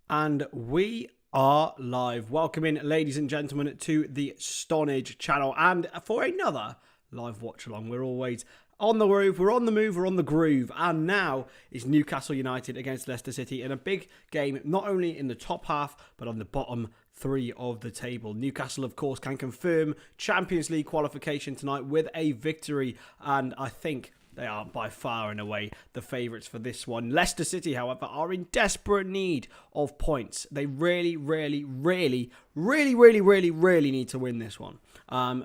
And we are live. Welcome in, ladies and gentlemen, to the Stonadge channel and for another live watch along. We're always on the move, we're on the move, we're on the groove. And now is Newcastle United against Leicester City in a big game, not only in the top half, but on the bottom three of the table. Newcastle, of course, can confirm Champions League qualification tonight with a victory. And I think they are by far and away the favourites for this one. Leicester City, however, are in desperate need of points. They really need to win this one.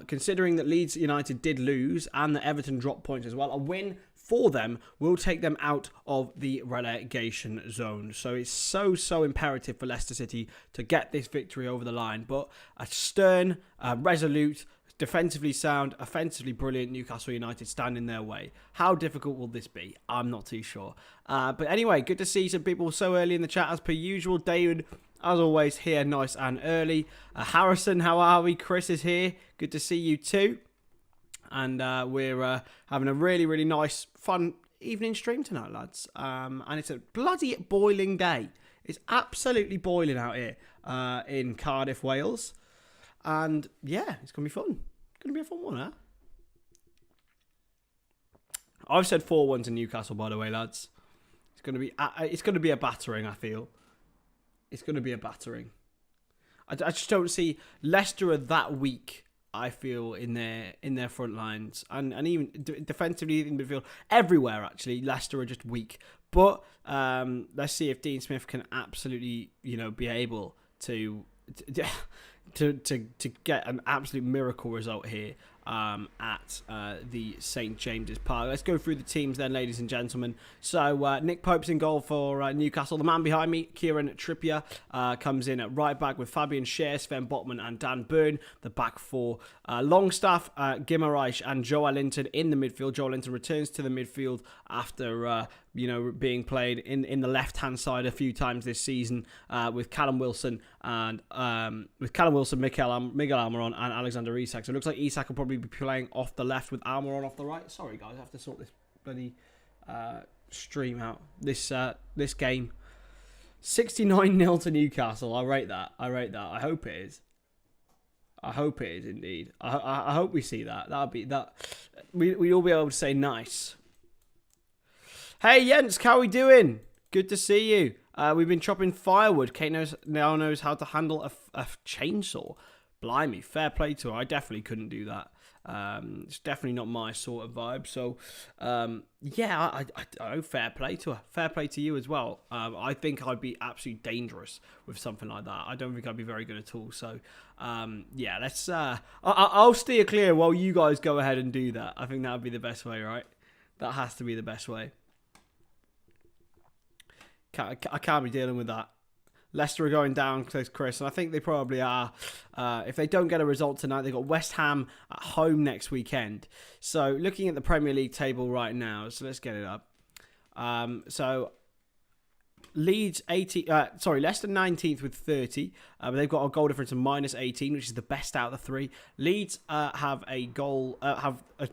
Considering that Leeds United did lose and that Everton dropped points as well, a win for them will take them out of the relegation zone. So it's so imperative for Leicester City to get this victory over the line. But a stern, resolute, defensively sound, offensively brilliant Newcastle United stand in their way. How difficult will this be? I'm not too sure. But anyway, good to see some people so early in the chat as per usual. David, as always, here nice and early. Harrison, how are we? Chris is here. Good to see you too. And we're having a really nice, fun evening stream tonight, lads. And it's a bloody boiling day. It's absolutely boiling out here in Cardiff, Wales. And yeah, it's going to be fun. It's going to be a fun one, huh? I've said 4-1 to Newcastle, by the way, lads. It's going to be a battering, I feel. It's going to be a battering. I just don't see Leicester are that weak, I feel, in their front lines. And even defensively in midfield. Everywhere, actually, Leicester are just weak. But let's see if Dean Smith can absolutely, be able to get an absolute miracle result here at the St. James's Park. Let's go through the teams then, ladies and gentlemen. So Nick Pope's in goal for Newcastle. The man behind me, Kieran Trippier, comes in at right back with Fabian Schär, Sven Botman and Dan Burn. The back four, Longstaff, Guimaraes and Joelinton in the midfield. Joelinton returns to the midfield after being played in the left-hand side a few times this season with Callum Wilson and Miguel Almiron and Alexander Isak. So it looks like Isak will probably be playing off the left with Almiron off the right. Sorry guys, I have to sort this bloody stream out. This game. 69-0 to Newcastle. I rate that. I hope it is. I hope it is indeed. I hope we see that. That'll be that. We all be able to say nice. Hey Jens, how we doing? Good to see you. We've been chopping firewood. Kate now knows how to handle a chainsaw. Blimey, fair play to her. I definitely couldn't do that. It's definitely not my sort of vibe. So, I know, fair play to her. Fair play to you as well. I think I'd be absolutely dangerous with something like that. I don't think I'd be very good at all. So, let's... I'll steer clear while you guys go ahead and do that. I think that would be the best way, right? That has to be the best way. I can't be dealing with that. Leicester are going down, says Chris, and I think they probably are. If they don't get a result tonight, they've got West Ham at home next weekend. So looking at the Premier League table right now, so let's get it up. Leeds Leicester 19th with 30. But they've got a goal difference of minus 18, which is the best out of the three. Leeds have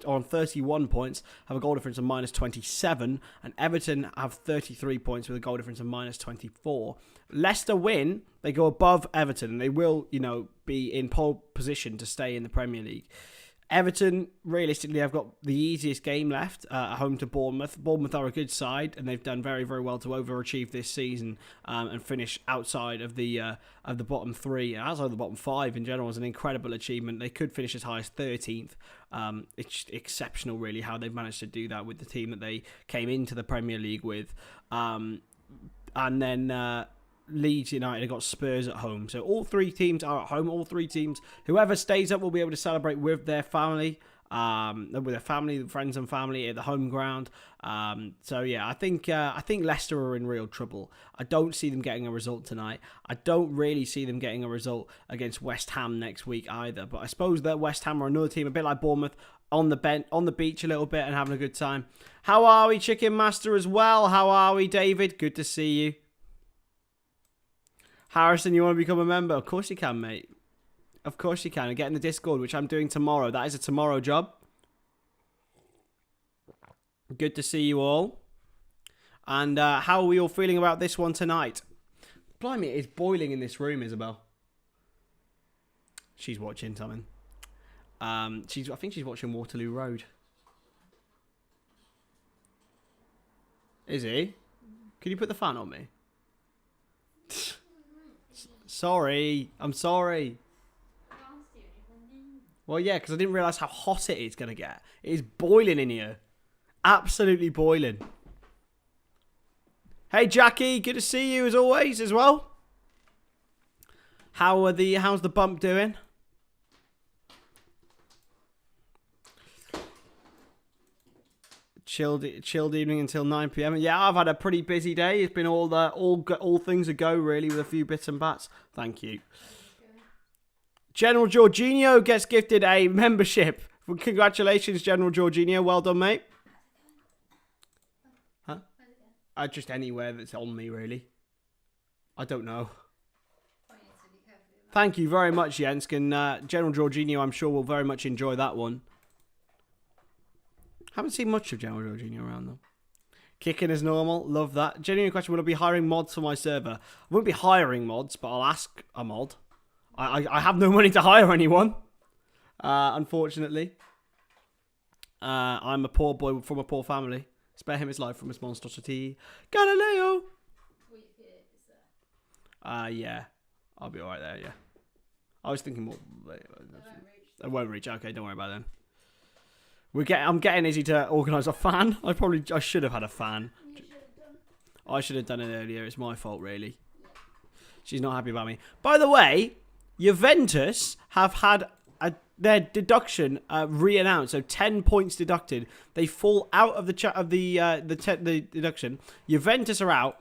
on 31 points, have a goal difference of minus 27, and Everton have 33 points with a goal difference of minus 24. Leicester win, they go above Everton, and they will, be in pole position to stay in the Premier League. Everton, realistically, have got the easiest game left at home to Bournemouth. Bournemouth are a good side, and they've done very well to overachieve this season and finish outside of the bottom three, outside of the bottom five in general is an incredible achievement. They could finish as high as 13th. It's exceptional, really, how they've managed to do that with the team that they came into the Premier League with. And then... Leeds United have got Spurs at home. So all three teams are at home. All three teams, whoever stays up will be able to celebrate with their family, friends and family at the home ground. I think Leicester are in real trouble. I don't see them getting a result tonight. I don't really see them getting a result against West Ham next week either. But I suppose that West Ham are another team, a bit like Bournemouth, on the beach a little bit and having a good time. How are we, Chicken Master, as well? How are we, David? Good to see you. Harrison, you want to become a member? Of course you can, mate. Of course you can. And get in the Discord, which I'm doing tomorrow. That is a tomorrow job. Good to see you all. And how are we all feeling about this one tonight? Blimey, it's boiling in this room, Isabel. She's watching something. I think she's watching Waterloo Road. Is he? Can you put the fan on me? Sorry. I'm sorry. Well, yeah, because I didn't realise how hot it is going to get. It is boiling in here. Absolutely boiling. Hey, Jackie. Good to see you as always as well. How's the bump doing? Chilled evening until 9 p.m. Yeah, I've had a pretty busy day. It's been all things a go really with a few bits and bats. Thank you. General Jorginho gets gifted a membership. Congratulations, General Jorginho. Well done, mate. Huh? Just anywhere that's on me, really. I don't know. Thank you very much, Jens. And General Jorginho, I'm sure will very much enjoy that one. Haven't seen much of General Jorginho around, though. Kicking as normal. Love that. Genuine question, will I be hiring mods for my server? I won't be hiring mods, but I'll ask a mod. I have no money to hire anyone, unfortunately. I'm a poor boy from a poor family. Spare him his life from his monstrosity. Galileo! Yeah. I'll be alright there, yeah. I was thinking more... I won't reach. Okay, don't worry about it then. I'm getting Izzy to organise a fan. I should have had a fan. I should have done it earlier. It's my fault, really. She's not happy about me. By the way... Juventus have had their deduction re-announced, so 10 points deducted. They fall out of the deduction. Juventus are out.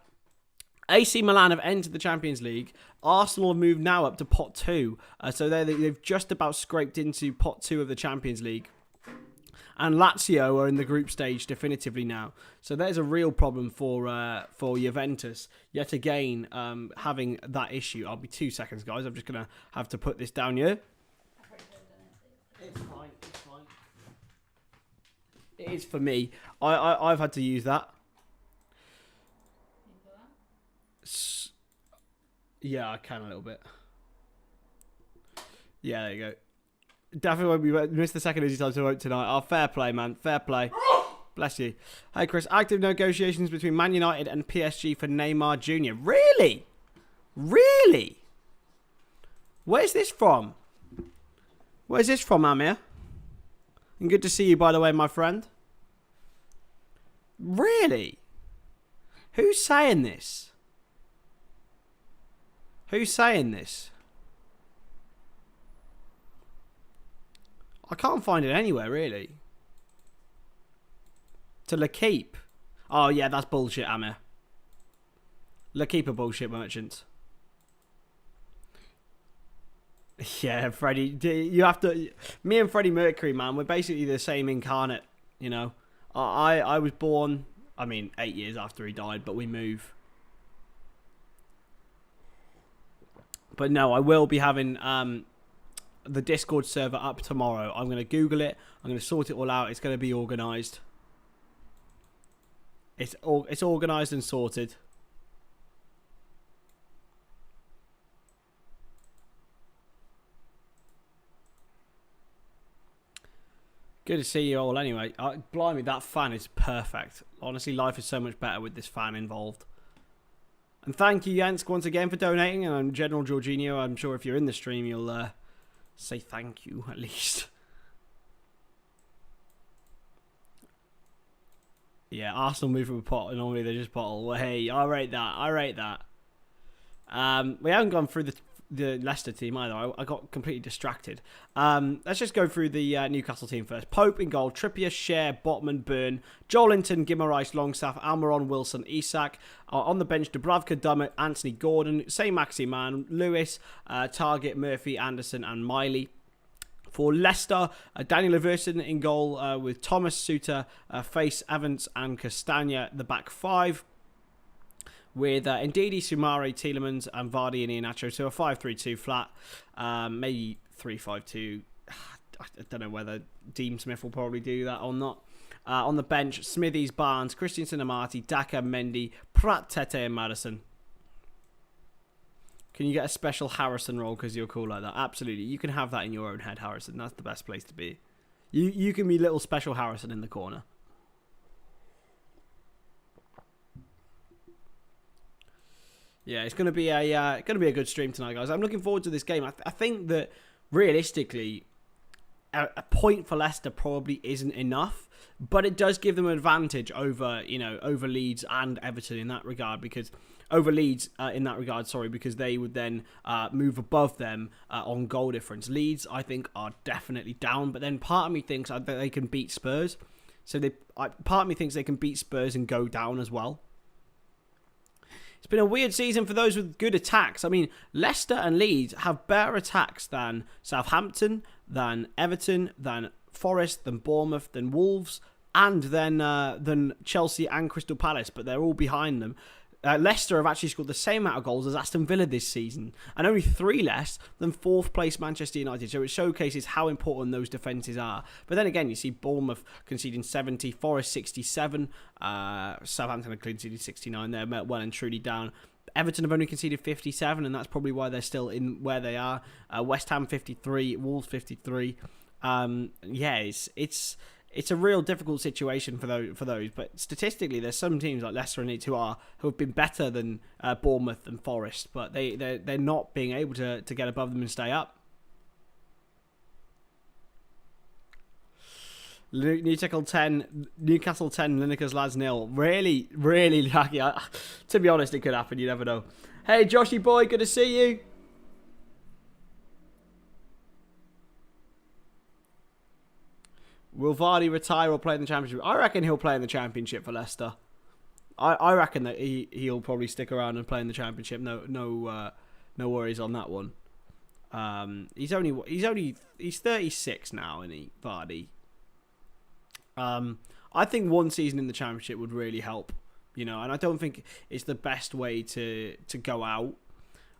AC Milan have entered the Champions League. Arsenal have moved now up to pot 2, so they've just about scraped into pot 2 of the Champions League. And Lazio are in the group stage definitively now. So there's a real problem for Juventus. Yet again, having that issue. I'll be 2 seconds, guys. I'm just going to have to put this down here. It's fine. It's fine. It is for me. I've had to use that. Yeah, I can a little bit. Yeah, there you go. Definitely won't be missed the second easy time to vote tonight. Oh, fair play, man. Fair play. Bless you. Hey, Chris. Active negotiations between Man United and PSG for Neymar Jr. Really? Really? Where's this from? Where's this from, Amir? And good to see you, by the way, my friend. Really? Who's saying this? Who's saying this? I can't find it anywhere, really. To L'Equipe. Oh, yeah, that's bullshit, Amir. L'Equipe are bullshit merchants. Yeah, Freddie, you have to... Me and Freddie Mercury, man, we're basically the same incarnate, you know. I was born, 8 years after he died, but we move. But no, I will be having... the Discord server up tomorrow. I'm going to Google it. I'm going to sort it all out. It's going to be organised. It's organised and sorted. Good to see you all anyway. Blimey, that fan is perfect. Honestly, life is so much better with this fan involved. And thank you, Jansk, once again for donating. And General Jorginho, I'm sure if you're in the stream, you'll... say thank you, at least. Yeah, Arsenal move from a pot, and normally they just bottle. Well, hey, I rate that. We haven't gone through the Leicester team either. I got completely distracted. Let's just go through the Newcastle team first. Pope in goal, Trippier, Cher, Botman, Byrne, Joelinton, Guimaraes, Longstaff, Almiron, Wilson, Isak. On the bench, Dubravka, Dummett, Anthony Gordon, Saint-Maximin, Lewis, Target, Murphy, Anderson, and Miley. For Leicester, Daniel Everson in goal with Thomas, Suter, Face, Evans, and Castagna, the back five. With Ndidi, Sumare, Tielemans, and Vardy and Iheanacho. So a 5-3-2 flat. Maybe 3-5-2. I don't know whether Dean Smith will probably do that or not. On the bench, Smithies, Barnes, Christensen, Amati, Daka, Mendy, Pratt, Tete, and Madison. Can you get a special Harrison role because you're cool like that? Absolutely. You can have that in your own head, Harrison. That's the best place to be. You can be little special Harrison in the corner. Yeah, it's gonna be a good stream tonight, guys. I'm looking forward to this game. I think that realistically, a point for Leicester probably isn't enough, but it does give them an advantage over over Leeds and Everton in that regard, because because they would then move above them on goal difference. Leeds, I think, are definitely down, but then part of me thinks that they can beat Spurs, so part of me thinks they can beat Spurs and go down as well. It's been a weird season for those with good attacks. I mean, Leicester and Leeds have better attacks than Southampton, than Everton, than Forest, than Bournemouth, than Wolves, and than Chelsea and Crystal Palace, but they're all behind them. Leicester have actually scored the same amount of goals as Aston Villa this season, and only 3 less than 4th place Manchester United. So it showcases how important those defences are. But then again, you see Bournemouth conceding 70, Forest 67, Southampton have conceded 69. They're well and truly down. Everton have only conceded 57, and that's probably why they're still in where they are. West Ham 53, Wolves 53. It's a real difficult situation for those. But statistically, there's some teams like Leicester and Leeds who have been better than Bournemouth and Forest, but they're not being able to get above them and stay up. Newcastle 10, Lineker's lads 0. Really, really lucky. To be honest, it could happen. You never know. Hey, Joshy boy, good to see you. Will Vardy retire or play in the Championship? I reckon he'll play in the Championship for Leicester. I reckon that he'll probably stick around and play in the Championship. No worries on that one. He's 36 now, isn't he, Vardy? I think one season in the Championship would really help, and I don't think it's the best way to go out.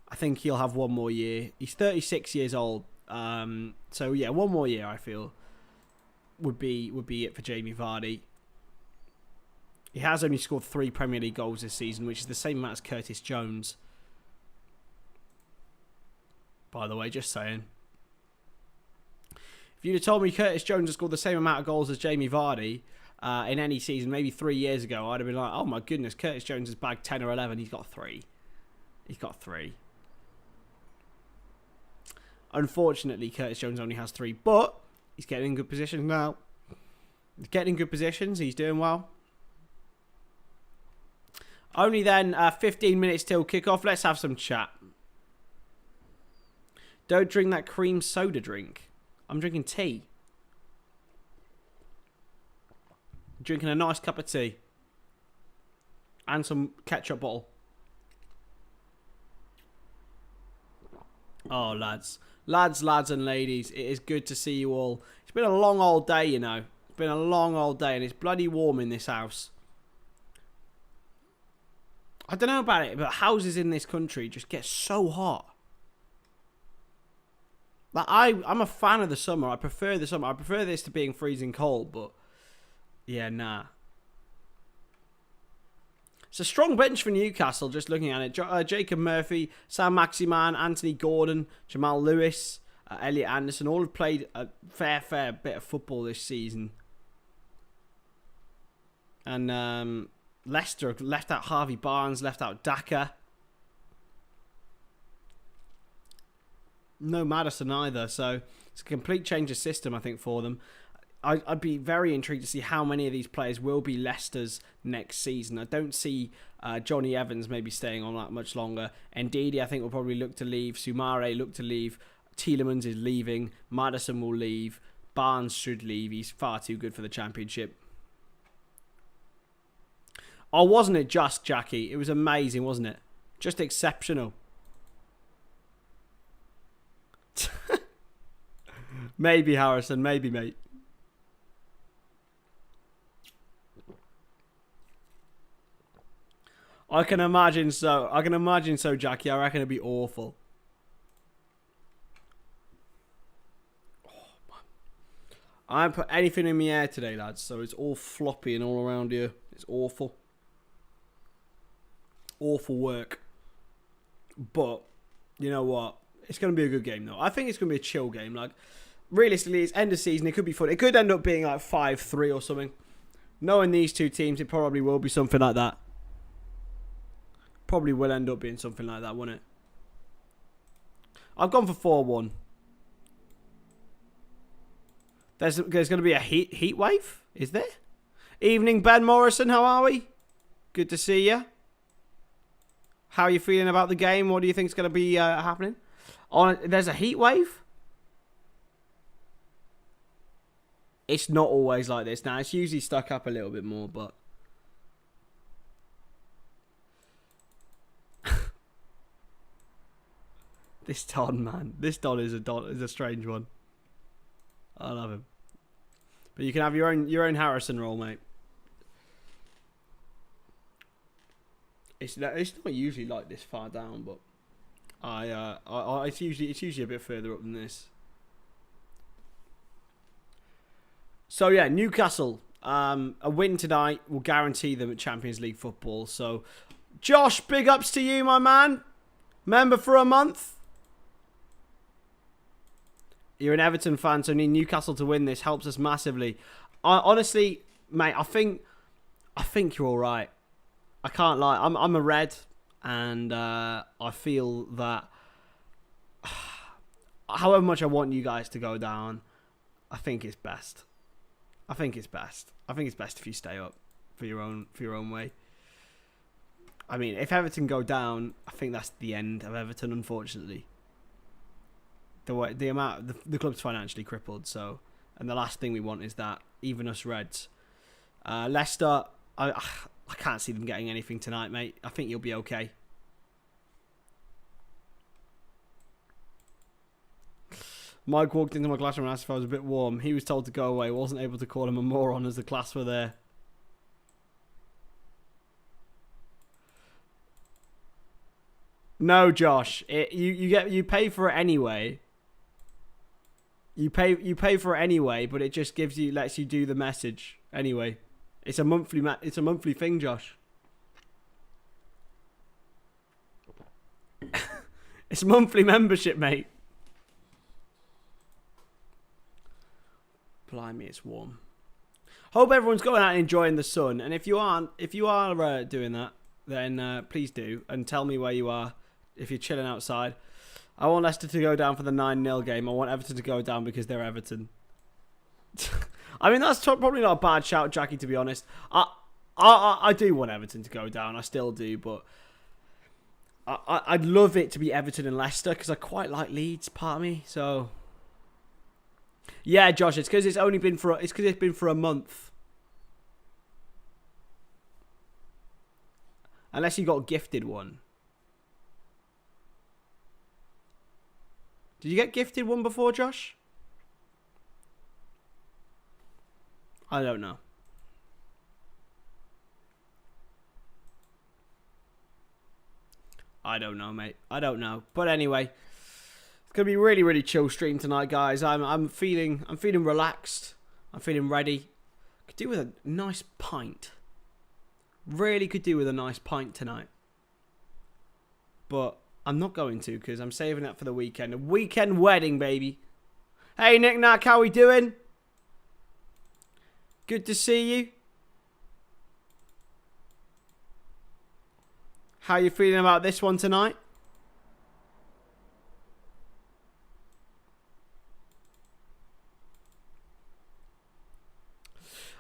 I think he'll have one more year. He's 36 years old. So yeah, one more year I feel would be it for Jamie Vardy. He has only scored 3 Premier League goals this season, which is the same amount as Curtis Jones. By the way, just saying. If you'd have told me Curtis Jones has scored the same amount of goals as Jamie Vardy in any season, maybe 3 years ago, I'd have been like, oh my goodness, Curtis Jones has bagged 10 or 11. He's got 3. He's got 3. Unfortunately, Curtis Jones only has 3, but he's getting in good positions now. He's getting in good positions. He's doing well. Only then 15 minutes till kickoff. Let's have some chat. Don't drink that cream soda drink. I'm drinking tea. Drinking a nice cup of tea. And some ketchup bottle. Oh, lads and ladies, it is good to see you all. It's been a long old day, It's been a long old day, and it's bloody warm in this house. I don't know about it, but houses in this country just get so hot. Like I'm a fan of the summer. I prefer the summer. I prefer this to being freezing cold, but yeah, nah. It's a strong bench for Newcastle, just looking at it. Jacob Murphy, Sam Maximan, Anthony Gordon, Jamal Lewis, Elliot Anderson, all have played a fair bit of football this season. And Leicester left out Harvey Barnes, left out Daka. No Maddison either, so it's a complete change of system, I think, for them. I'd be very intrigued to see how many of these players will be Leicester's next season. I don't see Johnny Evans maybe staying on that much longer. Ndidi, I think, will probably look to leave. Soumare look to leave. Tielemans is leaving. Maddison will leave. Barnes should leave. He's far too good for the Championship. Oh, wasn't it just, Jackie? It was amazing, wasn't it? Just exceptional. Maybe, Harrison. Maybe, mate. I can imagine so, Jackie. I reckon it'd be awful. Oh, man. I haven't put anything in the air today, lads, so it's all floppy and all around here. It's awful. Awful work. But You know what? It's going to be a good game, though. I think it's going to be a chill game. Like, realistically, it's end of season. It could be fun. It could end up being like 5-3 or something. Knowing these two teams, it probably will be something like that. Probably will end up being something like that, won't it? I've gone for 4-1. There's going to be a heat wave, is there? Evening, Ben Morrison. How are we? Good to see you. How are you feeling about the game? What do you think is going to be happening? There's a heat wave? It's not always like this. Now, it's usually stuck up a little bit more, but... This Don, man. This Don is a strange one. I love him. But you can have your own Harrison roll, mate. It's not usually like this far down, but it's usually a bit further up than this. So yeah, Newcastle. A win tonight will guarantee them at Champions League football. So, Josh, big ups to you, my man. Member for a month. You're an Everton fan, so need Newcastle to win this. Helps us massively. Honestly, mate, I think you're all right. I can't lie. I'm a Red, and I feel that however much I want you guys to go down, I think it's best. I think it's best if you stay up for your own way. I mean, if Everton go down, I think that's the end of Everton, unfortunately. The club's financially crippled, so, and the last thing we want is that, even us Reds. Leicester, I can't see them getting anything tonight, mate. I think you'll be okay. Mike walked into my classroom and asked if I was a bit warm. He was told to go away. Wasn't able to call him a moron as the class were there. No, Josh. You pay for it anyway. You pay for it anyway, but it just lets you do the message anyway. It's a monthly thing, Josh. It's a monthly membership, mate. Blimey, it's warm. Hope everyone's going out and enjoying the sun. And if you are doing that, then please do, and tell me where you are if you're chilling outside. I want Leicester to go down for the 9-0 game. I want Everton to go down because they're Everton. I mean, that's probably not a bad shout, Jackie, to be honest. I do want Everton to go down. I still do, but I'd love it to be Everton and Leicester because I quite like Leeds, part of me. So, yeah, Josh, it's because it's been for a month. Unless you got gifted one. Did you get gifted one before, Josh? I don't know. I don't know, mate. I don't know. But anyway, it's gonna be a really, really chill stream tonight, guys. I'm feeling relaxed. I'm feeling ready. Could do with a nice pint. Really could do with a nice pint tonight. But I'm not going to because I'm saving that for the weekend. A weekend wedding, baby. Hey, Nick Nack, how we doing? Good to see you. How you feeling about this one tonight?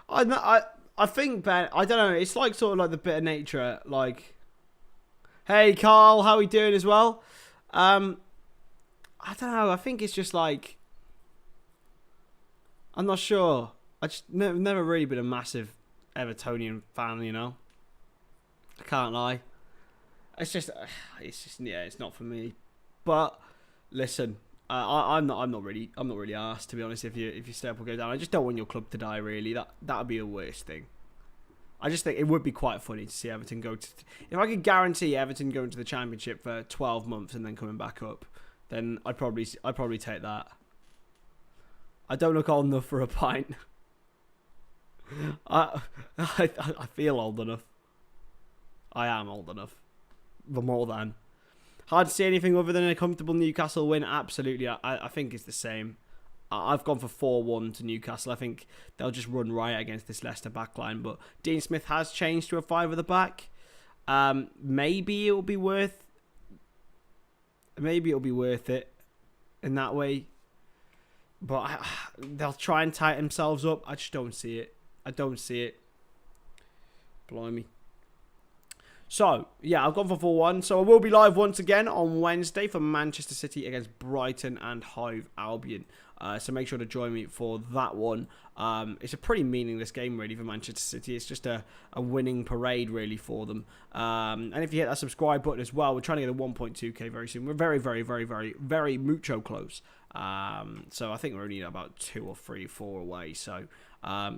I think, Ben, I don't know. It's like sort of like the bit of nature, like... Hey, Carl, how are we doing as well? I don't know. I think it's just like... I'm not sure. I just never really been a massive Evertonian fan, you know? I can't lie. It's just yeah, it's not for me. But listen, I'm not really arsed, to be honest. If you stay up or go down, I just don't want your club to die. Really, that would be the worst thing. I just think it would be quite funny to see Everton go to... If I could guarantee Everton going to the Championship for 12 months and then coming back up, then I'd probably take that. I don't look old enough for a pint. I feel old enough. I am old enough. But more than. Hard to see anything other than a comfortable Newcastle win. Absolutely, I think it's the same. I've gone for 4-1 to Newcastle. I think they'll just run riot against this Leicester backline. But Dean Smith has changed to a 5 at the back. Maybe it'll be worth it in that way. But they'll try and tighten themselves up. I just don't see it. I don't see it. Blimey. So, yeah, I've gone for 4-1. So I will be live once again on Wednesday for Manchester City against Brighton and Hove Albion. So make sure to join me for that one. It's a pretty meaningless game, really, for Manchester City. It's just a winning parade, really, for them. And if you hit that subscribe button as well, we're trying to get a 1.2k very soon. We're very, very, very, very, very mucho close. So I think we're only about 2 or 3 or 4 away. So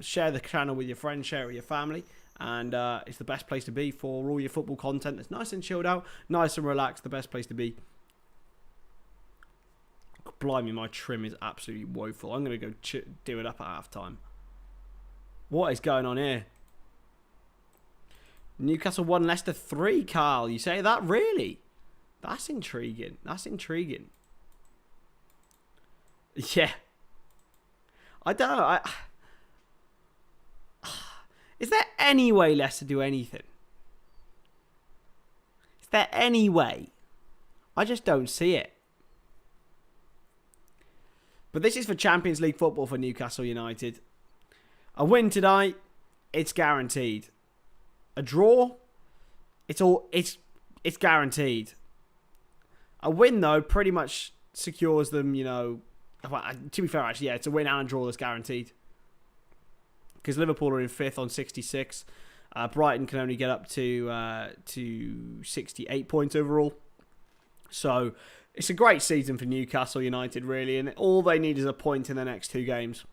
share the channel with your friends, share it with your family. And it's the best place to be for all your football content. It's nice and chilled out, nice and relaxed. The best place to be. Blimey, my trim is absolutely woeful. I'm going to go do it up at half-time. What is going on here? Newcastle 1, Leicester 3, Carl. You say that? Really? That's intriguing. That's intriguing. Yeah. I don't know. Is there any way Leicester do anything? Is there any way? I just don't see it. But this is for Champions League football for Newcastle United. A win tonight, it's guaranteed. A draw, it's guaranteed. A win, though, pretty much secures them, you know. Well, to be fair, actually, yeah, it's a win and a draw that's guaranteed. Because Liverpool are in 5th on 66. Brighton can only get up to 68 points overall. So it's a great season for Newcastle United, really. And all they need is a point in the next 2 games.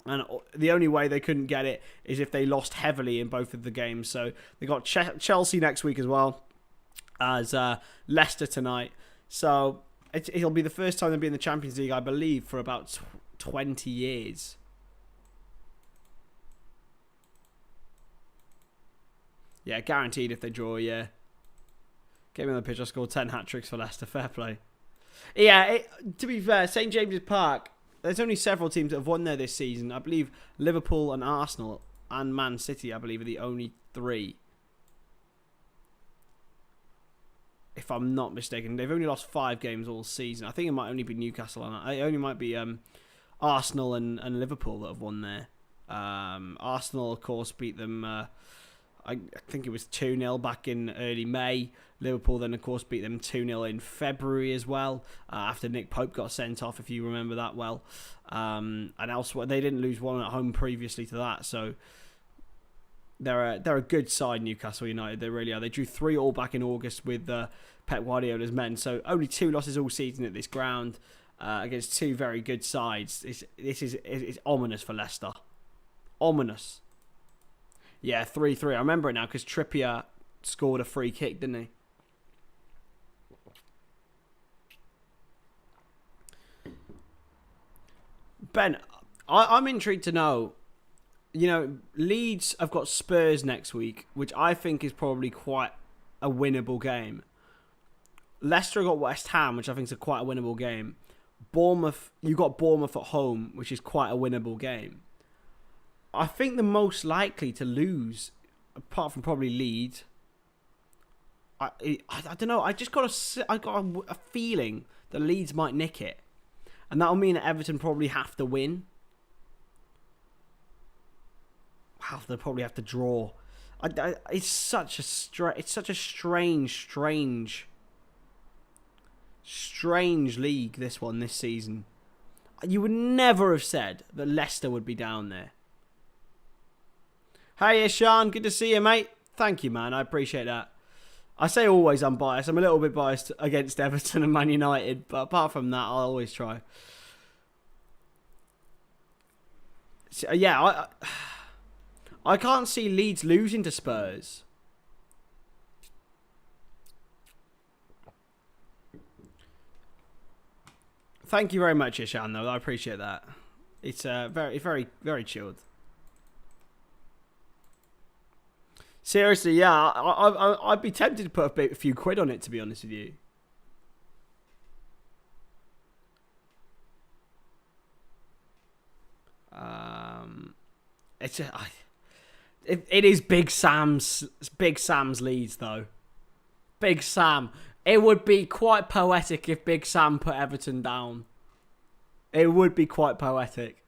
And the only way they couldn't get it is if they lost heavily in both of the games. So they got Chelsea next week as well as Leicester tonight. So it'll be the first time they'll be in the Champions League, I believe, for about 20 years. Yeah, guaranteed if they draw, yeah. Game on the pitch, I scored 10 hat-tricks for Leicester. Fair play. Yeah, to be fair, St James's Park, there's only several teams that have won there this season. I believe Liverpool and Arsenal and Man City, I believe, are the only 3. If I'm not mistaken. They've only lost 5 games all season. I think it might only be Newcastle. It only might be Arsenal and Liverpool that have won there. Arsenal, of course, beat them... I think it was 2-0 back in early May. Liverpool then, of course, beat them 2-0 in February as well, after Nick Pope got sent off, if you remember that well. And elsewhere, they didn't lose one at home previously to that, so they're a good side, Newcastle United. They really are. They drew 3 all back in August with Pep Guardiola's men, so only 2 losses all season at this ground against 2 very good sides. It's ominous for Leicester. Ominous. Yeah, 3-3. I remember it now because Trippier scored a free kick, didn't he? Ben, I'm intrigued to know, you know, Leeds have got Spurs next week, which I think is probably quite a winnable game. Leicester have got West Ham, which I think is quite a winnable game. Bournemouth, you got Bournemouth at home, which is quite a winnable game. I think the most likely to lose, apart from probably Leeds, I don't know. I got a feeling that Leeds might nick it, and that'll mean that Everton probably have to win. Wow, they'll probably have to draw. It's such a strange league, this one this season. You would never have said that Leicester would be down there. Hey, Sean, good to see you, mate. Thank you, man. I appreciate that. I say always I'm biased. I'm a little bit biased against Everton and Man United, but apart from that, I'll always try. So, yeah, I can't see Leeds losing to Spurs. Thank you very much, Ishan, though. I appreciate that. It's very, very, very chilled. Seriously, yeah, I'd be tempted to put a few quid on it, to be honest with you. It's it is Big Sam's Leeds though. Big Sam. It would be quite poetic if Big Sam put Everton down. It would be quite poetic.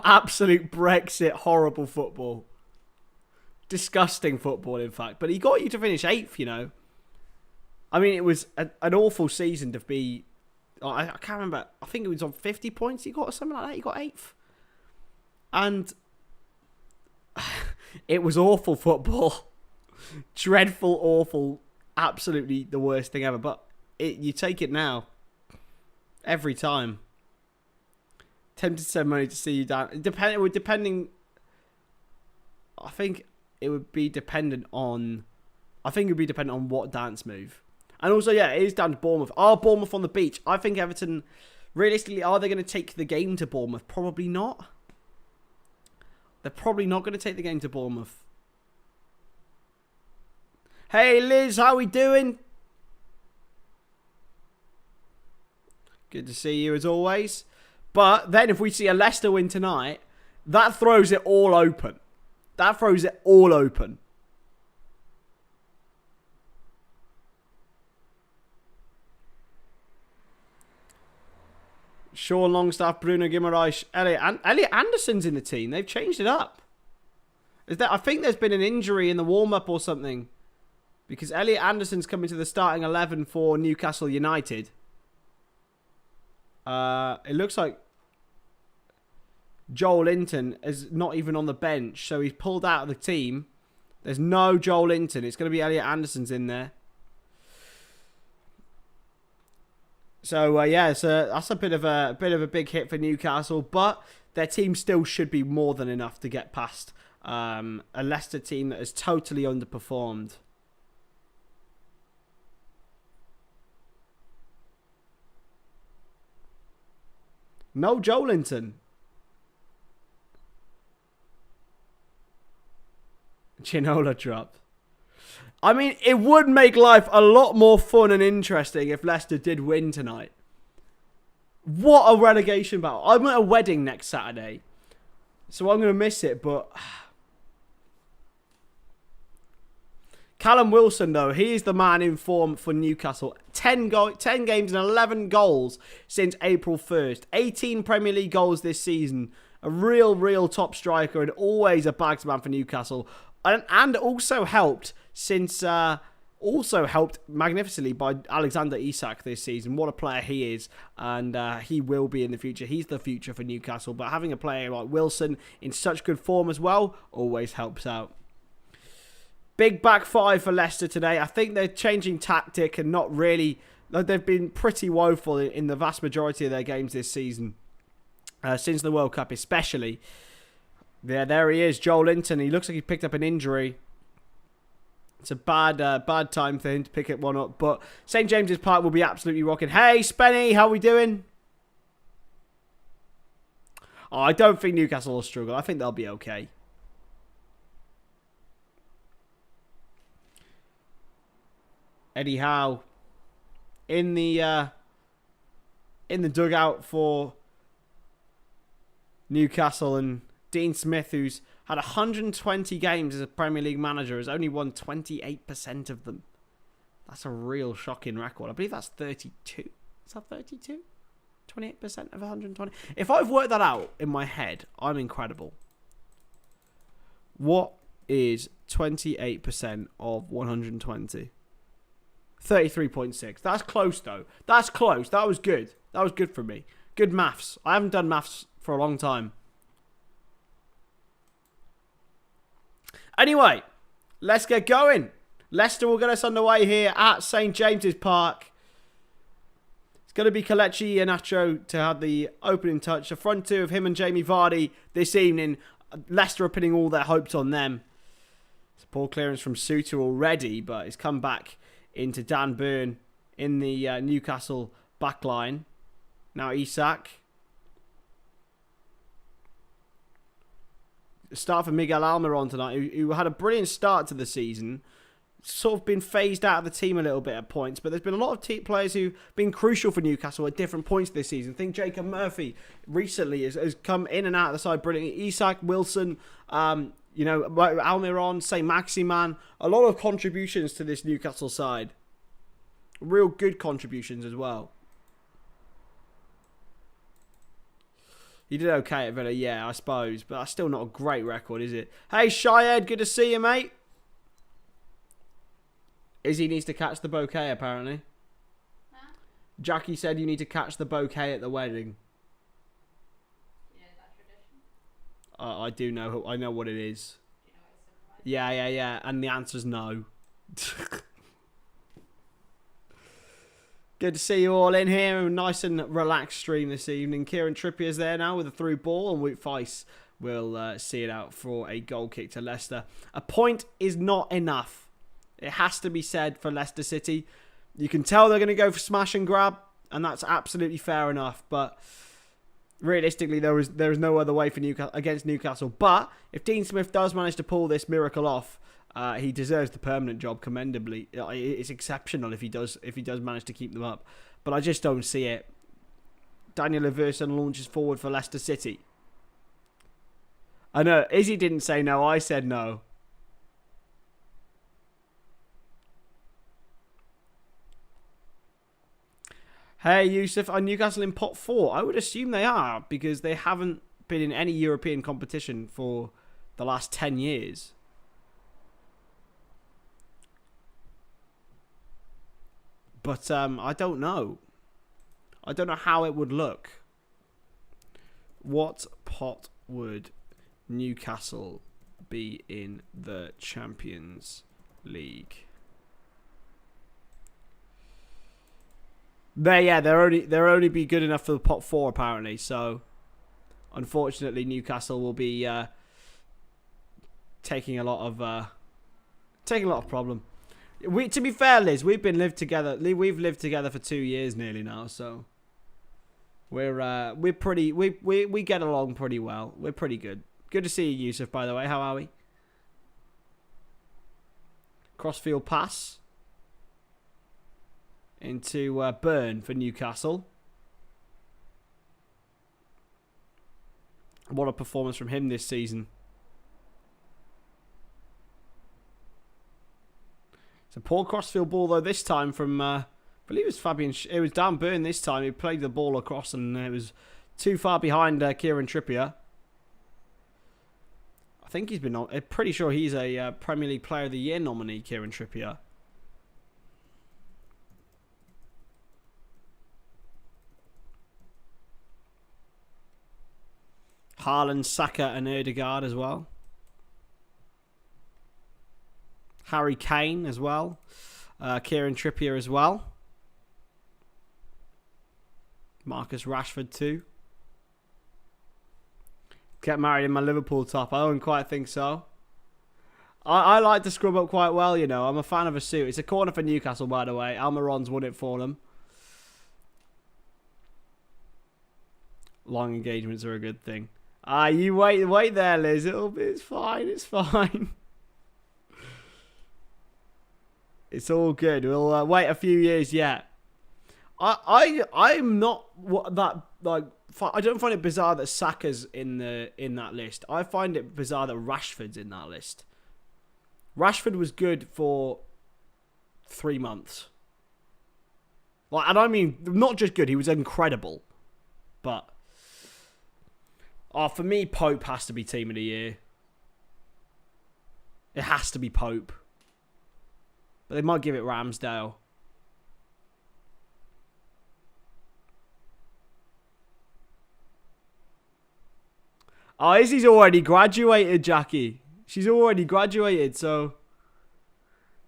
Absolute Brexit, horrible football. Disgusting football, in fact. But he got you to finish 8th, you know. I mean, it was an awful season to be... I can't remember. I think it was on 50 points he got or something like that. He got 8th. And it was awful football. Dreadful, awful, absolutely the worst thing ever. But you take it now. Every time. Tempted to send money to see you down. Depending... I think it would be dependent on... I think it would be dependent on what dance move. And also, yeah, it is down to Bournemouth. Are Bournemouth on the beach? I think Everton... Realistically, are they going to take the game to Bournemouth? Probably not. They're probably not going to take the game to Bournemouth. Hey, Liz, how we doing? Good to see you as always. But then if we see a Leicester win tonight, that throws it all open. That throws it all open. Sean Longstaff, Bruno Guimaraes, Elliot Anderson's in the team. They've changed it up. I think there's been an injury in the warm-up or something. Because Elliot Anderson's coming to the starting 11 for Newcastle United. It looks like Joel Linton is not even on the bench. So he's pulled out of the team. There's no Joel Linton. It's going to be Elliot Anderson's in there. So yeah, that's a bit of a big hit for Newcastle, but their team still should be more than enough to get past a Leicester team that has totally underperformed. No Joelinton. Ginola dropped. I mean, it would make life a lot more fun and interesting if Leicester did win tonight. What a relegation battle. I'm at a wedding next Saturday, so I'm going to miss it, but... Callum Wilson, though, he is the man in form for Newcastle. 10 games and 11 goals since April 1st. 18 Premier League goals this season. A real top striker and always a bags man for Newcastle. And also helped magnificently by Alexander Isak this season. What a player he is, and he will be in the future. He's the future for Newcastle, but having a player like Wilson in such good form as well always helps out. Big back five for Leicester today. I think they're changing tactic and not really... They've been pretty woeful in the vast majority of their games this season. Since the World Cup especially. Yeah, there he is, Joel Linton. He looks like he picked up an injury. It's a bad time for him to pick one up. But St. James's Park will be absolutely rocking. Hey, Spenny, how we doing? Oh, I don't think Newcastle will struggle. I think they'll be okay. Eddie Howe in the dugout for Newcastle, and Dean Smith, who's had 120 games as a Premier League manager, has only won 28% of them. That's a real shocking record. I believe that's 32. Is that 32? 28% of 120. If I've worked that out in my head, I'm incredible. What is 28% of 120? 33.6. That's close, though. That's close. That was good. That was good for me. Good maths. I haven't done maths for a long time. Anyway, let's get going. Leicester will get us underway here at St. James's Park. It's going to be Kelechi Iheanacho to have the opening touch. The front two of him and Jamie Vardy this evening. Leicester are pinning all their hopes on them. It's a poor clearance from Suter already, but he's come back into Dan Burn in the Newcastle backline. Now Isak. Start for Miguel Almiron tonight, who had a brilliant start to the season, sort of been phased out of the team a little bit at points, but there's been a lot of players who've been crucial for Newcastle at different points this season. I think Jacob Murphy recently has come in and out of the side brilliantly. Isak, Wilson, you know, Almiron, St. Maximan, a lot of contributions to this Newcastle side. Real good contributions as well. He did okay at Villa, yeah, I suppose, but that's still not a great record, is it? Hey, Shayed, good to see you, mate. Izzy needs to catch the bouquet, apparently. Huh? Jackie said you need to catch the bouquet at the wedding. You know that tradition? I do know. I know what it is. Do you know what it's about? Yeah. And the answer's no. Good to see you all in here. Nice and relaxed stream this evening. Kieran Trippier's there now with a through ball, and Wout Faes will see it out for a goal kick to Leicester. A point is not enough. It has to be said for Leicester City. You can tell they're going to go for smash and grab, and that's absolutely fair enough. But realistically, there is no other way for against Newcastle. But if Dean Smith does manage to pull this miracle off, he deserves the permanent job commendably. It's exceptional if he does manage to keep them up. But I just don't see it. Daniel Leverson launches forward for Leicester City. I know Izzy didn't say no. I said no. Hey, Yusuf, are Newcastle in pot 4? I would assume they are, because they haven't been in any European competition for the last 10 years. But I don't know. I don't know how it would look. What pot would Newcastle be in the Champions League? They're only be good enough for the pot 4 apparently. So, unfortunately, Newcastle will be taking a lot of problem. To be fair, Liz, we've lived together for 2 years nearly now. So, we get along pretty well. We're pretty good. Good to see you, Yusuf. By the way, how are we? Crossfield pass into Burn for Newcastle. What a performance from him this season. It's a poor crossfield ball though this time from I believe it was Fabian. It was Dan Burn this time. He played the ball across and it was too far behind Kieran Trippier. I think he's been. I'm pretty sure he's a Premier League Player of the Year nominee, Kieran Trippier. Haaland, Saka and Ødegaard as well. Harry Kane as well. Kieran Trippier as well. Marcus Rashford too. Get married in my Liverpool top. I don't quite think so. I like to scrub up quite well, you know. I'm a fan of a suit. It's a corner for Newcastle, by the way. Almiron's won it for them. Long engagements are a good thing. You wait there, Liz. It's fine. It's fine. It's all good. We'll wait a few years yet. I'm not that like. I don't find it bizarre that Saka's in that list. I find it bizarre that Rashford's in that list. Rashford was good for 3 months. Like, and I mean, not just good. He was incredible. But for me, Pope has to be Team of the Year. It has to be Pope. But they might give it Ramsdale. Oh, Izzy's already graduated, Jackie. She's already graduated, so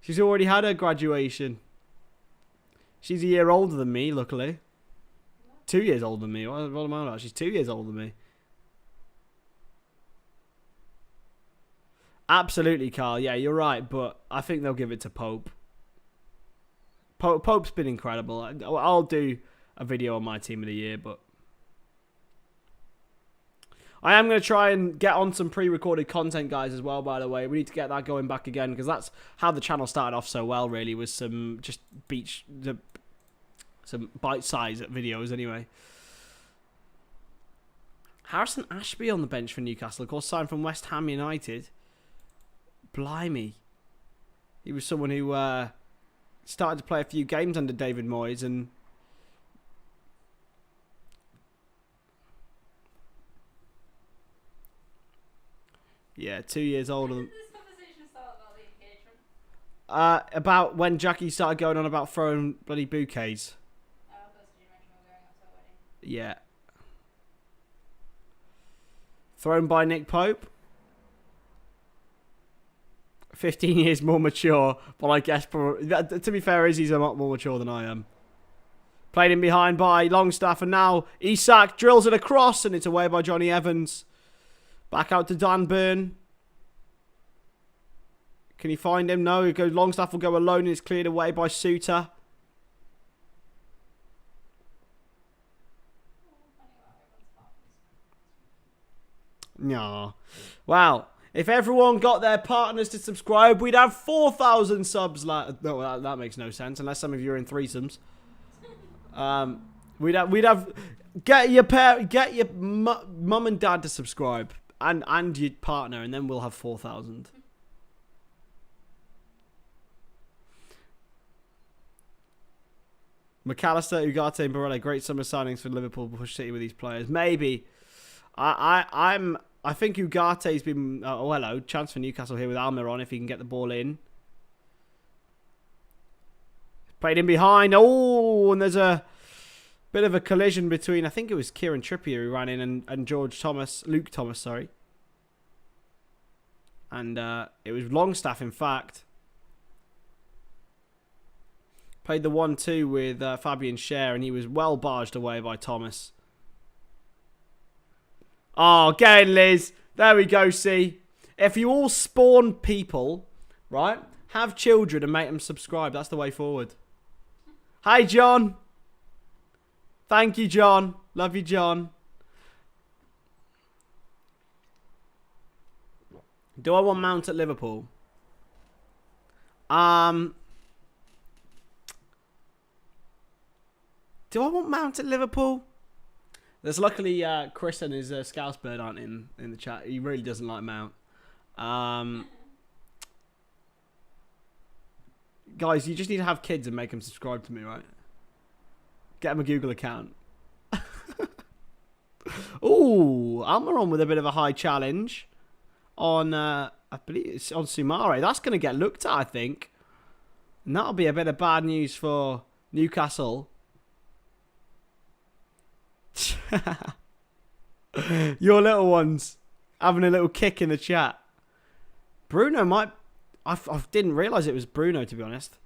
she's already had her graduation. She's a year older than me, luckily. 2 years older than me. What am I on about? She's 2 years older than me. Absolutely, Carl. Yeah, you're right, but I think they'll give it to Pope. Pope's been incredible. I'll do a video on my Team of the Year, but I am going to try and get on some pre-recorded content, guys, as well, by the way. We need to get that going back again, because that's how the channel started off so well, really, was some just some bite-sized videos, anyway. Harrison Ashby on the bench for Newcastle, of course, signed from West Ham United. Blimey. He was someone who started to play a few games under David Moyes, and yeah, 2 years older than... When did this conversation start about the engagement? About when Jackie started going on about throwing bloody bouquets. Oh, first did you mention we're going up to a wedding? Yeah. Thrown by Nick Pope. 15 years more mature, but I guess probably, to be fair, he's a lot more mature than I am. Played in behind by Longstaff, and now Isak drills it across, and it's away by Johnny Evans. Back out to Dan Burn. Can he find him? No, Longstaff will go alone, and it's cleared away by Suter. No. Wow. If everyone got their partners to subscribe, we'd have 4,000 subs. No, that makes no sense unless some of you are in threesomes. We'd have get your mum and dad to subscribe and your partner, and then we'll have 4,000. McAllister, Ugarte, and Barella, great summer signings for Liverpool. Push City with these players. Maybe. I think Ugarte's been... oh, hello. Chance for Newcastle here with Almiron if he can get the ball in. Played in behind. Oh, and there's a bit of a collision between... I think it was Kieran Trippier who ran in and Luke Thomas, sorry. And it was Longstaff, in fact. Played the 1-2 with Fabian Schär, and he was well barged away by Thomas. Oh, get in, Liz. There we go, see. If you all spawn people, right, have children and make them subscribe. That's the way forward. Hi, John. Thank you, John. Love you, John. Do I want Mount at Liverpool? Do I want Mount at Liverpool? There's luckily Chris and his Scouse bird aren't in the chat. He really doesn't like Mount. Guys, you just need to have kids and make them subscribe to me, right? Get them a Google account. Ooh, Almiron with a bit of a high challenge on, I believe it's on Sumare. That's going to get looked at, I think. And that'll be a bit of bad news for Newcastle. Your little ones having a little kick in the chat. Bruno might... I didn't realise it was Bruno, to be honest.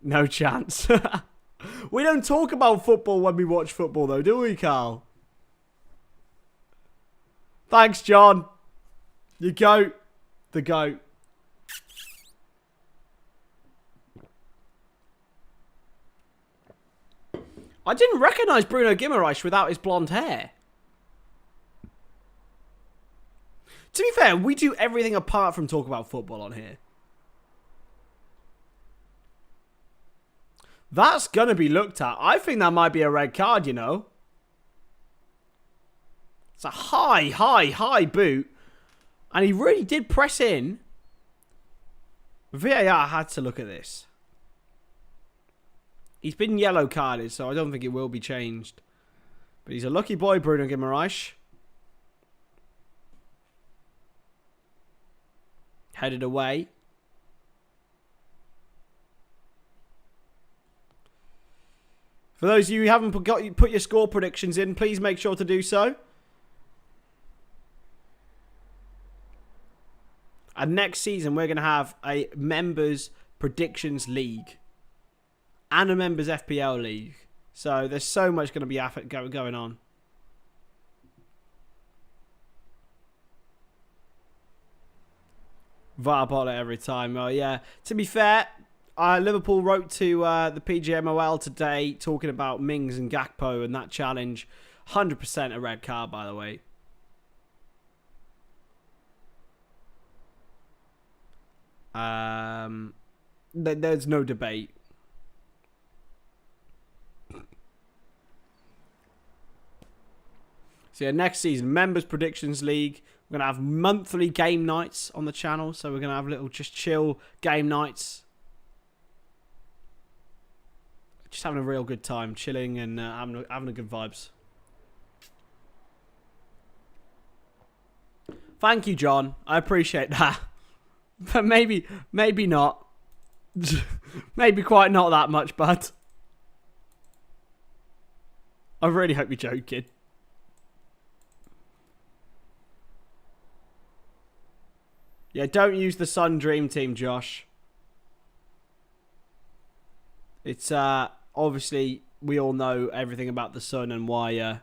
No chance. We don't talk about football when we watch football, though, do we, Carl? Thanks, John. You goat. The goat. I didn't recognise Bruno Guimaraes without his blonde hair. To be fair, we do everything apart from talk about football on here. That's going to be looked at. I think that might be a red card, you know. It's a high boot. And he really did press in. VAR had to look at this. He's been yellow carded, so I don't think it will be changed. But he's a lucky boy, Bruno Guimaraes. Headed away. For those of you who haven't put your score predictions in, please make sure to do so. And next season, we're going to have a members predictions league. And a members FPL league. So there's so much going to be going on. VAR bottle every time. Oh, yeah. To be fair, Liverpool wrote to the PGMOL today talking about Mings and Gakpo and that challenge. 100% a red card, by the way. There's no debate. So yeah, next season, Members Predictions League. We're going to have monthly game nights on the channel. So we're going to have little just chill game nights. Just having a real good time, chilling and having a good vibes. Thank you, John. I appreciate that. But maybe not. Maybe quite not that much, bud. I really hope you're joking. Yeah, don't use the Sun Dream Team, Josh. It's obviously we all know everything about the Sun and why.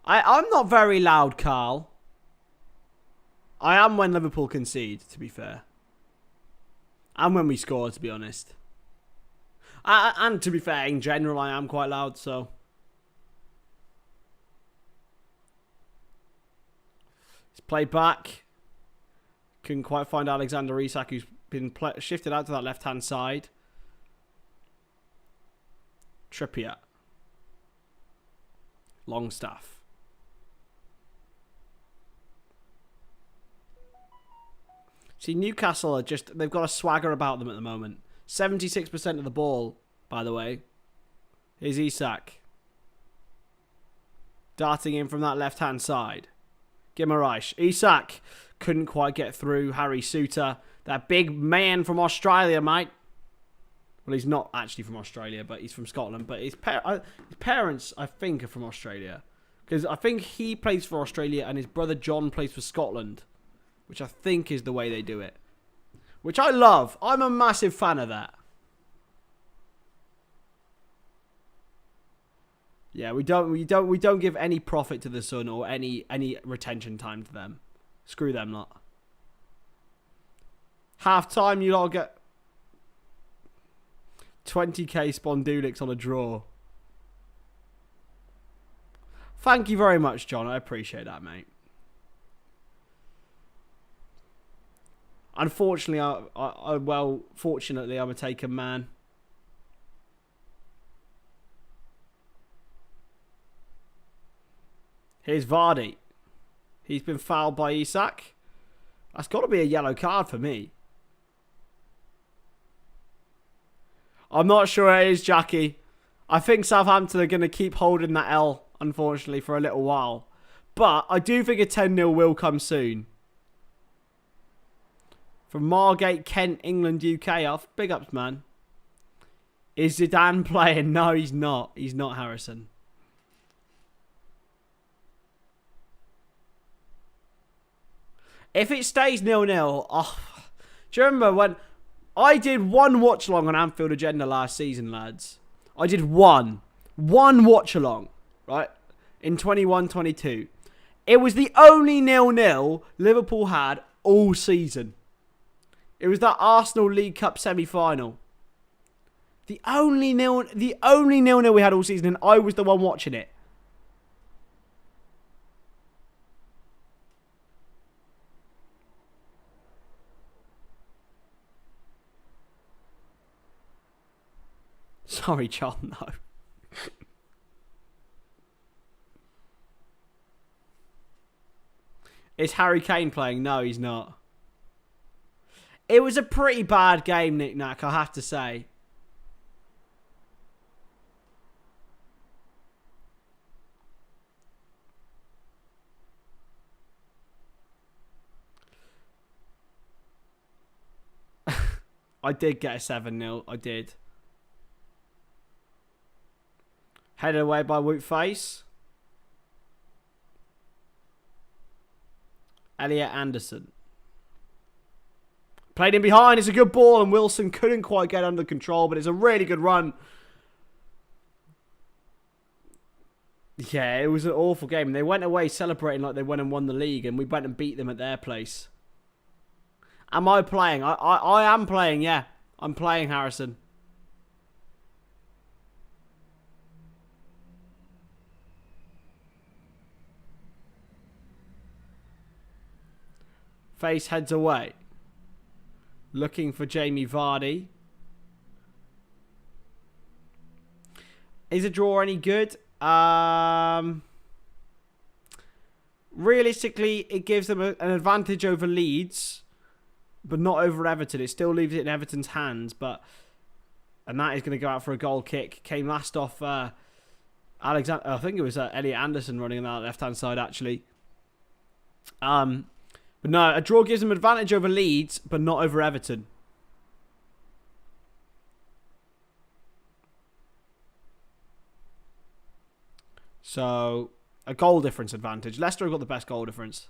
I'm not very loud, Carl. I am when Liverpool concede, to be fair. And when we score, to be honest. And to be fair, in general, I am quite loud, so. It's played back. Couldn't quite find Alexander Isak, who's been shifted out to that left-hand side. Trippier. Longstaff. See, Newcastle are just, they've got a swagger about them at the moment. 76% of the ball, by the way. Here's Isak. Darting in from that left-hand side. Guimaraes. Isak couldn't quite get through. Harry Suter. That big man from Australia, mate. Well, he's not actually from Australia, but he's from Scotland. But his parents, I think, are from Australia. Because I think he plays for Australia and his brother John plays for Scotland. Which I think is the way they do it. Which I love. I'm a massive fan of that. Yeah, we don't give any profit to the Sun or any retention time to them. Screw them lot. Half time, you lot get 20k Spondulix on a draw. Thank you very much, John. I appreciate that, mate. Unfortunately, fortunately, I'm a taken man. Here's Vardy. He's been fouled by Isak. That's got to be a yellow card for me. I'm not sure it is, Jackie. I think Southampton are going to keep holding that L, unfortunately, for a little while. But I do think a 10-0 will come soon. From Margate, Kent, England, UK. Off. Big ups, man. Is Zidane playing? No, he's not. He's not, Harrison. If it stays 0-0, oh, do you remember when I did one watch along on Anfield Agenda last season, lads? I did one watch along, right? In 21-22. It was the only 0-0 Liverpool had all season. It was that Arsenal League Cup semi-final. The only 0-0 we had all season, and I was the one watching it. Sorry, John, no. Is Harry Kane playing? No, he's not. It was a pretty bad game, Nick Nack, I have to say. I did get a 7-0. I did. Headed away by Wootface. Elliot Anderson. Played in behind. It's a good ball, and Wilson couldn't quite get under control, but it's a really good run. Yeah, it was an awful game. They went away celebrating like they went and won the league, and we went and beat them at their place. Am I playing? I am playing, yeah. I'm playing, Harrison. Face heads away. Looking for Jamie Vardy. Is a draw any good? Realistically, it gives them an advantage over Leeds, but not over Everton. It still leaves it in Everton's hands, and that is going to go out for a goal kick. Came last off Alexander. I think it was Elliot Anderson running on that left-hand side, actually. But no, a draw gives them advantage over Leeds, but not over Everton. So, a goal difference advantage. Leicester have got the best goal difference.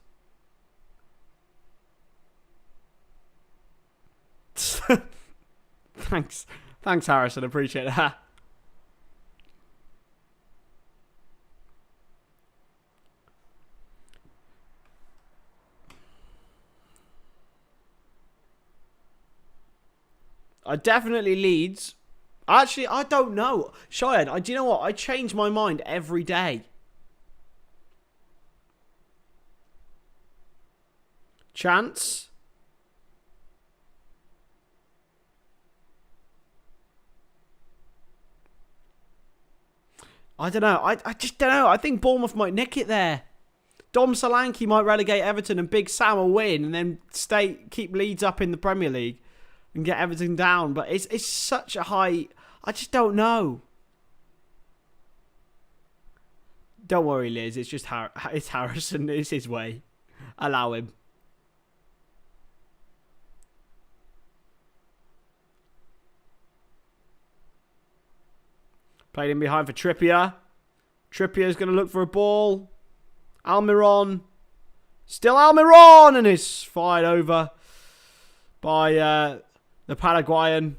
Thanks, Harrison. Appreciate that. I definitely Leeds. Actually, I don't know. Cheyenne, do you know what? I change my mind every day. Chance. I don't know. I just don't know. I think Bournemouth might nick it there. Dom Solanke might relegate Everton and Big Sam will win and then keep Leeds up in the Premier League and get Everton down. But it's such a high... I just don't know. Don't worry, Liz. It's just it's Harrison. It's his way. Allow him. Played in behind for Trippier. Trippier's going to look for a ball. Almiron. Still Almiron. And it's fired over by the Paraguayan.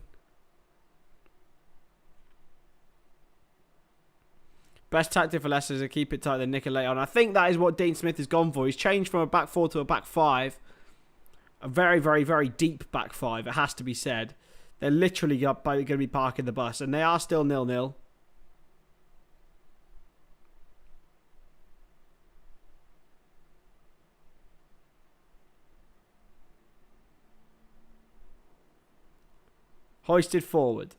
Best tactic for Leicester is to keep it tight and nick it late on. I think that is what Dean Smith has gone for. He's changed from a back four to a back five. A very, very, very deep back five, it has to be said. They're literally going to be parking the bus. And they are still 0-0. Hoisted forward.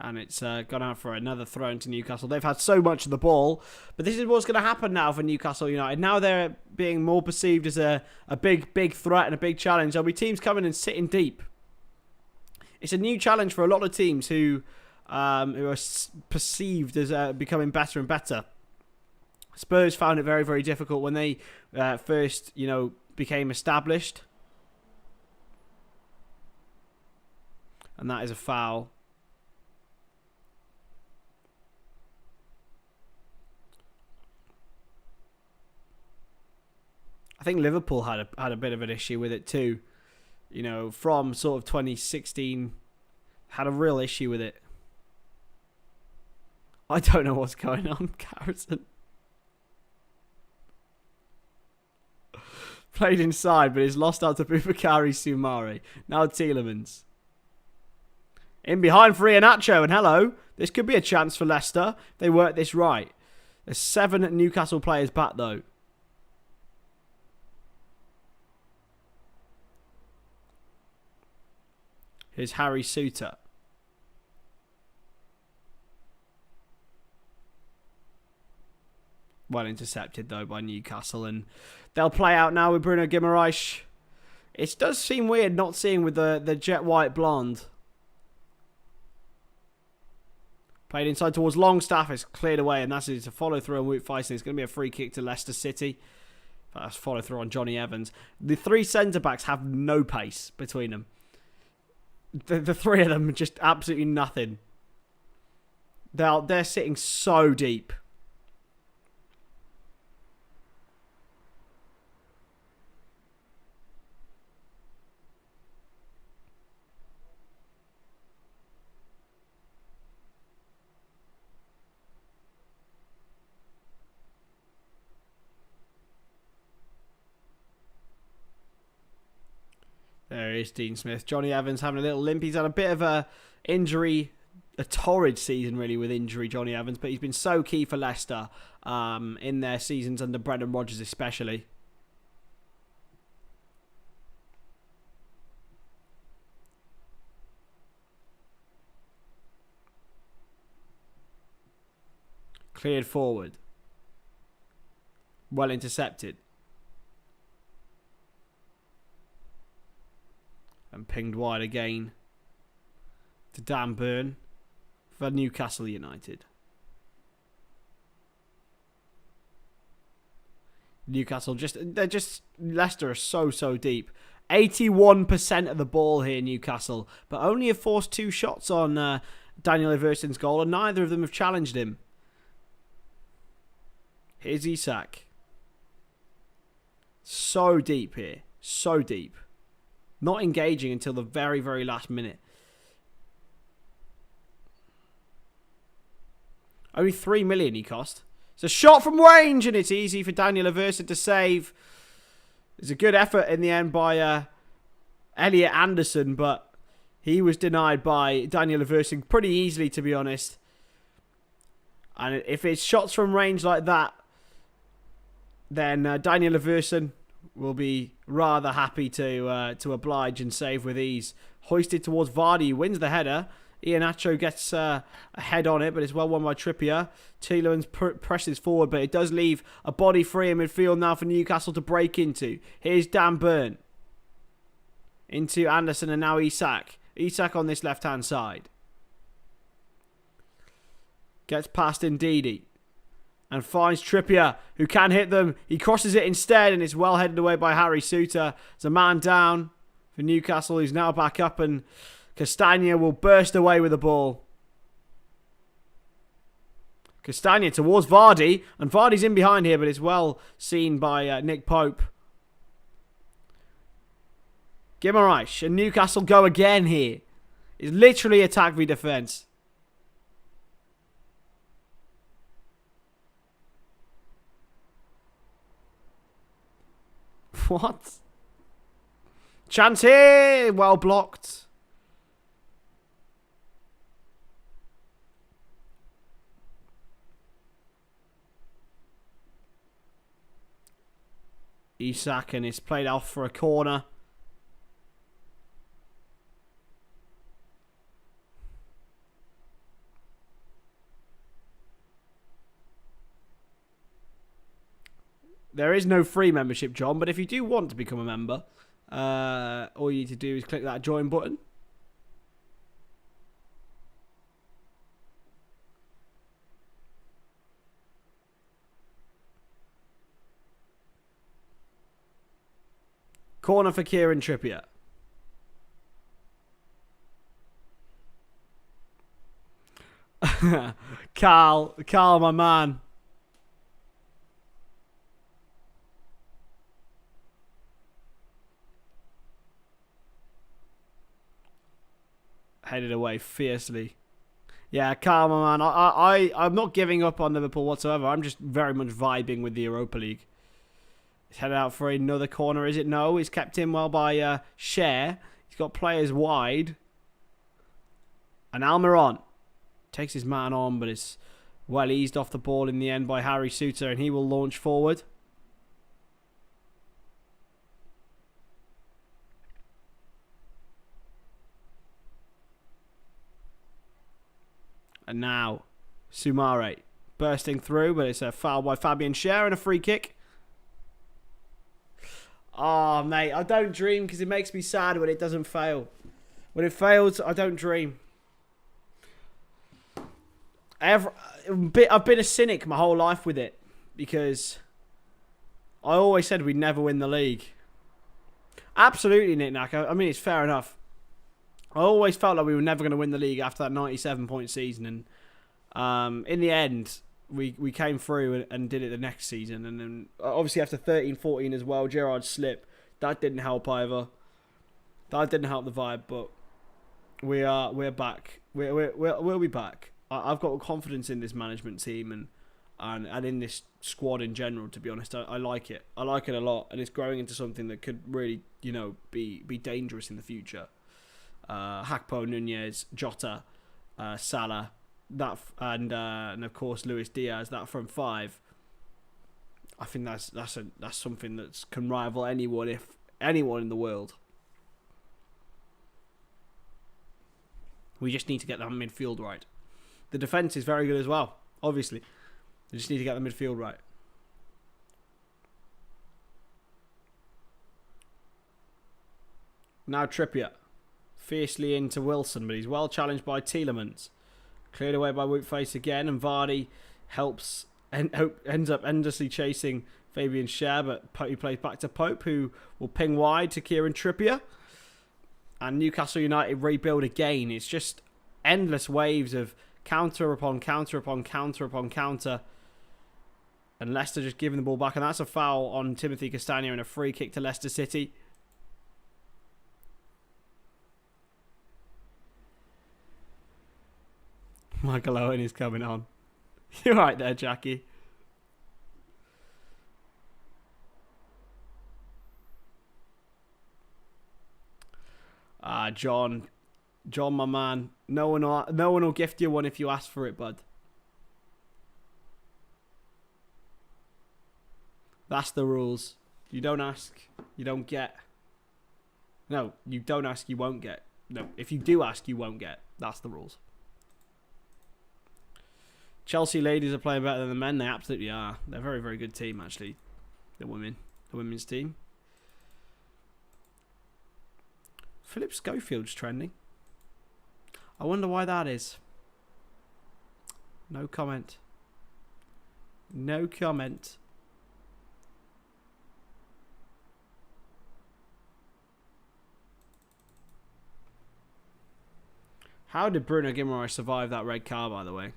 And it's gone out for another throw into Newcastle. They've had so much of the ball. But this is what's going to happen now for Newcastle United. Now they're being more perceived as a big threat and a big challenge. There'll be teams coming and sitting deep. It's a new challenge for a lot of teams who are perceived as becoming better and better. Spurs found it very, very difficult when they first, became established. And that is a foul. I think Liverpool had a bit of an issue with it too. From sort of 2016, had a real issue with it. I don't know what's going on, Garrison. Played inside, but is lost out to Bubakari Soumare. Now Tielemans. In behind for Iheanacho, and hello. This could be a chance for Leicester. They work this right. There's 7 Newcastle players back, though. Here's Harry Suter. Well intercepted, though, by Newcastle. And they'll play out now with Bruno Guimaraes. It does seem weird not seeing with the jet white blonde. Played inside towards Longstaff. It's cleared away, and that's a follow through on Wout Faisal. It's going to be a free kick to Leicester City. That's follow through on Johnny Evans. The 3 centre-backs have no pace between them. The 3 of them are just absolutely nothing. They're sitting so deep. There is Dean Smith. Johnny Evans having a little limp. He's had a bit of a torrid season really with injury, Johnny Evans, but he's been so key for Leicester. in their seasons under Brendan Rodgers especially. Cleared forward. Well intercepted. And pinged wide again to Dan Burn for Newcastle United. Newcastle Leicester are so deep. 81% of the ball here, Newcastle, but only have forced 2 shots on Daniel Everson's goal, and neither of them have challenged him. Here's Isak. So deep here. So deep. Not engaging until the very, very last minute. Only 3 million he cost. It's a shot from range, and it's easy for Daniel Everson to save. It's a good effort in the end by Elliot Anderson, but he was denied by Daniel Everson pretty easily, to be honest. And if it's shots from range like that, then Daniel Everson will be rather happy to oblige and save with ease. Hoisted towards Vardy, wins the header. Iheanacho gets a head on it, but it's well won by Trippier. Tielemans presses forward, but it does leave a body free in midfield now for Newcastle to break into. Here's Dan Burn. Into Anderson and now Isak. Isak on this left-hand side. Gets past Ndidi. And finds Trippier, who can hit them. He crosses it instead, and it's well headed away by Harry Souttar. There's a man down for Newcastle, who's now back up, and Castagna will burst away with the ball. Castagna towards Vardy, and Vardy's in behind here, but it's well seen by Nick Pope. Guimaraes, and Newcastle go again here. It's literally attack v defence. What? Chance here! Well blocked. Isak, and it's played off for a corner. There is no free membership, John, but if you do want to become a member, all you need to do is click that join button. Corner for Kieran Trippier. Carl, my man. Headed away fiercely. Yeah, Carl, my man. I'm not giving up on Liverpool whatsoever. I'm just very much vibing with the Europa League. He's headed out for another corner, is it? No, he's kept in well by Cher. He's got players wide. And Almiron takes his man on, but it's well eased off the ball in the end by Harry Souttar, and he will launch forward. And now, Sumare bursting through, but it's a foul by Fabian Cher and a free kick. Oh, mate, I don't dream because it makes me sad when it doesn't fail. When it fails, I don't dream. I've been a cynic my whole life with it because I always said we'd never win the league. Absolutely, Nick Nack. I mean, it's fair enough. I always felt like we were never going to win the league after that 97-point season, and in the end, we came through and did it the next season, and then obviously after 13-14 as well, Gerrard's slip, that didn't help either. That didn't help the vibe, but we're back. We'll be back. I've got confidence in this management team and in this squad in general. To be honest, I like it. I like it a lot, and it's growing into something that could really, be dangerous in the future. Hakpo, Nunez, Jota, Salah, and of course Luis Diaz. That from 5 I think that's something that can rival anyone, if anyone in the world. We just need to get that midfield right. The defence is very good as well, obviously. We just need to get the midfield right. Now Trippier. Fiercely into Wilson, but he's well challenged by Tielemans. Cleared away by Woutface again, and Vardy helps and ends up endlessly chasing Fabian Schär, but he plays back to Pope, who will ping wide to Kieran Trippier. And Newcastle United rebuild again. It's just endless waves of counter upon counter upon counter upon counter. And Leicester just giving the ball back. And that's a foul on Timothy Castagne and a free kick to Leicester City. Michael Owen is coming on. You're right there, Jackie. John, my man. No one will gift you one if you ask for it, bud. That's the rules. You don't ask, you don't get. No, you don't ask, you won't get. No, if you do ask, you won't get. That's the rules. Chelsea ladies are playing better than the men. They absolutely are. They're a very, very good team, actually. The women's team. Philip Schofield's trending. I wonder why that is. No comment. No comment. How did Bruno Guimaraes survive that red card, by the way?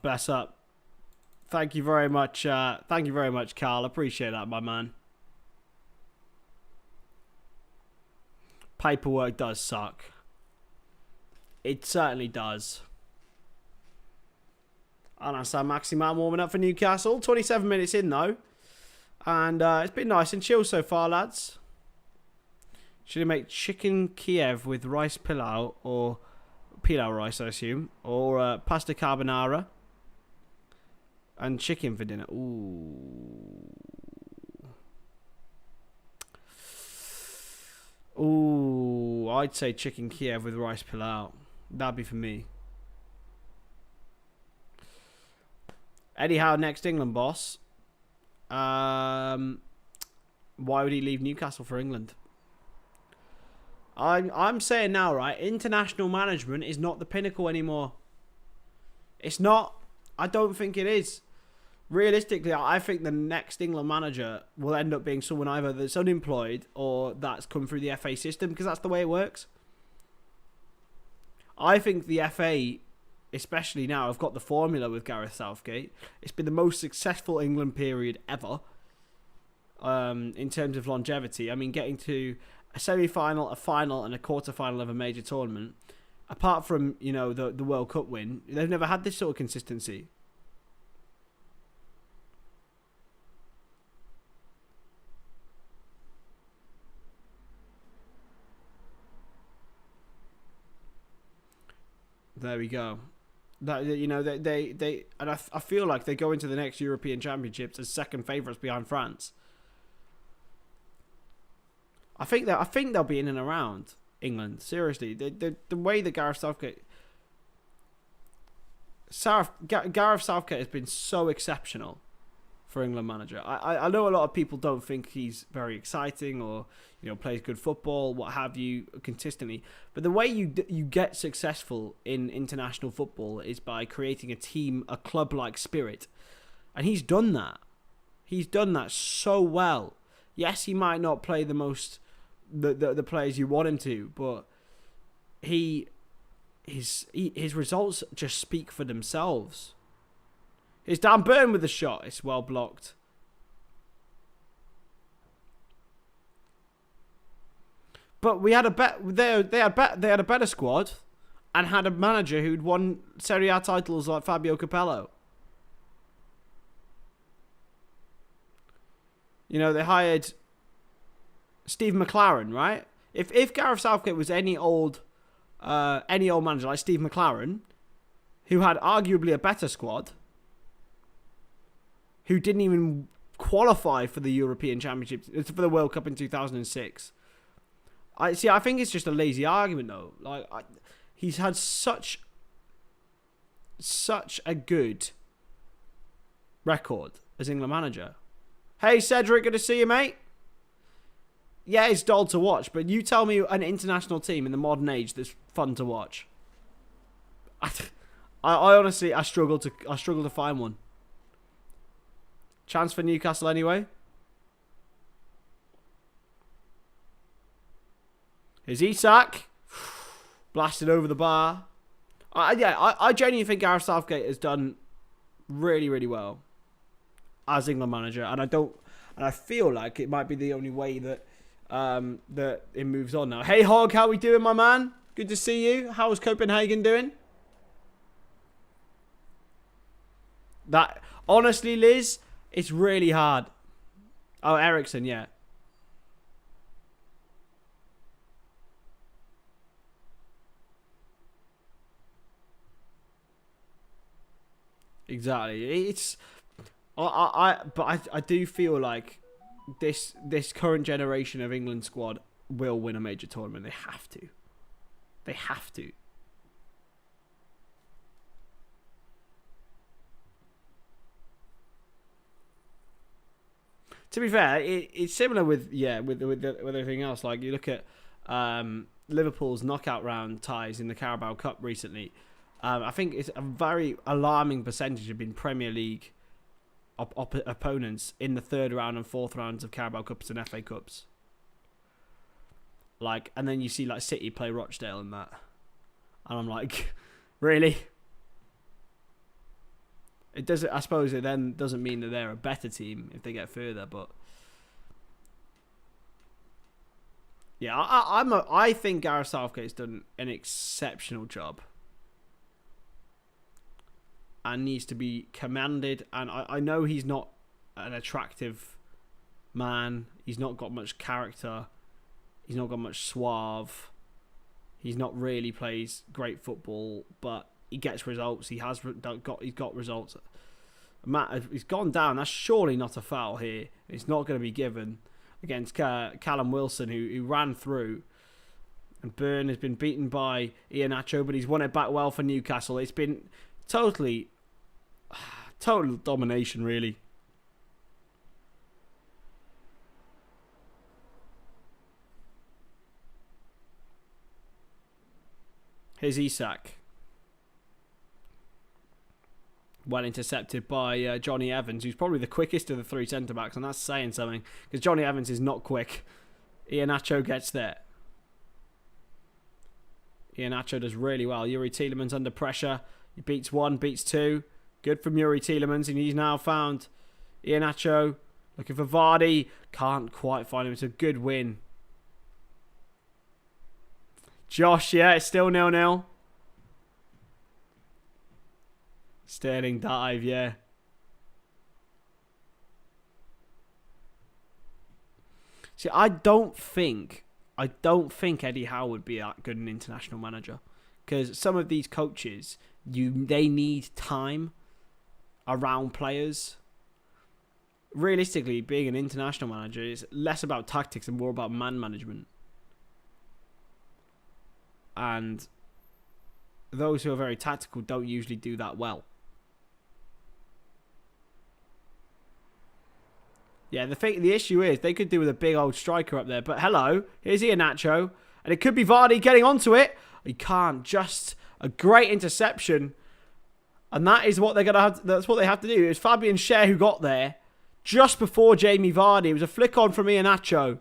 Bless up. Thank you very much. Thank you very much, Carl. Appreciate that, my man. Paperwork does suck. It certainly does. And that's our Maximan warming up for Newcastle. 27 minutes in, though. And it's been nice and chill so far, lads. Should we make chicken Kiev with rice pilau, or pilau rice, I assume, or pasta carbonara and chicken for dinner? Ooh, I'd say chicken Kiev with rice pilau. That'd be for me. Anyhow, next England boss. Why would he leave Newcastle for England? I'm saying now, right? International management is not the pinnacle anymore. It's not. I don't think it is. Realistically, I think the next England manager will end up being someone either that's unemployed or that's come through the FA system, because that's the way it works. I think the FA, especially now, have got the formula with Gareth Southgate. It's been the most successful England period ever in terms of longevity. I mean, getting to a semi-final, a final, and a quarter-final of a major tournament. Apart from, you know, the World Cup win, they've never had this sort of consistency. There we go. That, you know, they and I feel like they go into the next European Championships as second favourites behind France. I think they'll be in and around England. Seriously, the way that Gareth Southgate has been so exceptional for England manager. I know a lot of people don't think he's very exciting or, you know, plays good football, what have you, consistently. But the way you get successful in international football is by creating a team, a club-like spirit. And he's done that. He's done that so well. Yes, he might not play the most the players you want him to, but his results just speak for themselves. It's Dan Burn with the shot. It's well blocked. but we had they had a better squad, and had a manager who'd won Serie A titles like Fabio Capello. You know, they hired Steve McLaren, right? If Gareth Southgate was any old manager like Steve McLaren, who had arguably a better squad, who didn't even qualify for the European Championships, for the World Cup in 2006. I think it's just a lazy argument, though. Like, he's had such a good record as England manager. Hey, Cedric, good to see you, mate. Yeah, it's dull to watch, but you tell me an international team in the modern age that's fun to watch. I honestly, I struggle to find one. Chance for Newcastle anyway. Here's Isak. Blasted over the bar. I genuinely think Gareth Southgate has done really, really well as England manager, and I feel like it might be the only way that that it moves on now. Hey Hog, how we doing, my man? Good to see you. How's Copenhagen doing? That honestly, Liz, it's really hard. Oh, Ericsson, yeah. Exactly. I do feel like this current generation of England squad will win a major tournament. They have to. They have to. To be fair, it's similar with everything else. Like, you look at Liverpool's knockout round ties in the Carabao Cup recently. I think it's a very alarming percentage have been Premier League opponents in the third round and fourth rounds of Carabao Cups and FA Cups. Like, and then you see like City play Rochdale and that, and I'm like, really? It doesn't. I suppose it then doesn't mean that they're a better team if they get further, but yeah, I think Gareth Southgate's done an exceptional job and needs to be commended. And I know he's not an attractive man. He's not got much character. He's not got much suave. He's not really plays great football, but he gets results. He's got results. Matt, he's gone down. That's surely not a foul here. It's not going to be given against Callum Wilson, who ran through. And Byrne has been beaten by Iheanacho, but he's won it back well for Newcastle. It's been total domination, really. Here's Isak. Well intercepted by Johnny Evans, who's probably the quickest of the three centre-backs, and that's saying something, because Johnny Evans is not quick. Iheanacho gets there. Iheanacho does really well. Yuri Tielemans under pressure. He beats one, beats two. Good from Yuri Tielemans, and he's now found Iheanacho. Looking for Vardy. Can't quite find him. It's a good win. Josh, yeah, it's still 0-0. Sterling dive, yeah. See, I don't think Eddie Howe would be that good an international manager, because some of these coaches, they need time around players. Realistically, being an international manager is less about tactics and more about man management. And those who are very tactical don't usually do that well. Yeah, the issue is they could do with a big old striker up there. But hello, here's Iheanacho, and it could be Vardy getting onto it. He can't. Just a great interception, and that is what they're gonna have. That's what they have to do. It was Fabian Schär who got there just before Jamie Vardy. It was a flick on from Iheanacho,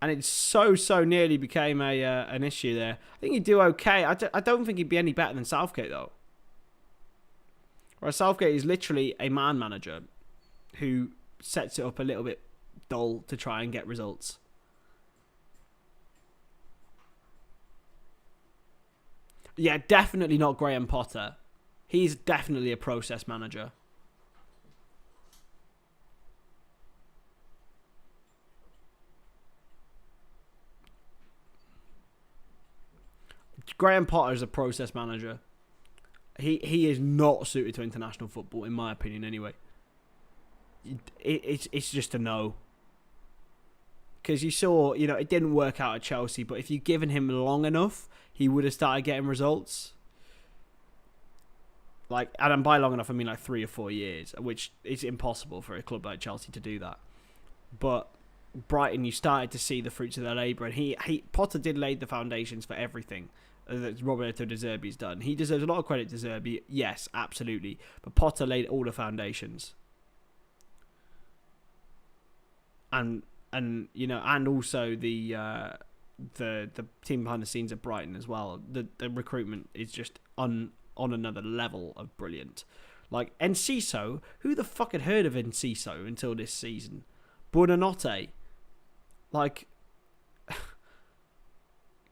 and it so nearly became an issue there. I think he'd do okay. I don't think he'd be any better than Southgate though. Whereas Southgate is literally a man manager who sets it up a little bit dull to try and get results. Yeah, definitely not Graham Potter. He's definitely a process manager. Graham Potter is a process manager. He is not suited to international football, in my opinion, anyway. It's just a no. Because you saw, it didn't work out at Chelsea, but if you'd given him long enough, he would have started getting results. And by long enough, I mean 3 or 4 years, which is impossible for a club like Chelsea to do that. But Brighton, you started to see the fruits of their labour, and Potter did lay the foundations for everything that Roberto De Zerbi's done. He deserves a lot of credit to Zerbi, yes, absolutely, but Potter laid all the foundations. And also the team behind the scenes at Brighton as well. The recruitment is just on another level of brilliant. Enciso, who the fuck had heard of Enciso until this season? Buonanotte,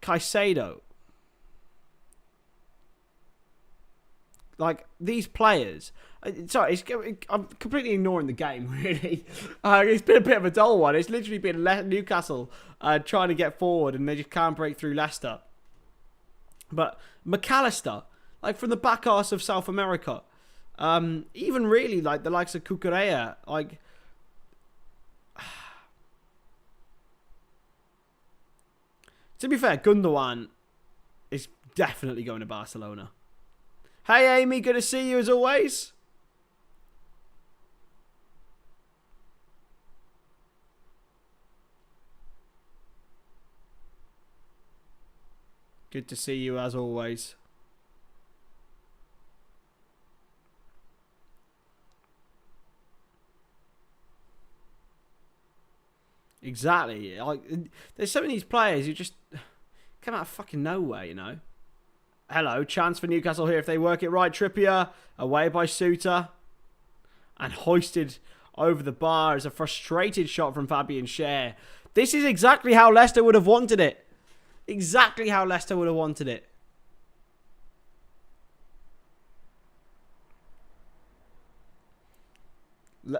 Caicedo. These players. Sorry, I'm completely ignoring the game, really. It's been a bit of a dull one. It's literally been Newcastle trying to get forward, and they just can't break through Leicester. But McAllister, from the back arse of South America, even really the likes of Cucurella, to be fair, Gundogan is definitely going to Barcelona. Hey Amy, good to see you as always. Good to see you as always. Exactly. There's some of these players who just come out of fucking nowhere, Hello, chance for Newcastle here if they work it right. Trippier, away by Suter. And hoisted over the bar as a frustrated shot from Fabian Schär. This is exactly how Leicester would have wanted it. Exactly how Leicester would have wanted it.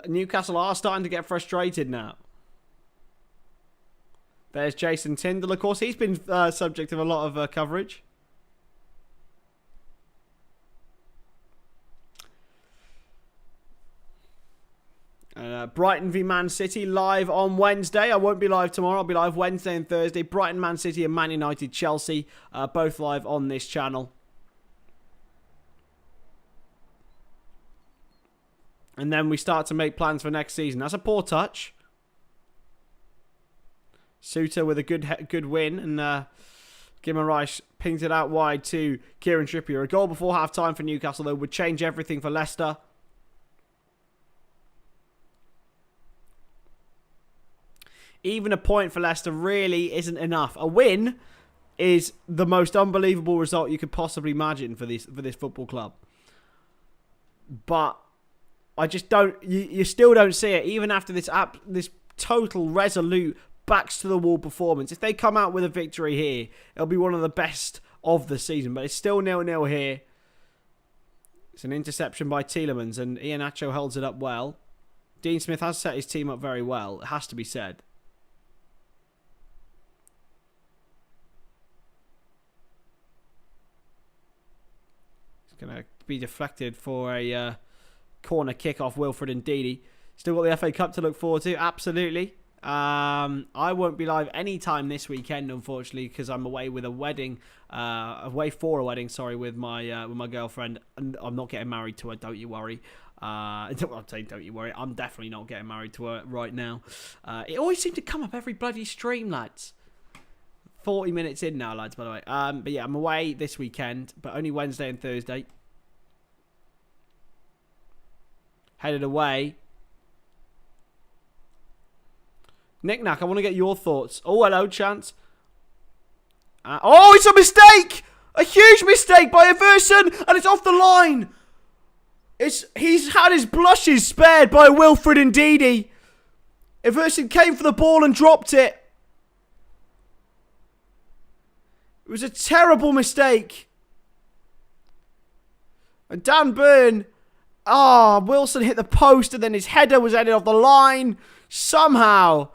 Newcastle are starting to get frustrated now. There's Jason Tyndall, of course. He's been subject of a lot of coverage. Brighton v Man City live on Wednesday. I won't be live tomorrow. I'll be live Wednesday and Thursday. Brighton, Man City and Man United, Chelsea. Both live on this channel. And then we start to make plans for next season. That's a poor touch. Suter with a good win. And Guimaraes pinged it out wide to Kieran Trippier. A goal before half-time for Newcastle, though, would change everything for Leicester. Even a point for Leicester really isn't enough. A win is the most unbelievable result you could possibly imagine for this football club. But I just don't. You still don't see it, even after this total resolute backs to the wall performance. If they come out with a victory here, it'll be one of the best of the season. But it's still 0-0 here. It's an interception by Tielemans, and Iheanacho holds it up well. Dean Smith has set his team up very well. It has to be said. Going to be deflected for a corner kick off Wilfred Ndidi. Still got the FA Cup to look forward to, absolutely. I won't be live anytime this weekend, unfortunately, because I'm away with a wedding, with my girlfriend, and I'm not getting married to her. Don't you worry. Don't you worry. I'm definitely not getting married to her right now. It always seems to come up every bloody stream, lads. 40 minutes in now, lads, by the way. But yeah, I'm away this weekend, but only Wednesday and Thursday. Headed away. Knick-knack, I want to get your thoughts. Oh, hello, Chance. Oh, it's a mistake! A huge mistake by Everson, and it's off the line. He's had his blushes spared by Wilfred Ndidi. Everson came for the ball and dropped it. It was a terrible mistake. And Dan Burn, Wilson hit the post and then his header was headed off the line. Somehow,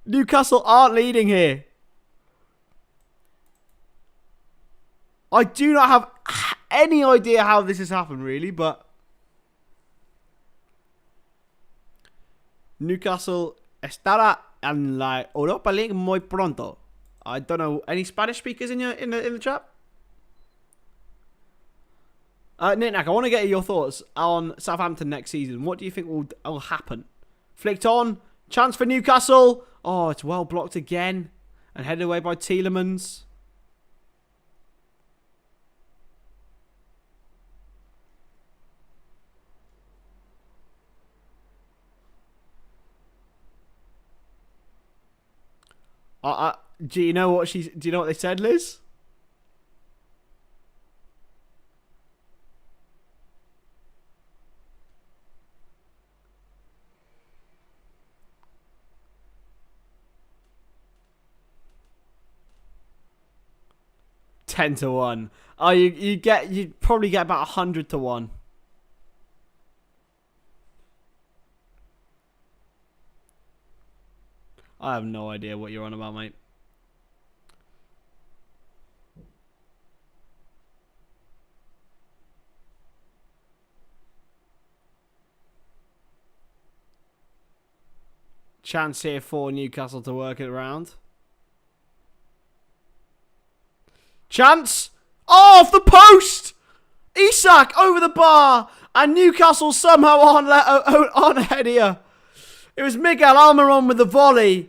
Newcastle aren't leading here. I do not have any idea how this has happened, really, but Newcastle estará en la Europa League muy pronto. I don't know, any Spanish speakers in the chat? Nick, I want to get your thoughts on Southampton next season. What do you think will happen? Flicked on, chance for Newcastle. Oh, it's well blocked again and headed away by Tielemans. Do you know what they said, Liz? $10 to 1. Oh, you probably get about 100 to 1. I have no idea what you're on about, mate. Chance here for Newcastle to work it around. Chance! Oh, off the post! Isak over the bar! And Newcastle somehow on ahead here. It was Miguel Almiron with the volley.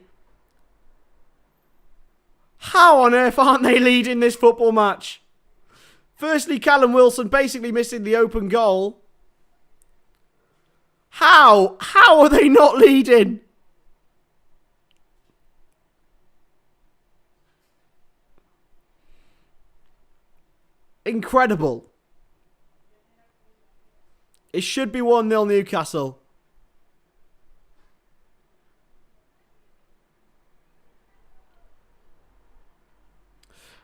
How on earth aren't they leading this football match? Firstly, Callum Wilson basically missing the open goal. How? How are they not leading? Incredible. It should be 1-0 Newcastle.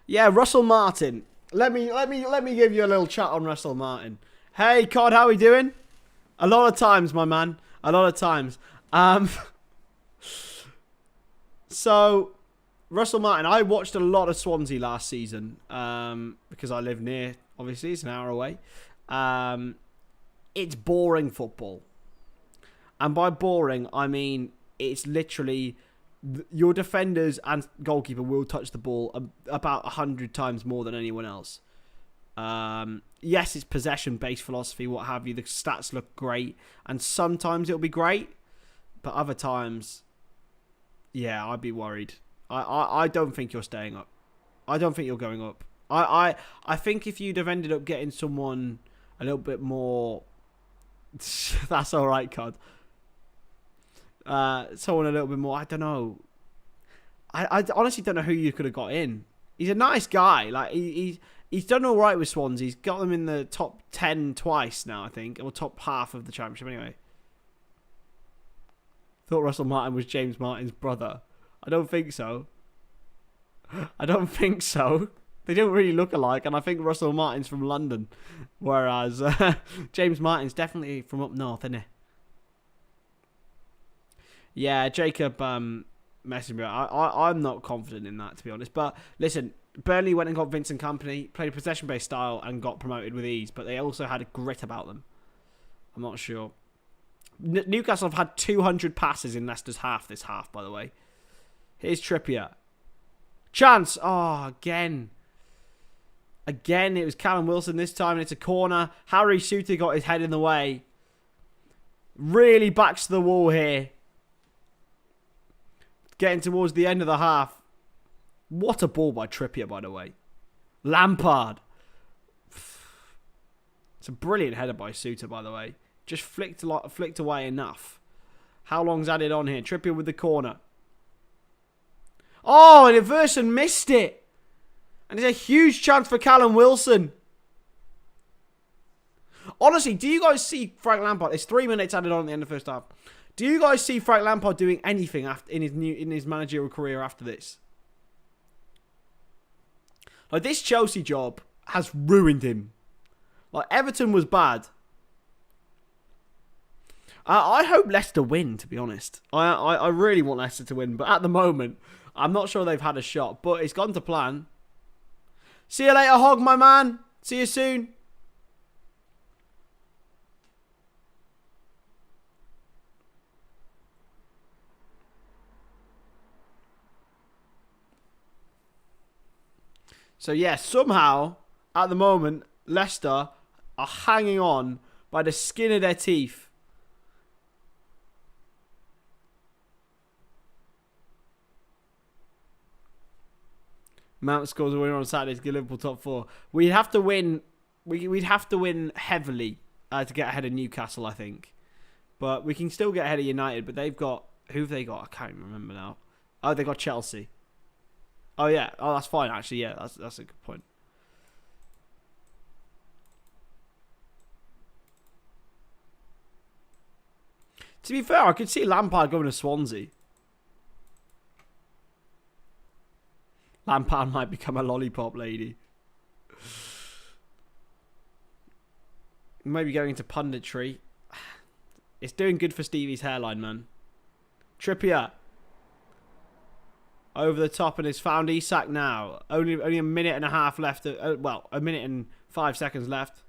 Yeah, Russell Martin. Let me give you a little chat on Russell Martin. Hey, Cod, how are we doing? A lot of times, my man. A lot of times. So, Russell Martin, I watched a lot of Swansea last season because I live near, obviously, it's an hour away. It's boring football. And by boring, I mean it's literally your defenders and goalkeeper will touch the ball about 100 times more than anyone else. Yes, it's possession-based philosophy, what have you. The stats look great. And sometimes it'll be great. But other times, yeah, I'd be worried. I don't think you're staying up. I don't think you're going up. I think if you'd have ended up getting someone a little bit more... That's all right, Cod. Someone a little bit more, I don't know. I honestly don't know who you could have got in. He's a nice guy. Like he's done all right with Swansea. He's got them in the top 10 twice now, I think, or top half of the championship anyway. Thought Russell Martin was James Martin's brother. I don't think so. I don't think so. They don't really look alike, and I think Russell Martin's from London, whereas James Martin's definitely from up north, isn't he? Yeah, Jacob messaged me. I'm not confident in that, to be honest. But listen, Burnley went and got Vincent Kompany, played a possession-based style, and got promoted with ease. But they also had a grit about them. I'm not sure. Newcastle have had 200 passes in Leicester's half this half, by the way. Here's Trippier. Chance. Oh, again. Again, it was Callum Wilson this time, and it's a corner. Harry Souttar got his head in the way. Really backs to the wall here. Getting towards the end of the half. What a ball by Trippier, by the way. Lampard. It's a brilliant header by Souttar, by the way. Just flicked away enough. How long's added on here? Trippier with the corner. Oh, and Everson missed it. And it's a huge chance for Callum Wilson. Honestly, do you guys see Frank Lampard? It's 3 minutes added on at the end of the first half. Do you guys see Frank Lampard doing anything in his managerial career after this? Like this Chelsea job, has ruined him. Like, Everton was bad. I hope Leicester win, to be honest. I really want Leicester to win, but at the moment, I'm not sure they've had a shot, but it's gone to plan. See you later, Hog, my man. See you soon. So, yeah, somehow, at the moment, Leicester are hanging on by the skin of their teeth. Mount scores a winner on Saturday to get Liverpool top 4. We'd have to win. We'd have to win heavily to get ahead of Newcastle, I think. But we can still get ahead of United. But they've got... Who have they got? I can't even remember now. Oh, they got Chelsea. Oh, yeah. Oh, that's fine, actually. Yeah, that's a good point. To be fair, I could see Lampard going to Swansea. Lampard might become a lollipop lady. Maybe going into punditry. It's doing good for Stevie's hairline, man. Trippier. Over the top and has found Isak now. Only a minute and a half left. Well, a minute and 5 seconds left.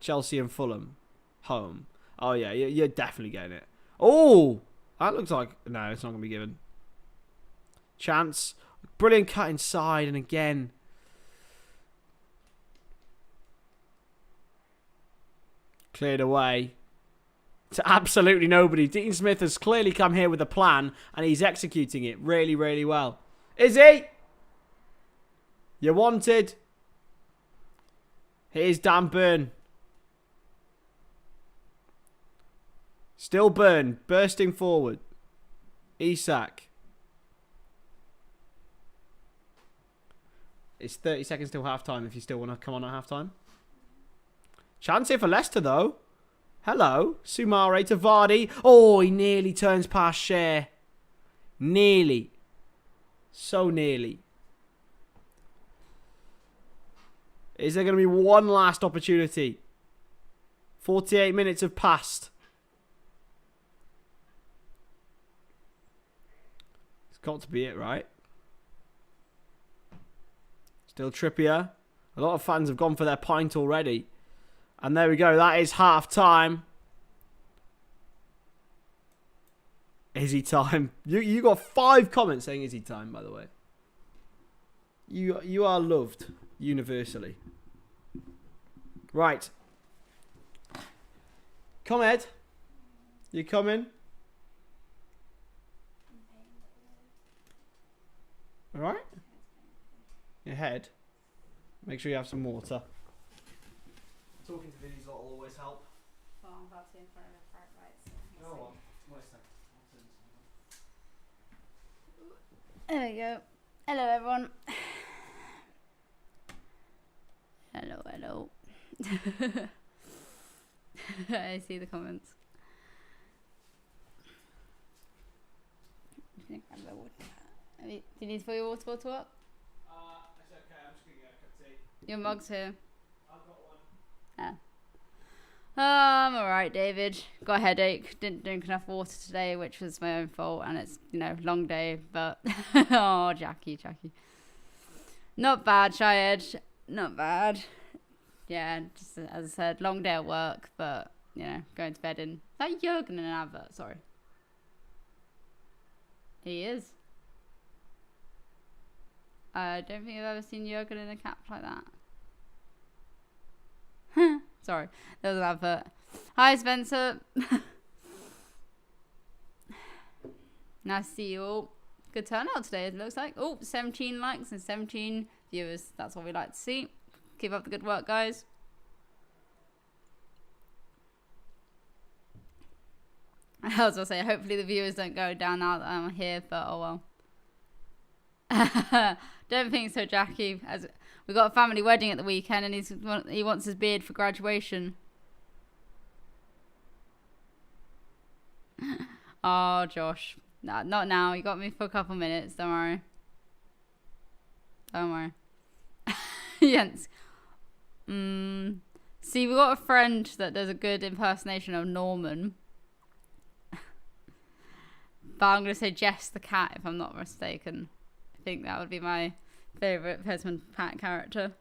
Chelsea and Fulham. Home. Oh, yeah. You're definitely getting it. Oh! That looks like... No, it's not going to be given. Chance. Brilliant cut inside. And again... Cleared away. To absolutely nobody. Dean Smith has clearly come here with a plan. And he's executing it really, really well. Is he? You're wanted. Here's Dan Burn. Still Burn. Bursting forward. Isak. It's 30 seconds till half-time if you still want to come on at half-time. Chance here for Leicester, though. Hello. Sumare to Vardy. Oh, he nearly turns past Share. Nearly. So nearly. Is there going to be one last opportunity? 48 minutes have passed. It's got to be it, right? Still Trippier. A lot of fans have gone for their pint already. And there we go. That is half time. Izzy time. You got 5 comments saying Izzy time, by the way. You are loved universally. Right. Come, Ed. You coming? All right. Your head. Make sure you have some water. Talking to Vinny's lot will always help. Well, I'm about to in front of a fright right, so Go on. Wait a second. there we go. Hello, everyone. Hello. I see the comments. Do you need to fill your water bottle up? It's okay. I'm just going to get a cup of tea. Your mug's here. I've got one. Yeah. I'm alright, David. Got a headache. Didn't drink enough water today, which was my own fault. And it's, long day. But, oh, Jackie. Not bad, Shayed. Not bad. Yeah, just as I said, long day at work. But, going to bed in. Is that Jurgen in an advert? Sorry. He is. I don't think I've ever seen Jurgen in a cap like that. Sorry, there was an advert. Hi, Spencer. Nice to see you all. Good turnout today, it looks like. Oh, 17 likes and 17 viewers. That's what we like to see. Keep up the good work, guys. I was going to say, hopefully the viewers don't go down now that I'm here, but oh well. Don't think so, Jackie. As we got a family wedding at the weekend, and he wants his beard for graduation. Oh, Josh, nah, not now. You got me for a couple minutes. Don't worry. Don't worry. Jens. See, we got a friend that does a good impersonation of Norman. But I'm going to say Jess the cat, if I'm not mistaken. I think that would be my favourite Pesman Pat character.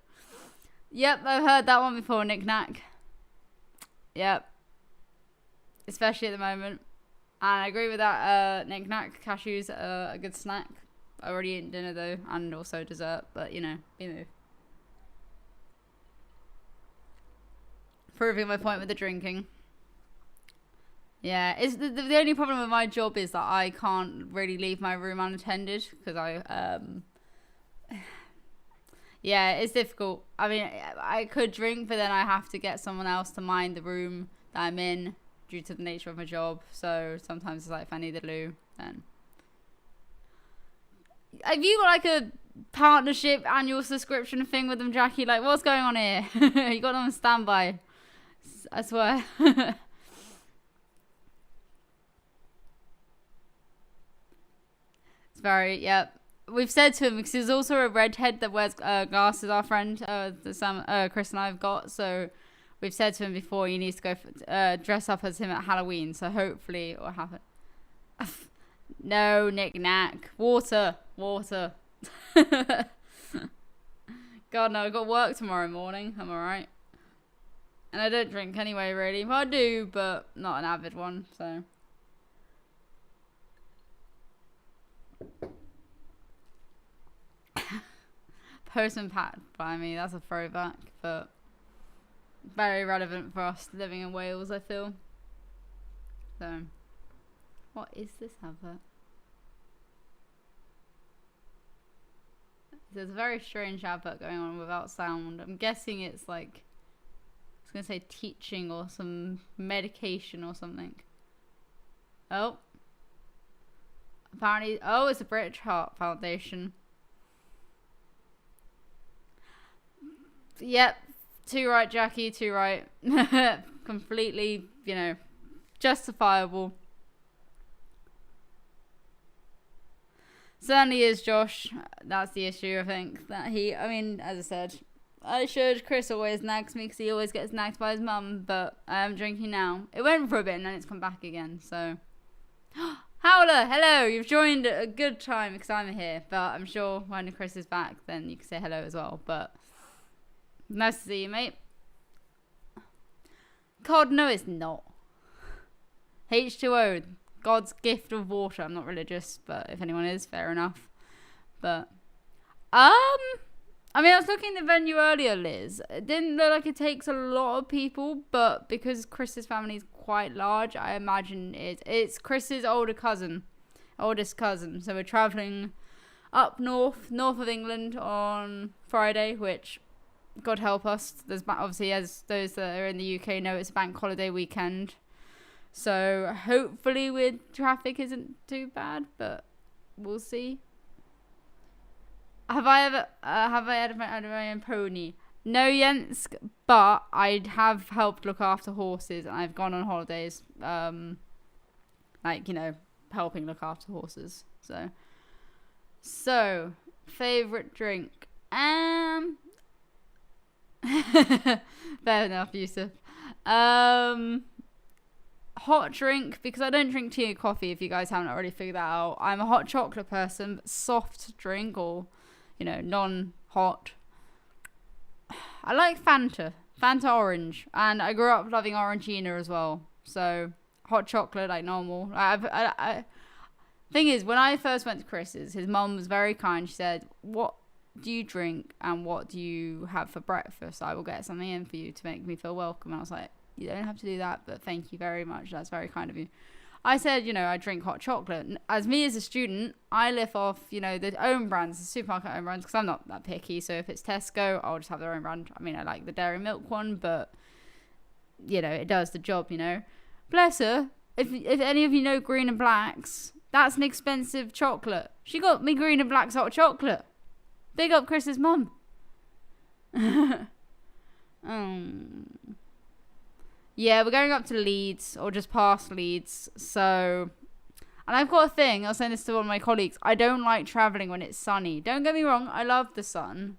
Yep, I've heard that one before, Nick Knack. Yep. Especially at the moment. And I agree with that, Nick Knack. Cashews are a good snack. I already eaten dinner, though, and also dessert. But, you know, be move. Proving my point with the drinking. Yeah, it's the only problem with my job is that I can't really leave my room unattended because yeah, it's difficult. I mean, I could drink, but then I have to get someone else to mind the room that I'm in due to the nature of my job. So sometimes it's like if I need the loo, then. Have you got like a partnership annual subscription thing with them, Jackie? Like, what's going on here? You got them on standby. I swear. It's very, yep. We've said to him, because he's also a redhead that wears glasses, our friend, Chris and I have got. So we've said to him before, he needs to go dress up as him at Halloween. So hopefully it will happen. No, Nick Knack. Water. God, no, I've got work tomorrow morning. I'm alright. And I don't drink anyway, really. Well, I do, but not an avid one, so. Postman Pat by me, that's a throwback, but very relevant for us living in Wales, I feel. So, what is this advert? There's a very strange advert going on without sound. I'm guessing it's like, I was going to say teaching or some medication or something. Oh. Apparently, oh, it's a British Heart Foundation. Yep. Too right, Jackie, too right. Completely, you know, justifiable. Certainly is, Josh. That's the issue, I think. That I mean, as I said, Chris always nags me because he always gets nagged by his mum, but I am drinking now. It went for a bit and then it's come back again, so. Howler, hello, you've joined a good time because I'm here, but I'm sure when Chris is back, then you can say hello as well, but. Nice to see you, mate. God, no, it's not. H2O, God's gift of water. I'm not religious, but if anyone is, fair enough. But, I mean, I was looking at the venue earlier, Liz. It didn't look like it takes a lot of people, but because Chris's family is quite large, I imagine it's Chris's oldest cousin. So we're travelling up north of England on Friday, which, God help us. There's obviously, as those that are in the UK know, it's a bank holiday weekend. So hopefully with traffic isn't too bad, but we'll see. Have I had my own pony? No, Jens, but I have helped look after horses, and I've gone on holidays, like, you know, helping look after horses. So favorite drink. Fair enough, Yusuf. Hot drink, because I don't drink tea or coffee, if you guys haven't already figured that out. I'm a hot chocolate person, but soft drink, or, you know, non-hot. I like Fanta orange, and I grew up loving Orangina as well. So hot chocolate, like normal. Thing is, when I first went to Chris's, his mum was very kind. She said, "What do you drink and what do you have for breakfast? I will get something in for you to make me feel welcome." And I was like, "You don't have to do that, but thank you very much. That's very kind of you." I said, you know, I drink hot chocolate. As me as a student, I live off, you know, the own brands, the supermarket own brands, because I'm not that picky. So if it's Tesco, I'll just have their own brand. I mean, I like the dairy milk one, but, you know, it does the job, you know. Bless her. If any of you know Green and Blacks, that's an expensive chocolate. She got me Green and Blacks hot chocolate. Big up Chris's mum. Yeah, we're going up to Leeds, or just past Leeds. So And I've got a thing, I was saying this to one of my colleagues, I don't like travelling when it's sunny. Don't get me wrong, I love the sun.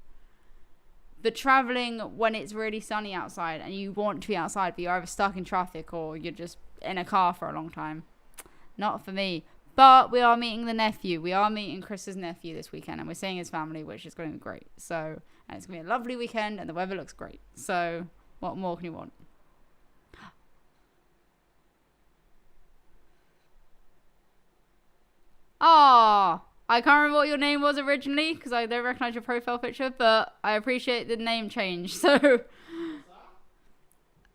But travelling when it's really sunny outside and you want to be outside, but you're either stuck in traffic or you're just in a car for a long time. Not for me. But we are meeting the nephew. We are meeting Chris's nephew this weekend, and we're seeing his family, which is going to be great. So, and it's going to be a lovely weekend, and the weather looks great. So, what more can you want? Ah, I can't remember what your name was originally because I don't recognize your profile picture, but I appreciate the name change. So,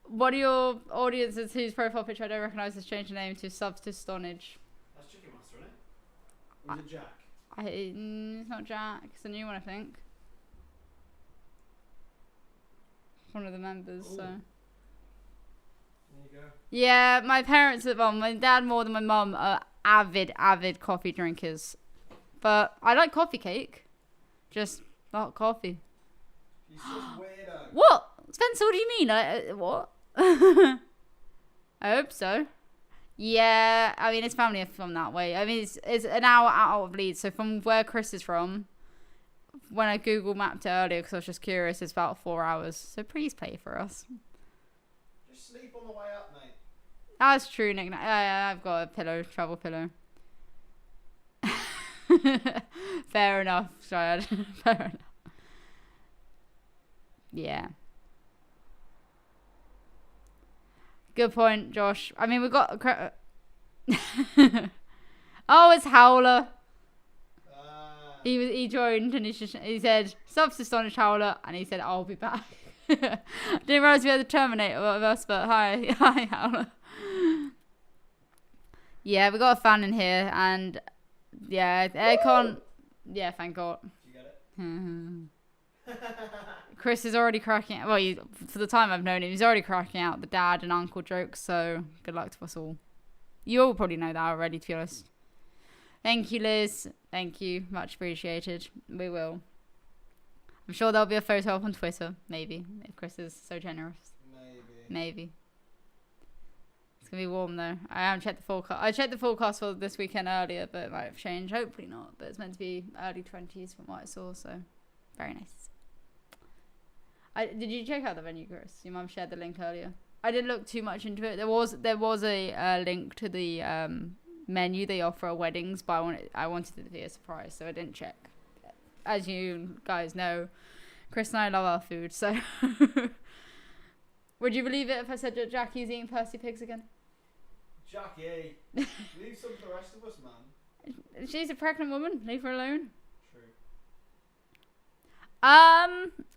what are your audiences whose profile picture I don't recognize has changed the name to subs to Stonadge? That's Chicken Master, isn't it? Or is it Jack? It's not Jack. It's a new one, I think. It's one of the members. Ooh. So. There you go. Yeah, my parents, well, my dad more than my mum are avid coffee drinkers. But I like coffee cake. Just not coffee. He's such weirdo. What? Spencer, what do you mean? What? I hope so. Yeah, I mean, his family are from that way. I mean, it's an hour out of Leeds. So from where Chris is from, when I Google mapped it earlier, because I was just curious, it's about 4 hours. So please pay for us. Just sleep on the way up, mate. That's true, Nick. I've got a pillow, travel pillow. Fair enough, Shad. Fair enough. Yeah. Good point, Josh. I mean, we got. Oh, it's Howler. He joined and he said subs to Stonadge Howler, and he said I'll be back. Didn't realize we had the Terminator with us, but hi Howler. Yeah, we got a fan in here, and yeah, aircon. Yeah, thank God. Did you get it? Chris is already cracking. Well, for the time I've known him, he's already cracking out the dad and uncle jokes. So good luck to us all. You all probably know that already, to be honest. Thank you, Liz. Thank you, much appreciated. We will. I'm sure there'll be a photo up on Twitter, maybe, if Chris is so generous. Maybe. It's gonna be warm though. I haven't checked the forecast. I checked the forecast for this weekend earlier, but it might have changed. Hopefully not. But it's meant to be early 20s from what I saw. So very nice. Did you check out the venue, Chris? Your mum shared the link earlier. I didn't look too much into it. There was a link to the menu they offer at weddings, but I wanted it to be a surprise, so I didn't check. As you guys know, Chris and I love our food, so would you believe it if I said that Jackie's eating Percy pigs again? Jackie, leave some for the rest of us, man. She's a pregnant woman. Leave her alone. True.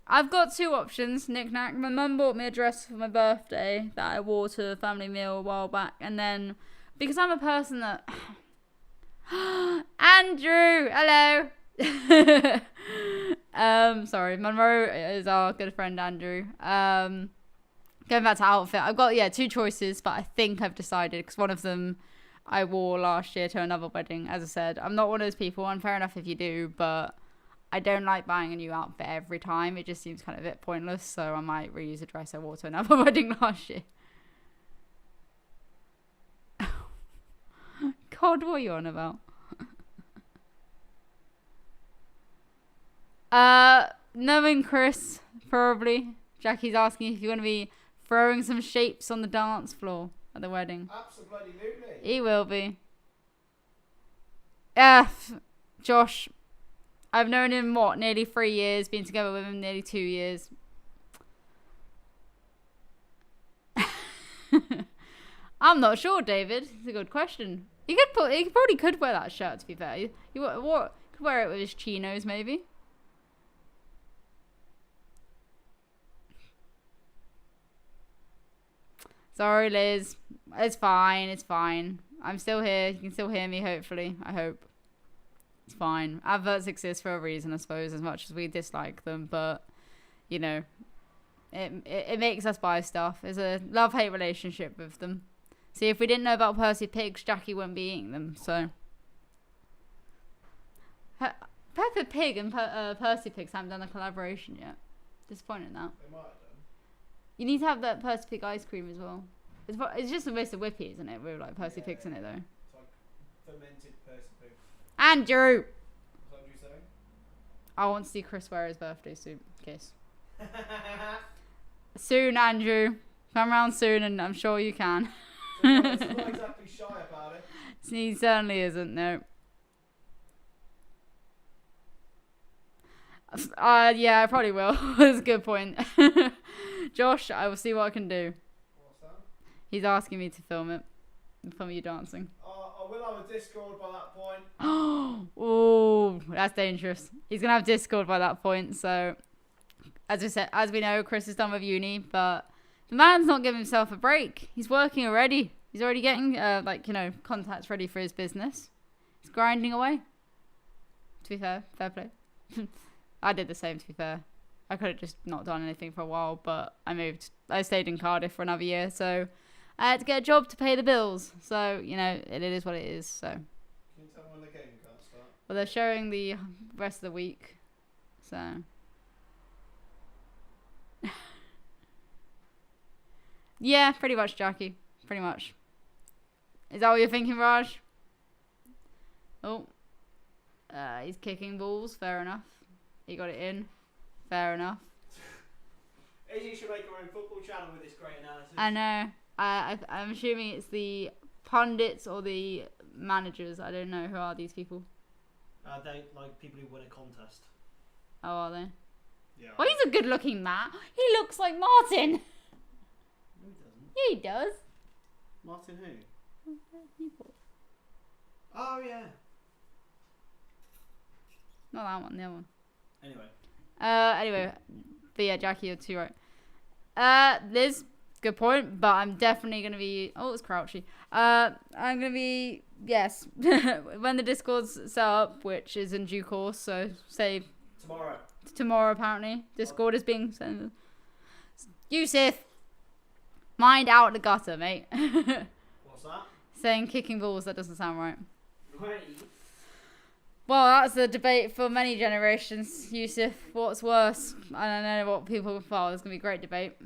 I've got two options, knick-knack. My mum bought me a dress for my birthday that I wore to a family meal a while back, and then because I'm a person that Andrew, hello. Sorry, Monroe is our good friend Andrew. Going back to outfit, I've got two choices, but I think I've decided because one of them I wore last year to another wedding. As I said, I'm not one of those people, and fair enough if you do, but I don't like buying a new outfit every time. It just seems kind of a bit pointless, so I might reuse a dress I wore to another wedding last year. God, what are you on about? Knowing Chris, probably. Jackie's asking if you're going to be throwing some shapes on the dance floor at the wedding. Absolutely. He will be. Josh, I've known him, nearly 3 years, been together with him nearly 2 years. I'm not sure, David. It's a good question. He probably could wear that shirt, to be fair. He could wear it with his chinos, maybe. Sorry, Liz. It's fine. I'm still here. You can still hear me, hopefully. I hope. It's fine. Adverts exist for a reason, I suppose, as much as we dislike them. But, you know, it makes us buy stuff. There's a love-hate relationship with them. See, if we didn't know about Percy pigs, Jackie wouldn't be eating them, so. Peppa Pig and Percy pigs haven't done a collaboration yet. Disappointed now. They might have done. You need to have that Percy Pig ice cream as well. It's just a waste of whippy, isn't it? With like Percy Pigs in it though. It's like fermented Percy poo. Andrew! What's Andrew saying? I want to see Chris wear his birthday suit. Kiss. Soon, Andrew. Come round soon, and I'm sure you can. So I'm not exactly shy about it. He certainly isn't, no. Yeah, I probably will. That's a good point. Josh, I will see what I can do. What's that? He's asking me to film it. Film you dancing. I will have a Discord by that point. Oh, that's dangerous. He's going to have Discord by that point, so... As we know, Chris is done with uni, but the man's not giving himself a break. He's working already. He's already getting, contacts ready for his business. He's grinding away. To be fair play. I did the same, to be fair. I could have just not done anything for a while, but I stayed in Cardiff for another year, so I had to get a job to pay the bills. So, it is what it is, so. Can you tell when the game can't start? Well, they're showing the rest of the week, so. Yeah, pretty much, Jackie. Pretty much. Is that what you're thinking, Raj? Oh. He's kicking balls. Fair enough. He got it in. Fair enough. AJ should make her own football channel with this great analysis. I know. I'm assuming it's the pundits or the managers. I don't know. Who are these people? They like people who win a contest. Oh, are they? Yeah. Well, he's a good-looking man. He looks like Martin. No, he doesn't. Yeah, he does. Martin who? Oh, yeah. Not that one, the other one. Anyway. But yeah, Jackie, you're too right. Liz, good point, but I'm definitely going to be... Oh, it's crouchy. I'm going to be... Yes. When the Discord's set up, which is in due course, so say... Tomorrow, apparently. Discord is being sent. Yusuf! Mind out the gutter, mate. What's that? Saying kicking balls, that doesn't sound right. Wait. Well, that's a debate for many generations, Yusuf. What's worse? I don't know what people... Well, there's going to be a great debate.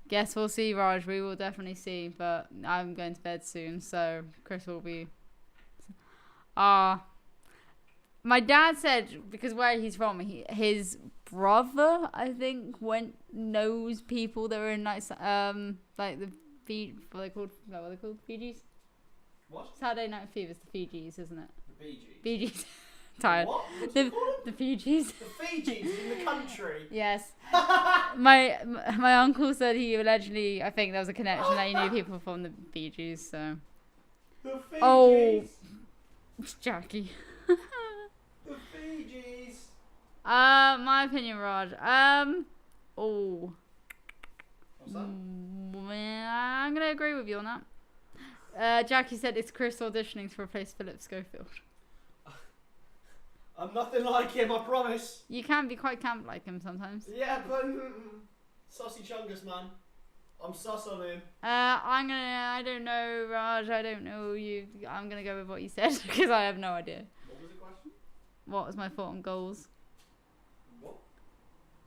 Guess we'll see, Raj. We will definitely see. But I'm going to bed soon, so Chris will be... My dad said, because where he's from, his brother, I think, knows people that are in, like the what are they called? Fijis? What? Saturday Night Fever is the Fijis, isn't it? The Bee Gees. Bee Gees. Tired. What? What's The it called? Fijis. The Fijis in the country. Yes. My uncle said he allegedly, I think there was a connection that he knew people from the Fijis, so. The Fijis. Oh. Jackie. The Fijis. My opinion, Raj. Oh. What's that? I'm gonna agree with you on that. Jackie said it's Chris auditioning to replace Philip Schofield. I'm nothing like him, I promise. You can be quite camp like him sometimes. Yeah, but Sussy Chungus, man. I'm sus on him. I don't know, Raj. I don't know you. I'm gonna go with what you said because I have no idea. What was the question? What was my thought on goals? What?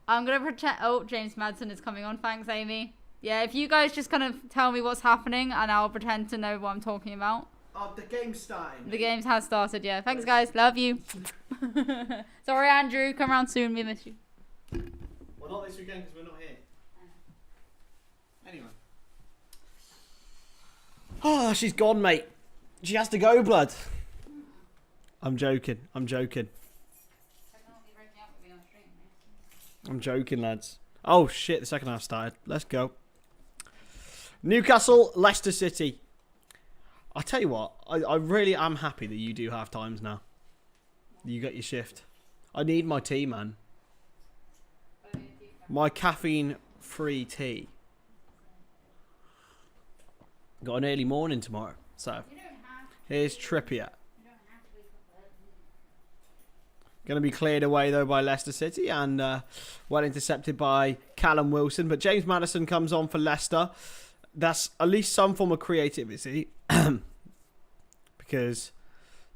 I'm gonna pretend. Oh, James Madsen is coming on. Thanks, Amy. Yeah, if you guys just kind of tell me what's happening and I'll pretend to know what I'm talking about. Oh, the game's starting. The game has started, yeah. Thanks, guys. Love you. Sorry, Andrew. Come around soon. We miss you. Well, not this weekend because we're not here. Anyway. Oh, she's gone, mate. She has to go, blood. I'm joking. I'm joking, lads. Oh, shit. The second half started. Let's go. Newcastle, Leicester City. I tell you what, I really am happy that you do half times now. You got your shift. I need my tea, man. My caffeine-free tea. Got an early morning tomorrow, so here's Trippier. Going to be cleared away though by Leicester City and well intercepted by Callum Wilson. But James Maddison comes on for Leicester. That's at least some form of creativity because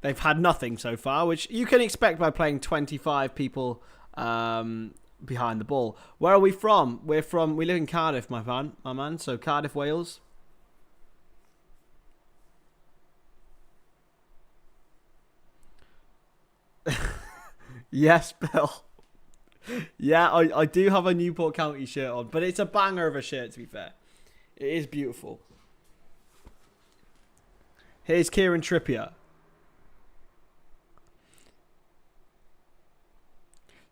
they've had nothing so far, which you can expect by playing 25 people behind the ball. Where are we from? We live in Cardiff, my man. So Cardiff, Wales. Yes, Bill. Yeah, I do have a Newport County shirt on, but it's a banger of a shirt, to be fair. It is beautiful. Here's Kieran Trippier.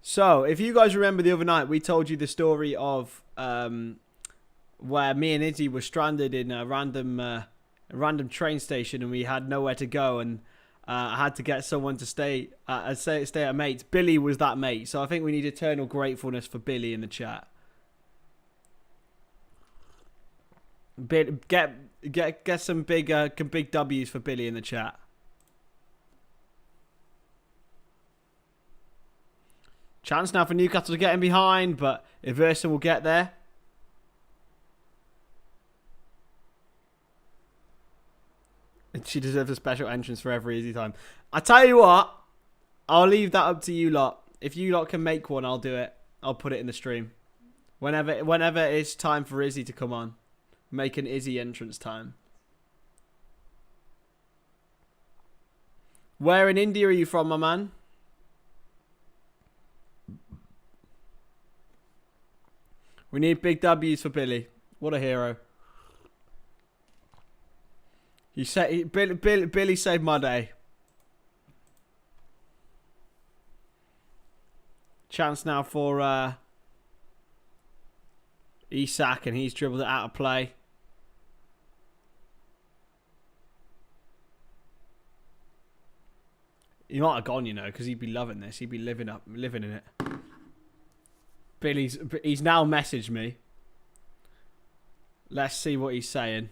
So, if you guys remember the other night, we told you the story of where me and Izzy were stranded in a random train station, and we had nowhere to go, and I had to get someone to stay at a mate's. Billy was that mate, so I think we need eternal gratefulness for Billy in the chat. Get some big W's for Billy in the chat. Chance now for Newcastle to get in behind, but Iverson will get there. And she deserves a special entrance for every easy time. I tell you what, I'll leave that up to you lot. If you lot can make one, I'll do it. I'll put it in the stream. Whenever it's time for Izzy to come on. Make an Izzy entrance time. Where in India are you from, my man? We need big W's for Billy. What a hero. Billy saved my day. Chance now for Isak, and he's dribbled it out of play. He might have gone, you know, because he'd be loving this. He'd be living in it. He's now messaged me. Let's see what he's saying.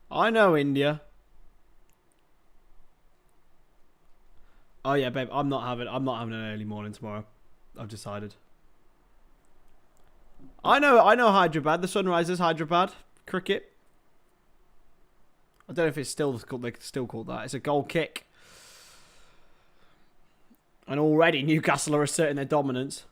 I know India. Oh yeah, babe. I'm not having an early morning tomorrow. I've decided. I know Hyderabad. The Sunrisers, Hyderabad cricket. I don't know if it's still called that. It's a goal kick. And already Newcastle are asserting their dominance.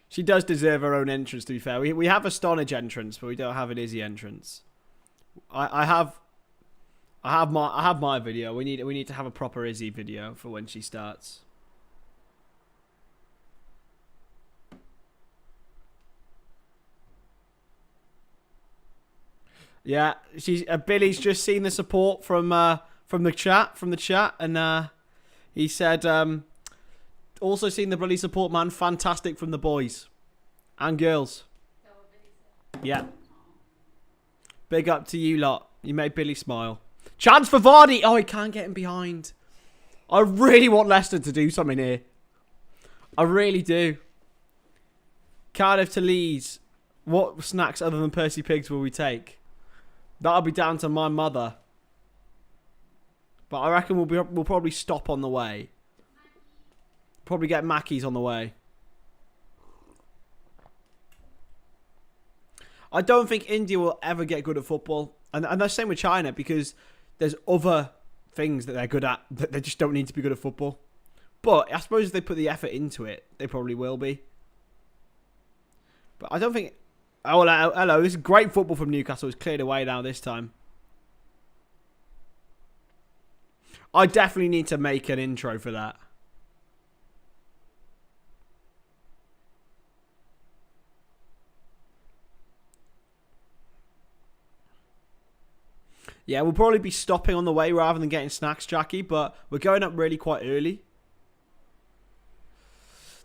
She does deserve her own entrance, to be fair. We have a Stonadge entrance, but we don't have an Izzy entrance. I have my video. We need to have a proper Izzy video for when she starts. Yeah, Billy's just seen the support from the chat, and he said also seen the bloody support, man. Fantastic from the boys and girls. Yeah. Big up to you lot. You made Billy smile. Chance for Vardy. Oh, he can't get him behind. I really want Leicester to do something here. I really do. Cardiff to Leeds. What snacks other than Percy Pigs will we take? That'll be down to my mother. But I reckon we'll probably stop on the way. Probably get Mackey's on the way. I don't think India will ever get good at football. And the same with China, because there's other things that they're good at that they just don't need to be good at football. But I suppose if they put the effort into it, they probably will be. But I don't think... Oh, hello. This is great football from Newcastle. It's cleared away now this time. I definitely need to make an intro for that. Yeah, we'll probably be stopping on the way rather than getting snacks, Jackie, but we're going up really quite early.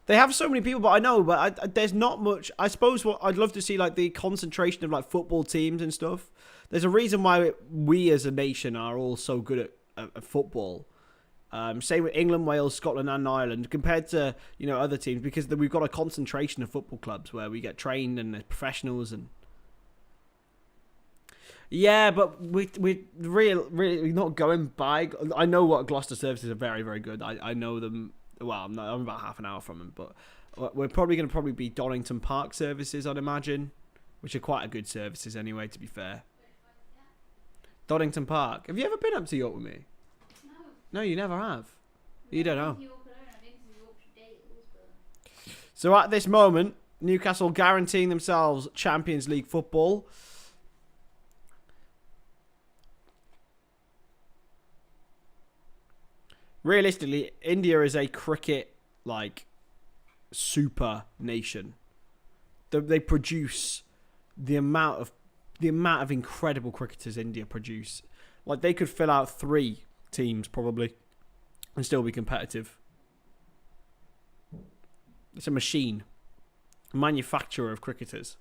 They have so many people, but I know, but there's not much. I suppose what I'd love to see, like, the concentration of, like, football teams and stuff. There's a reason why we as a nation are all so good at football. Same with England, Wales, Scotland and Ireland compared to, you know, other teams, because we've got a concentration of football clubs where we get trained and professionals and... Yeah, but we're really not going by... I know what Gloucester services are very, very good. I know them... Well, I'm about half an hour from them, but we're probably going to be Donington Park services, I'd imagine, which are quite a good services anyway, to be fair. Donington Park. Have you ever been up to York with me? No. No, you never have. You don't know. So at this moment, Newcastle guaranteeing themselves Champions League football. Realistically, India is a cricket, like, super nation. They produce the amount of incredible cricketers India produce. Like, they could fill out 3 teams probably and still be competitive. It's a machine, a manufacturer of cricketers.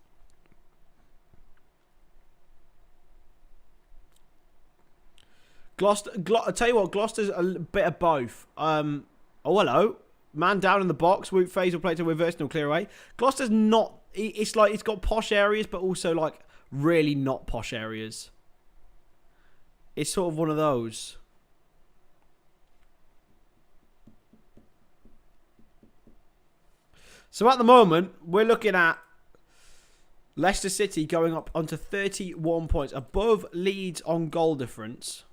Gloucester, I tell you what, Gloucester's a bit of both. Oh, hello. Man down in the box. Woot phase will play to reverse, no clear away. Gloucester's not... It's like it's got posh areas, but also like really not posh areas. It's sort of one of those. So at the moment, we're looking at Leicester City going up onto 31 points, above Leeds on goal difference.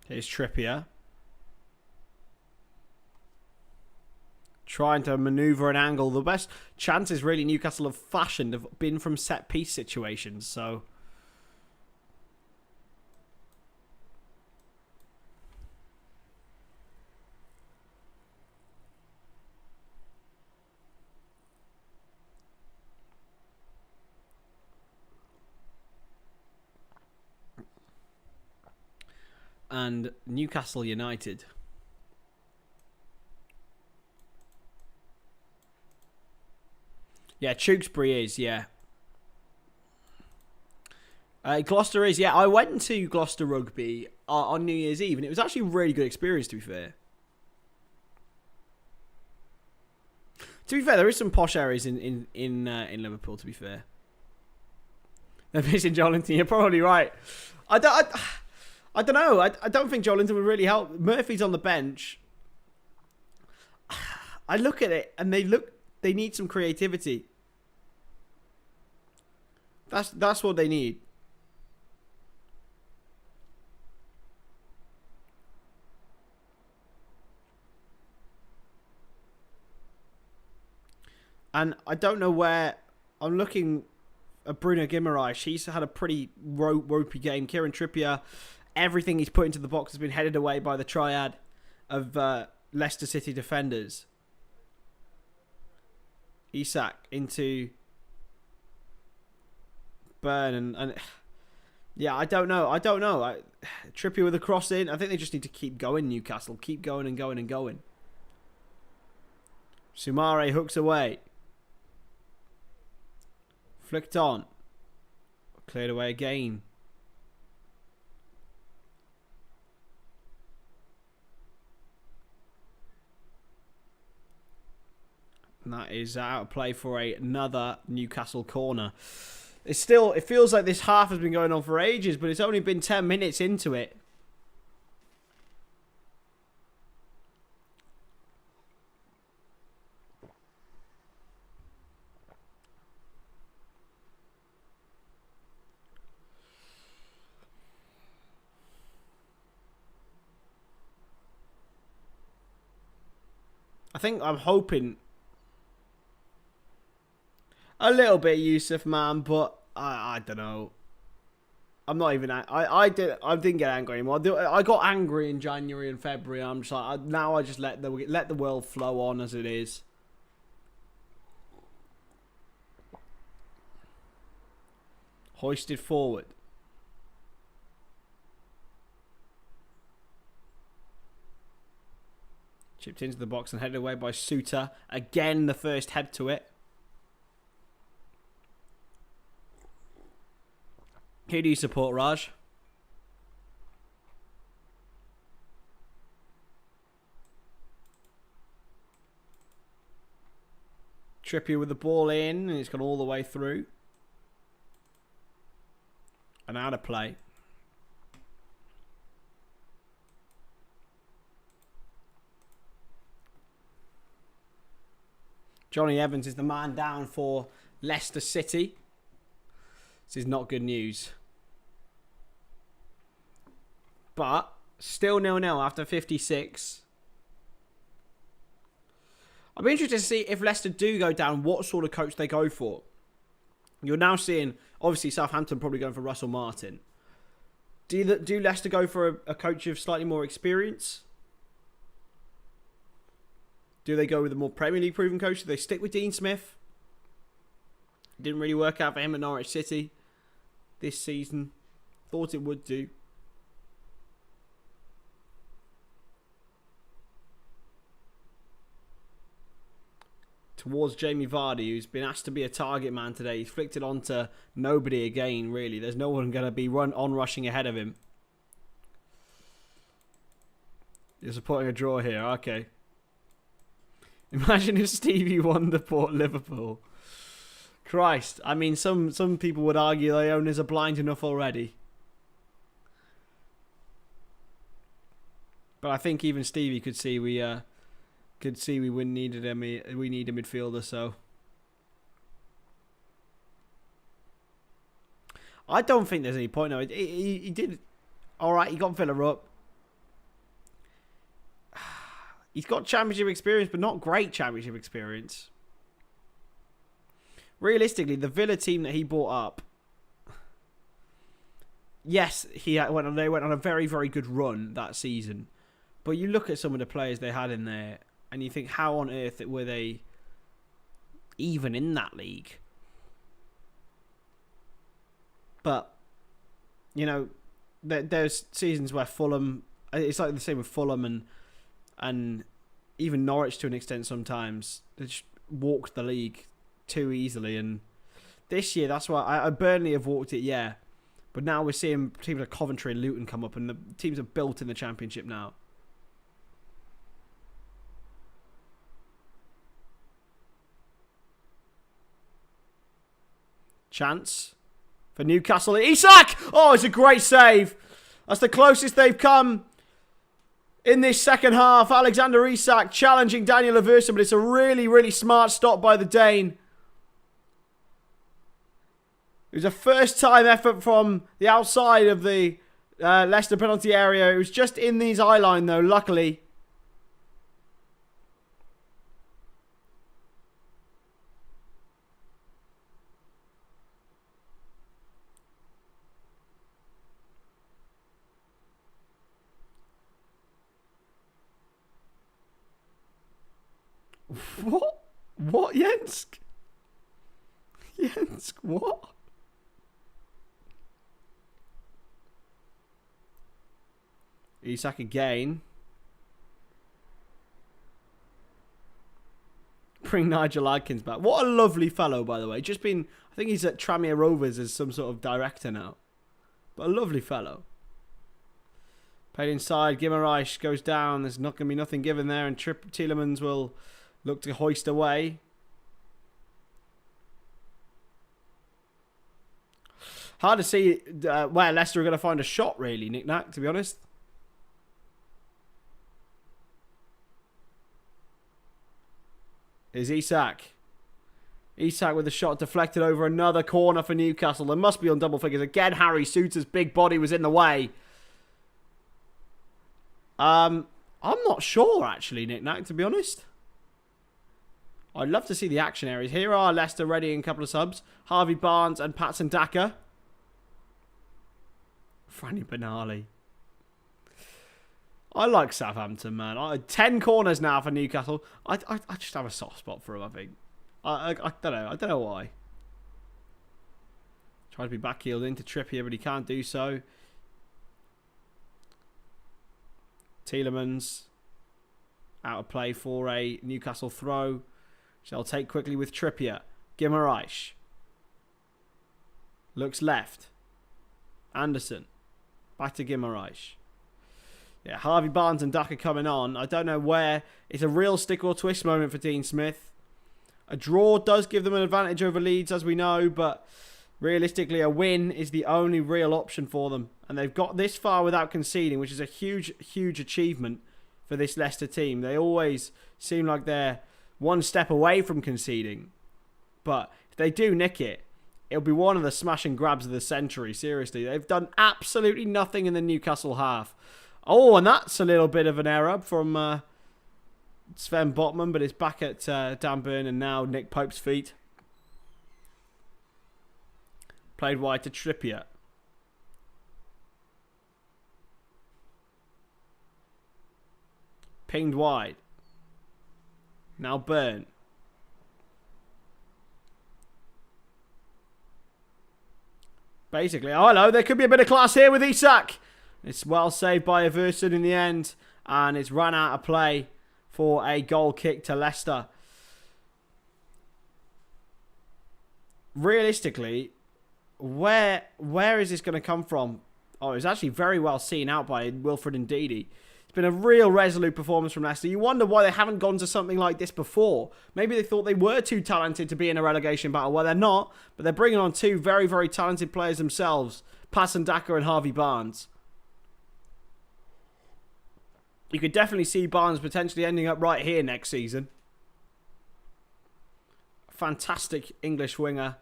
Here's Trippier. Trying to manoeuvre an angle. The best chances really Newcastle have fashioned have been from set piece situations. So and Newcastle United. Yeah, Tewkesbury is, yeah. Gloucester is, yeah. I went to Gloucester Rugby on New Year's Eve, and it was actually a really good experience, to be fair. To be fair, there is some posh areas in Liverpool, to be fair. They're missing Joelinton. You're probably right. I don't know. I don't think Joelinton would really help. Murphy's on the bench. I look at it, and they need some creativity. That's what they need. And I don't know where I'm looking at Bruno Guimaraes. He's had a pretty ropey game. Kieran Trippier, everything he's put into the box has been headed away by the triad of Leicester City defenders. Isak into Burn and yeah, I don't know. Trippier with a cross in. I think they just need to keep going, Newcastle. Keep going and going and going. Sumare hooks away. Flicked on. Cleared away again. And that is out of play for another Newcastle corner. It feels like this half has been going on for ages, but it's only been 10 minutes into it. I think I'm hoping a little bit Yusuf, man, but I don't know. I'm not even. I didn't get angry anymore. I got angry in January and February. I'm just like now. I just let the world flow on as it is. Hoisted forward. Chipped into the box and headed away by Suter. Again, the first head to it. Who do you support, Raj? Trippier with the ball in, and it's gone all the way through. And out of play. Johnny Evans is the man down for Leicester City. This is not good news. But still 0-0 after 56. I'll be interested to see if Leicester do go down, what sort of coach they go for. You're now seeing, obviously, Southampton probably going for Russell Martin. Do Leicester go for a coach of slightly more experience? Do they go with a more Premier League proven coach? Do they stick with Dean Smith? Didn't really work out for him at Norwich City this season. Thought it would do. Towards Jamie Vardy, who's been asked to be a target man today. He's flicked it on to nobody again, really. There's no one going to be rushing ahead of him. You're supporting a draw here. Okay. Imagine if Stevie Wonder bought Liverpool. Christ. I mean, some people would argue the owners are blind enough already. But I think even Stevie could see we wouldn't needed him. We need a midfielder, so I don't think there's any point. No, he did all right. He got Villa up. He's got championship experience, but not great championship experience. Realistically, the Villa team that he brought up, yes, they went on a very, very good run that season. But you look at some of the players they had in there, and you think, how on earth were they even in that league? But, you know, there's seasons where Fulham, it's like the same with Fulham and even Norwich to an extent sometimes. They just walked the league too easily. And this year, that's why Burnley have walked it, yeah. But now we're seeing teams like Coventry and Luton come up, and the teams are built in the Championship now. Chance for Newcastle. Isak! Oh, it's a great save. That's the closest they've come in this second half. Alexander Isak challenging Daniel Aversa, but it's a really, really smart stop by the Dane. It was a first-time effort from the outside of the Leicester penalty area. It was just in his eye line, though, luckily. What? What, Jensk? Jensk, what? Isak again. Bring Nigel Adkins back. What a lovely fellow, by the way. Just been, I think he's at Tranmere Rovers as some sort of director now. But a lovely fellow. Played inside. Guimaraes goes down. There's not going to be nothing given there. And Tielemans will look to hoist away. Hard to see where Leicester are going to find a shot, really, Nick Nack, to be honest. Is Isak. Isak with the shot deflected over another corner for Newcastle. They must be on double figures. Again, Harry Souttar's big body was in the way. I'm not sure, actually, Nick Nack, to be honest. I'd love to see the action areas. Here are Leicester readying a couple of subs. Harvey Barnes and Patson Daka. Franny Benali. I like Southampton, man. 10 corners now for Newcastle. I just have a soft spot for them, I think. I don't know. I don't know why. Try to be back-heeled into Trippier, but he can't do so. Tielemans out of play for a Newcastle throw. Shall take quickly with Trippier. Guimaraes. Looks left. Anderson. Back to Guimaraes. Yeah, Harvey Barnes and Daka coming on. I don't know where. It's a real stick or twist moment for Dean Smith. A draw does give them an advantage over Leeds, as we know, but realistically, a win is the only real option for them. And they've got this far without conceding, which is a huge, huge achievement for this Leicester team. They always seem like they're one step away from conceding. But If they do nick it, it'll be one of the smash and grabs of the century. Seriously, they've done absolutely nothing in the Newcastle half. Oh, and that's a little bit of an error from Sven Botman, but it's back at Dan Burn and now Nick Pope's feet. Played wide to Trippier. Pinged wide. Now Burn. Basically, oh hello, there could be a bit of class here with Isak. It's well saved by Everson in the end, and it's run out of play for a goal kick to Leicester. Realistically, where is this going to come from? Oh, it was actually very well seen out by Wilfred Ndidi. It's been a real resolute performance from Leicester. You wonder why they haven't gone to something like this before. Maybe they thought they were too talented to be in a relegation battle. Well, they're not, but they're bringing on two very, very talented players themselves. Patson Daka and Harvey Barnes. You could definitely see Barnes potentially ending up right here next season. Fantastic English winger.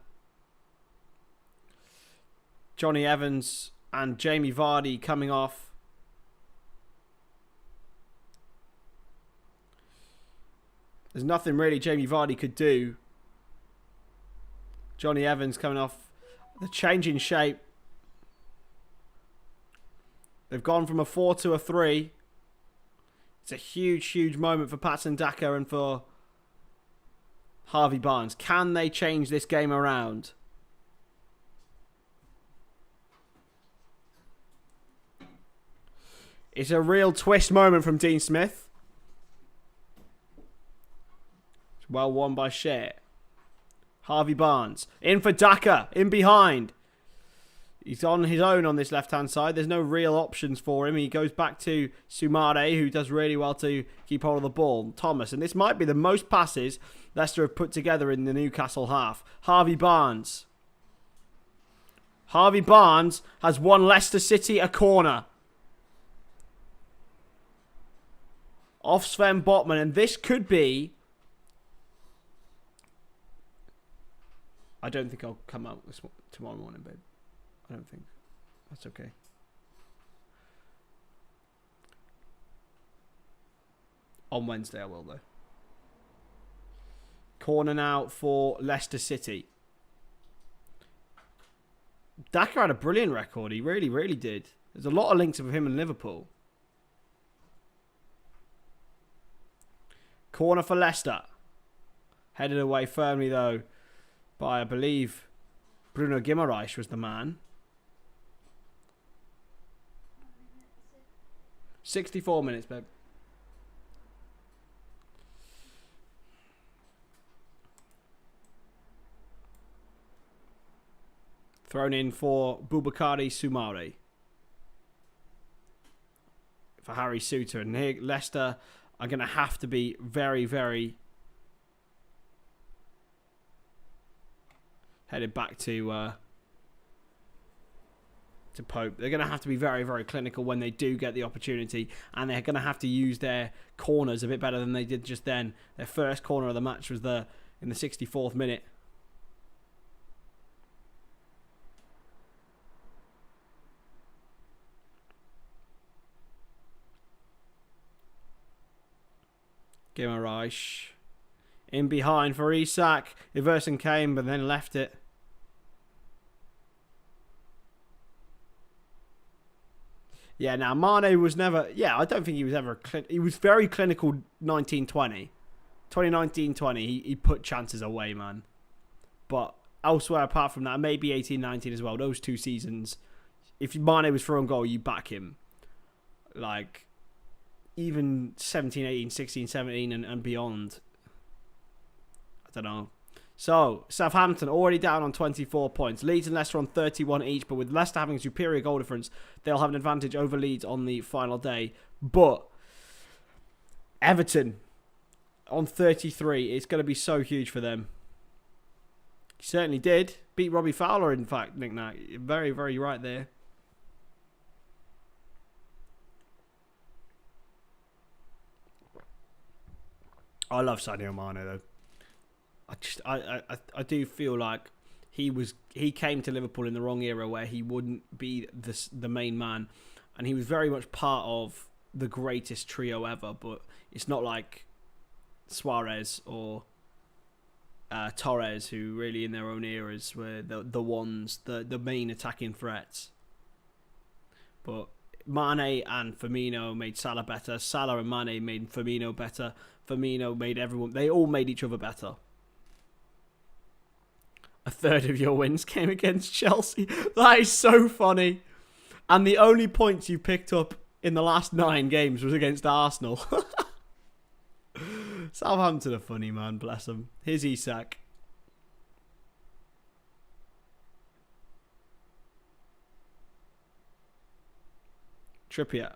Johnny Evans and Jamie Vardy coming off. There's nothing really Jamie Vardy could do. Johnny Evans coming off. The change in shape. They've gone from a 4 to a 3. It's a huge, huge moment for Patson Daka and for Harvey Barnes. Can they change this game around? It's a real twist moment from Dean Smith. It's well won by Shea. Harvey Barnes. In for Daka. In behind. He's on his own on this left-hand side. There's no real options for him. He goes back to Soumare, who does really well to keep hold of the ball. Thomas. And this might be the most passes Leicester have put together in the Newcastle half. Harvey Barnes. Harvey Barnes has won Leicester City a corner. Off Sven Botman. And this could be... I don't think I'll come out tomorrow morning, babe. I don't think. That's okay. On Wednesday I will, though. Corner now for Leicester City. Daka had a brilliant record. He really, really did. There's a lot of links with him and Liverpool. Corner for Leicester. Headed away firmly, though, by, I believe, Bruno Guimaraes was the man. 64 minutes, babe. Thrown in for Boubakary Soumare. For Harry Suter. And here, Leicester are going to have to be very, very... headed back to Pope. They're going to have to be very, very clinical when they do get the opportunity, and they're going to have to use their corners a bit better than they did just then. Their first corner of the match was in the 64th minute. Guimaraes in behind for Isak. Everson came but then left it. Yeah, now Mane was never... Yeah, I don't think he was ever... He was very clinical 1920. 2019-20, he put chances away, man. But elsewhere, apart from that, maybe 18-19 as well. Those two seasons, if Mane was throwing goal, you back him. Like, even 17-18, 16-17 and beyond. I don't know. So, Southampton already down on 24 points. Leeds and Leicester on 31 each, but with Leicester having a superior goal difference, they'll have an advantage over Leeds on the final day. But Everton on 33, it's going to be so huge for them. He certainly did. Beat Robbie Fowler, in fact, Nick Knack. Very, very right there. I love Sadio Mane, though. I I do feel like he came to Liverpool in the wrong era where he wouldn't be the main man, and he was very much part of the greatest trio ever. But it's not like Suarez or Torres, who really in their own eras were the main attacking threats. But Mane and Firmino made Salah better. Salah and Mane made Firmino better. Firmino made everyone. They all made each other better. A third of your wins came against Chelsea. That is so funny. And the only points you picked up in the last 9 games was against Arsenal. Southampton are funny, man. Bless them. Here's Isak. Trippier.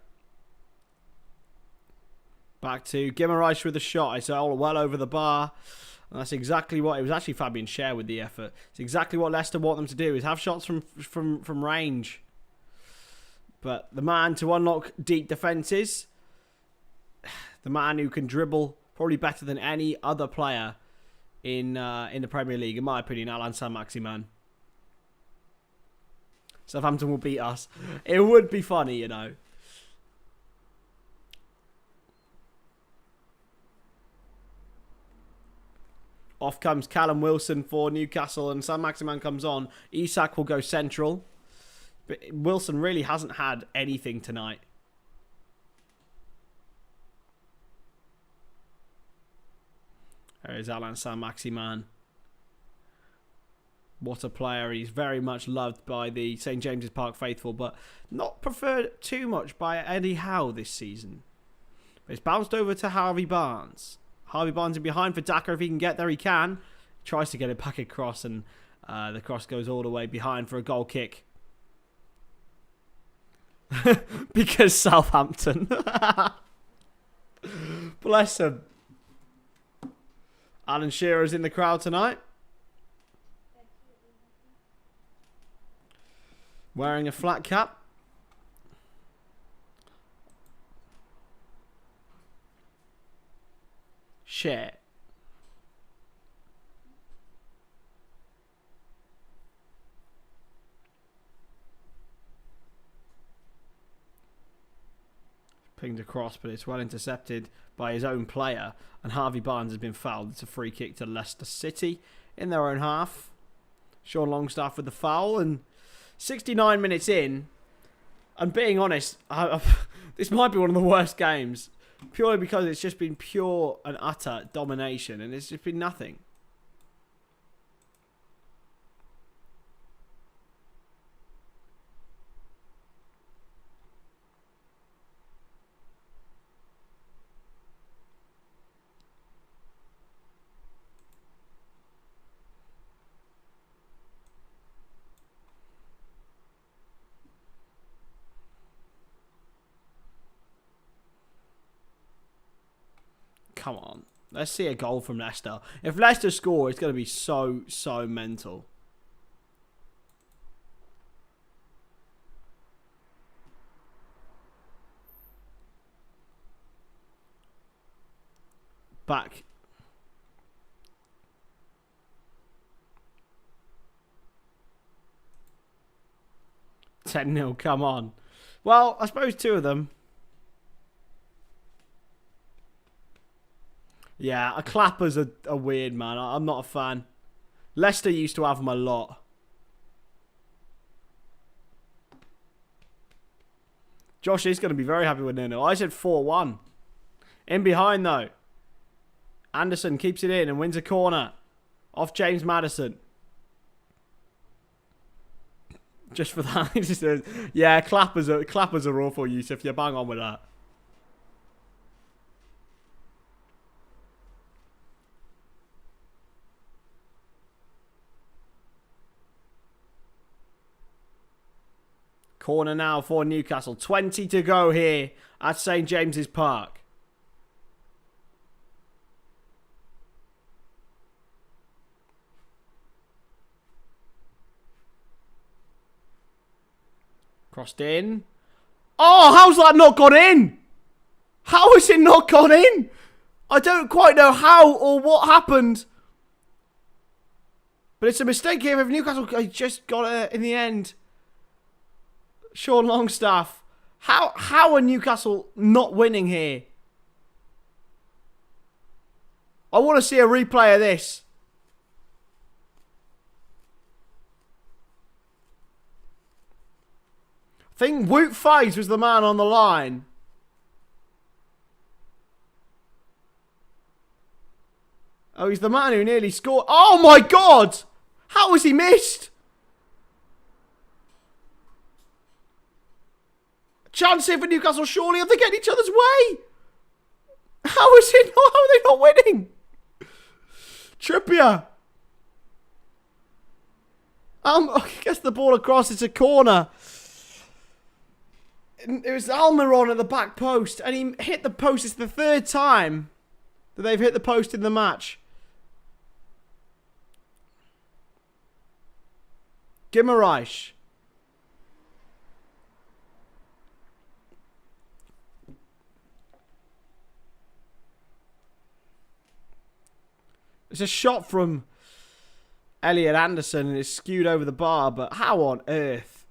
Back to Guimaraes with a shot. It's all well over the bar. And that's exactly what... It was actually Fabian Schär with the effort. It's exactly what Leicester want them to do, is have shots from range. But the man to unlock deep defences, the man who can dribble probably better than any other player in the Premier League, in my opinion, Alan Saint-Maximin. Southampton will beat us. It would be funny, you know. Off comes Callum Wilson for Newcastle, and Saint-Maximin comes on. Isak will go central. But Wilson really hasn't had anything tonight. There is Alan Saint-Maximin. What a player. He's very much loved by the St. James's Park faithful, but not preferred too much by Eddie Howe this season. But it's bounced over to Harvey Barnes. Harvey Barnes in behind for Daka. If he can get there, he can. Tries to get it back across, and the cross goes all the way behind for a goal kick. Because Southampton. Bless him. Alan Shearer's in the crowd tonight. Wearing a flat cap. Share. Pinged across, but it's well intercepted by his own player. And Harvey Barnes has been fouled. It's a free kick to Leicester City in their own half. Sean Longstaff with the foul. And 69 minutes in, and being honest, this might be one of the worst games. Purely because it's just been pure and utter domination, and it's just been nothing. Come on. Let's see a goal from Leicester. If Leicester score, it's going to be so mental. Back. $10-0, come on. Well, I suppose 2 of them. Yeah, a clapper's a weird, man. I'm not a fan. Leicester used to have them a lot. Josh is going to be very happy with 0-0. I said 4-1. In behind, though. Anderson keeps it in and wins a corner. Off James Maddison. Just for that. He just says, yeah, clappers are awful, Yusuf. You're bang on with that. Corner now for Newcastle. 20 to go here at St. James's Park. Crossed in. Oh, how's that not gone in? How has it not gone in? I don't quite know how or what happened. But it's a mistake here if Newcastle just got it in the end. Sean Longstaff. How are Newcastle not winning here? I want to see a replay of this. I think Wout Faes was the man on the line. Oh, he's the man who nearly scored. Oh my God! How was he missed? Chance here for Newcastle. Surely are they getting each other's way? How is it? How are they not winning? Trippier. I guess the ball across. It's a corner. It was Almiron at the back post, and he hit the post. It's the third time that they've hit the post in the match. Guimaraes. It's a shot from Elliot Anderson and it's skewed over the bar, but how on earth?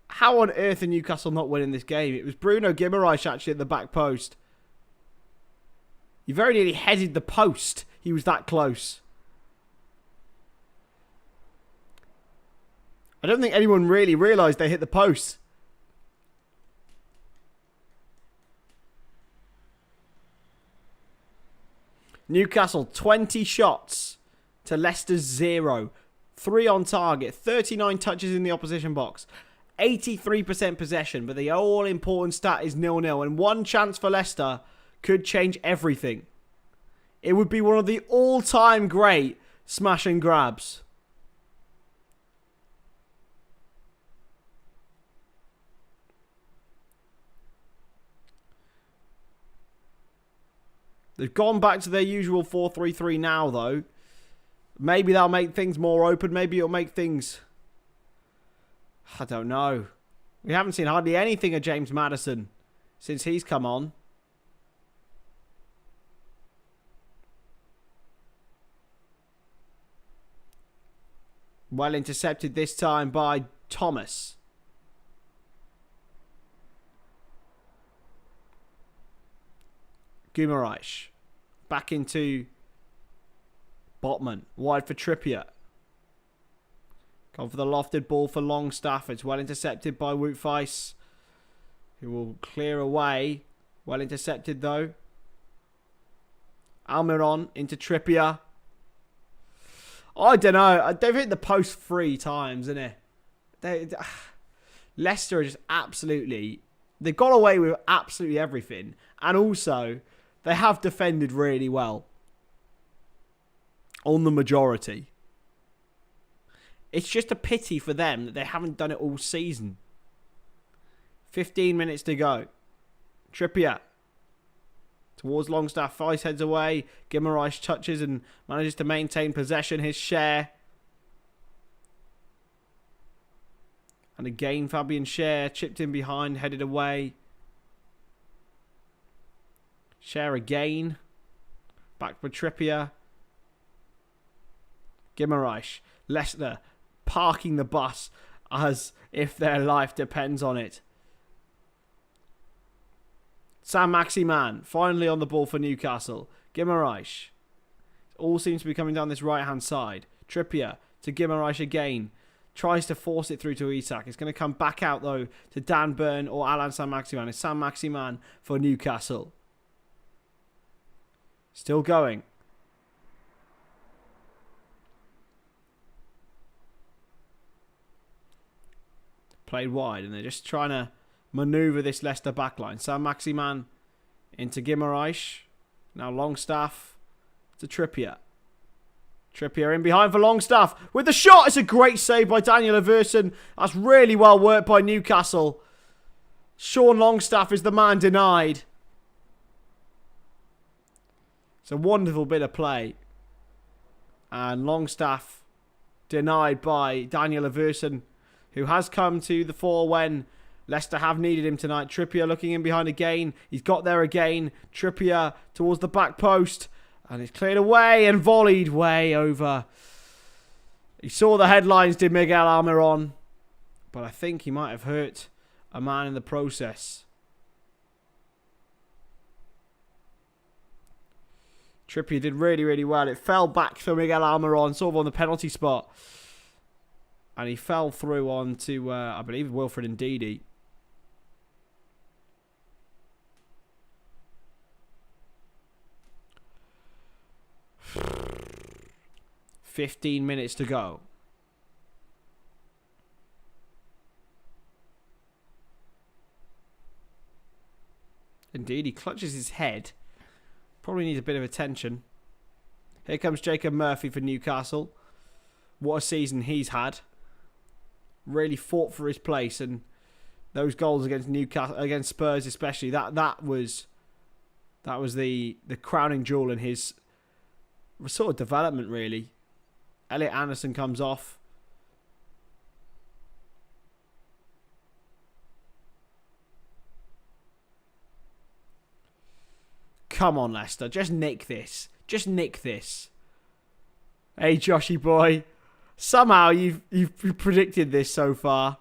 How on earth are Newcastle not winning this game? It was Bruno Guimaraes actually at the back post. He very nearly headed the post. He was that close. I don't think anyone really realised they hit the post. Newcastle 20 shots to Leicester's 0. 3 on target, 39 touches in the opposition box, 83% possession, but the all-important stat is 0-0. And one chance for Leicester could change everything. It would be one of the all-time great smash and grabs. They've gone back to their usual 4-3-3 now, though. Maybe that'll make things more open. Maybe it'll make things... I don't know. We haven't seen hardly anything of James Maddison since he's come on. Well intercepted this time by Thomas. Guimaraes. Back into Botman. Wide for Trippier. Gone for the lofted ball for Longstaff. It's well intercepted by Wout Faes, who will clear away. Well intercepted though. Almiron into Trippier. I don't know. They've hit the post 3 times, isn't it? Leicester are just absolutely... They've got away with absolutely everything. And also, they have defended really well. On the majority. It's just a pity for them that they haven't done it all season. 15 minutes to go. Trippier. Towards Longstaff. Faes heads away. Guimaraes touches and manages to maintain possession. His share. And again, Fabian Schär chipped in behind. Headed away. Schär again. Back for Trippier. Guimaraes. Leicester parking the bus as if their life depends on it. Saint-Maximin finally on the ball for Newcastle. Guimaraes. All seems to be coming down this right-hand side. Trippier to Guimaraes again. Tries to force it through to Isak. It's going to come back out though to Dan Burn or Alan Saint-Maximin. It's Saint-Maximin for Newcastle. Still going. Played wide and they're just trying to manoeuvre this Leicester backline. Saint-Maximin into Guimaraes. Now Longstaff to Trippier. Trippier in behind for Longstaff with the shot. It's a great save by Daniel Everson. That's really well worked by Newcastle. Sean Longstaff is the man denied. It's a wonderful bit of play. And Longstaff denied by Daniel Everson, who has come to the fore when Leicester have needed him tonight. Trippier looking in behind again. He's got there again. Trippier towards the back post. And it's cleared away and volleyed way over He saw the headlines, did Miguel Almiron. But I think he might have hurt a man in the process. Trippier did really, really well. It fell back for Miguel Almiron, sort of on the penalty spot. And he fell through onto, I believe, Wilfred Ndidi. $15 minutes to go. Indeed, he clutches his head. Probably needs a bit of attention. Here comes Jacob Murphy for Newcastle. What a season he's had. Really fought for his place, and those goals against Newcastle, against Spurs especially, that was the crowning jewel in his sort of development, really. Elliot Anderson comes off. Come on, Leicester. Just nick this. Just nick this. Hey, Joshy boy. Somehow you've predicted this so far.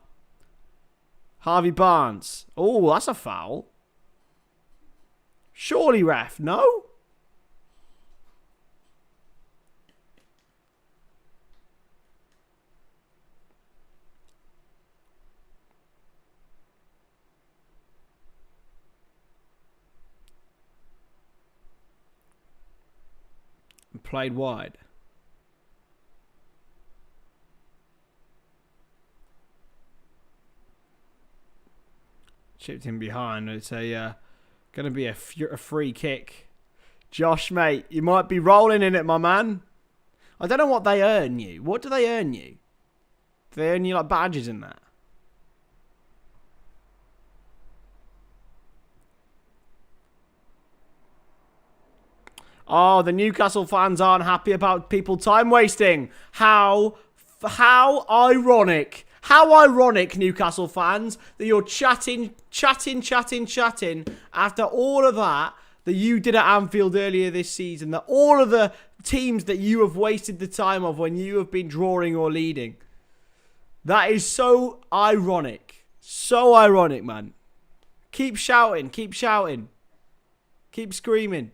Harvey Barnes. Oh, that's a foul. Surely, ref. No? Played wide. Chipped in behind. It's going to be a free kick. Josh, mate, you might be rolling in it, my man. I don't know what they earn you. What do they earn you? Do they earn you like badges in that? Oh, the Newcastle fans aren't happy about people time wasting. How ironic. How ironic, Newcastle fans, that you're chatting after all of that you did at Anfield earlier this season, that all of the teams that you have wasted the time of when you have been drawing or leading. That is so ironic. So ironic, man. Keep shouting. Keep shouting. Keep screaming.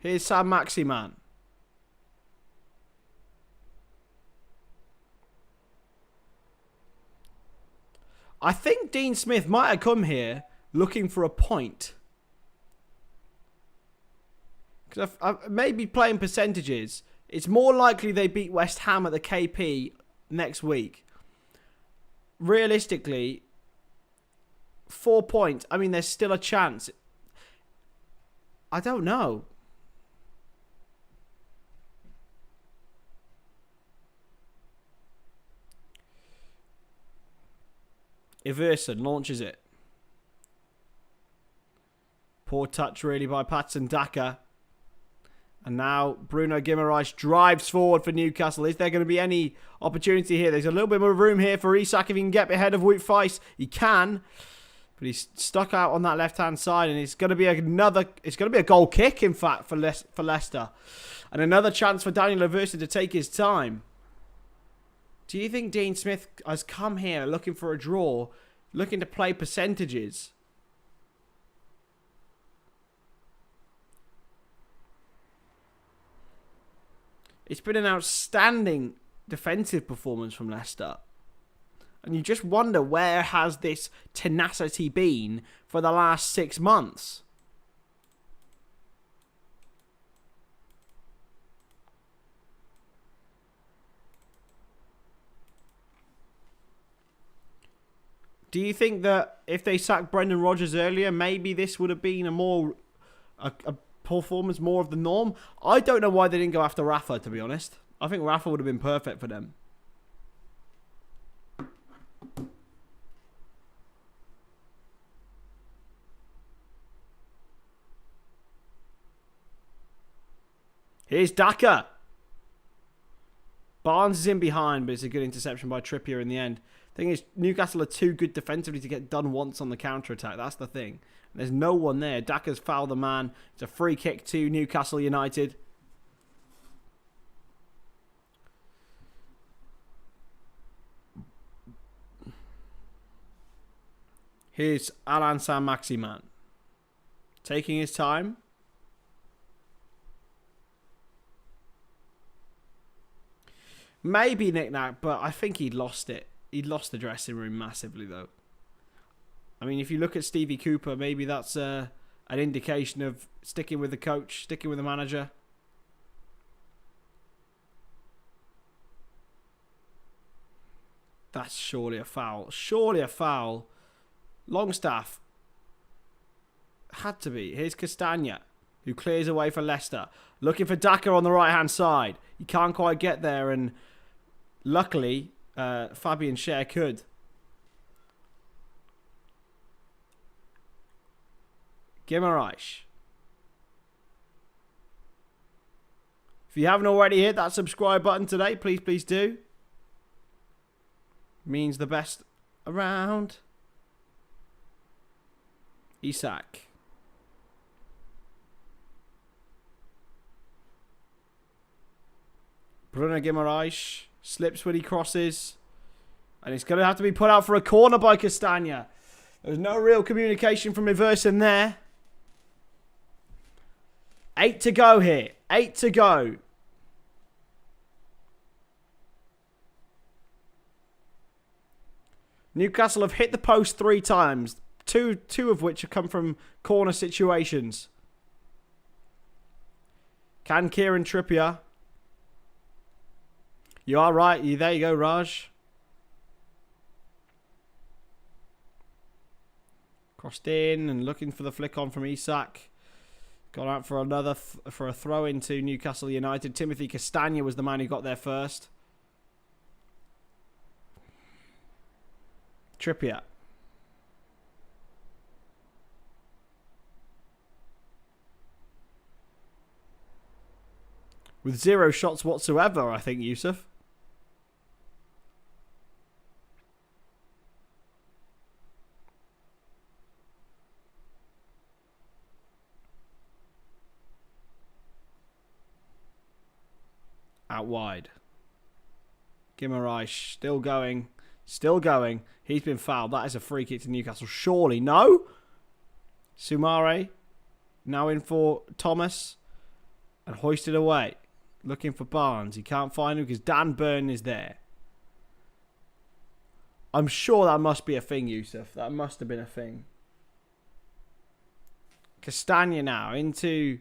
Here's Sam Maximan. I think Dean Smith might have come here looking for a point. Because maybe playing percentages, it's more likely they beat West Ham at the KP next week. Realistically, 4 points. I mean, there's still a chance. I don't know. Iverson launches it. Poor touch really by Patson Daka. And now Bruno Guimaraes drives forward for Newcastle. Is there going to be any opportunity here? There's a little bit more room here for Isak if he can get ahead of Wout Faes. He can. But he's stuck out on that left-hand side. And it's going to be it's going to be a goal kick, in fact, for Leicester. And another chance for Daniel Iverson to take his time. Do you think Dean Smith has come here looking for a draw, looking to play percentages? It's been an outstanding defensive performance from Leicester. And you just wonder, where has this tenacity been for the last 6 months? Do you think that if they sacked Brendan Rodgers earlier, maybe this would have been a performance more of the norm? I don't know why they didn't go after Rafa, to be honest. I think Rafa would have been perfect for them. Here's Daka. Barnes is in behind, but it's a good interception by Trippier in the end. Thing is, Newcastle are too good defensively to get done once on the counter-attack. That's the thing. There's no one there. Daka's fouled the man. It's a free kick to Newcastle United. Here's Alan Saint-Maximin. Taking his time. Maybe knick-knack, but I think he'd lost it. He'd lost the dressing room massively, though. I mean, if you look at Stevie Cooper, maybe that's an indication of sticking with the coach, sticking with the manager. That's surely a foul. Surely a foul. Longstaff. Had to be. Here's Castagna, who clears away for Leicester. Looking for Daka on the right-hand side. He can't quite get there, and luckily, Fabian Schär could. Guimaraes. If you haven't already hit that subscribe button today, please do. Means the best around. Isak. Bruno Guimaraes slips when he crosses. And it's going to have to be put out for a corner by Castagna. There's no real communication from Iversen there. 8 to go here. 8 to go. Newcastle have hit the post 3 times. Two of which have come from corner situations. Can Kieran Trippier? You are right. There you go, Raj. Crossed in and looking for the flick on from Isak. Got out for another for a throw into Newcastle United. Timothy Castagna was the man who got there first. Trippier. With 0 shots whatsoever, I think, Yusuf. Out wide. Guimaraes still going. Still going. He's been fouled. That is a free kick to Newcastle. Surely. No? Sumare. Now in for Thomas. And hoisted away. Looking for Barnes. He can't find him because Dan Burn is there. I'm sure that must be a thing, Yusuf. That must have been a thing. Castagna now into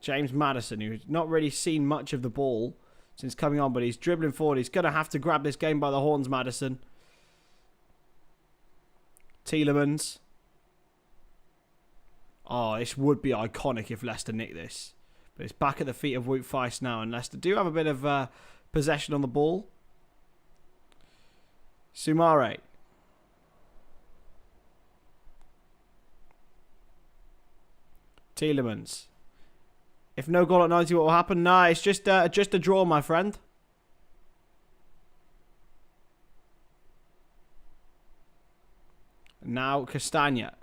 James Maddison, who's not really seen much of the ball since coming on, but he's dribbling forward. He's going to have to grab this game by the horns, Maddison. Tielemans. Oh, this would be iconic if Leicester nick this. But it's back at the feet of Wout Faes now, and Leicester do have a bit of possession on the ball. Sumare. Tielemans. If no goal at 90, what will happen? Nah, it's just a draw, my friend. Now Castagna.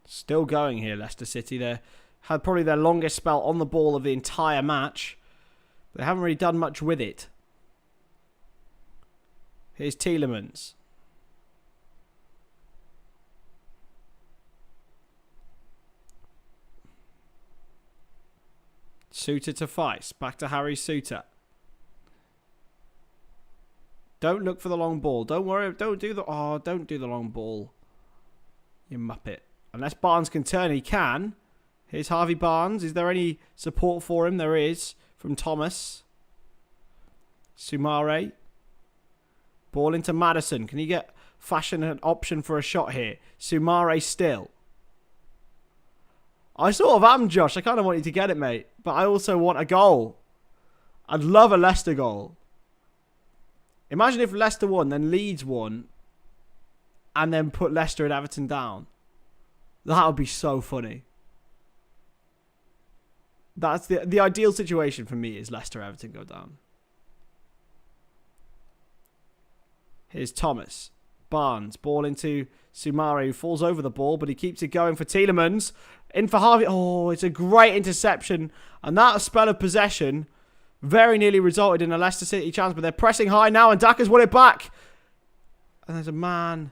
Still going here, Leicester City. They had probably their longest spell on the ball of the entire match. They haven't really done much with it. Here's Tielemans. Suter to Faes. Back to Harry Suter. Don't look for the long ball. Don't worry. Don't do the long ball. You muppet. Unless Barnes can turn, he can. Here's Harvey Barnes. Is there any support for him? There is. From Thomas. Sumare. Ball into Maddison. Can he get fashion an option for a shot here? Sumare still. I sort of am, Josh. I kind of want you to get it, mate. But I also want a goal. I'd love a Leicester goal. Imagine if Leicester won, then Leeds won, and then put Leicester and Everton down. That would be so funny. That's the ideal situation for me is Leicester Everton go down. Here's Thomas. Barnes. Ball into Sumare, who falls over the ball, but he keeps it going for Tielemans. In for Harvey. Oh, it's a great interception. And that spell of possession very nearly resulted in a Leicester City chance, but they're pressing high now, and Daka's won it back. And there's a man.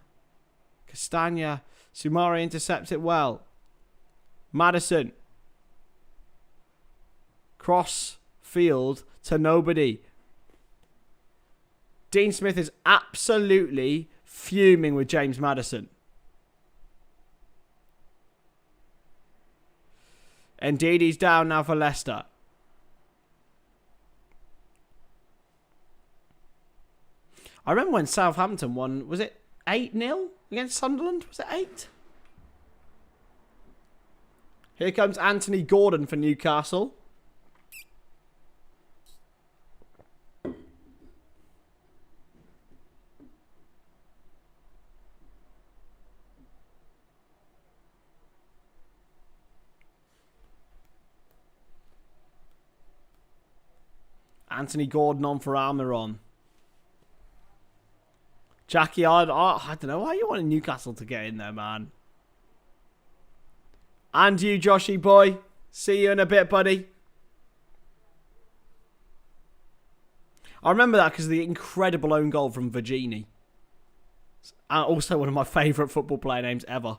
Castagna. Sumare intercepts it well. Maddison. Cross field to nobody. Dean Smith is absolutely fuming with James Maddison. Indeed, he's down now for Leicester. I remember when Southampton won, was it 8-0 against Sunderland? Was it 8? Here comes Anthony Gordon for Newcastle. Anthony Gordon on for Almiron. Jackie, I don't know why you wanted Newcastle to get in there, man. And you, Joshy boy. See you in a bit, buddy. I remember that because of the incredible own goal from Virginie. And also one of my favourite football player names ever.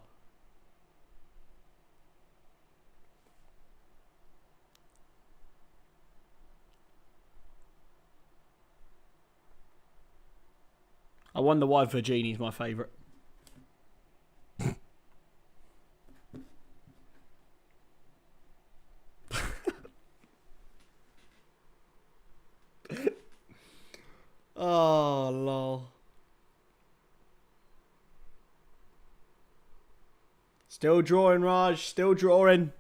I wonder why Virginie's my favourite. Oh, lol. Still drawing, Raj. Still drawing.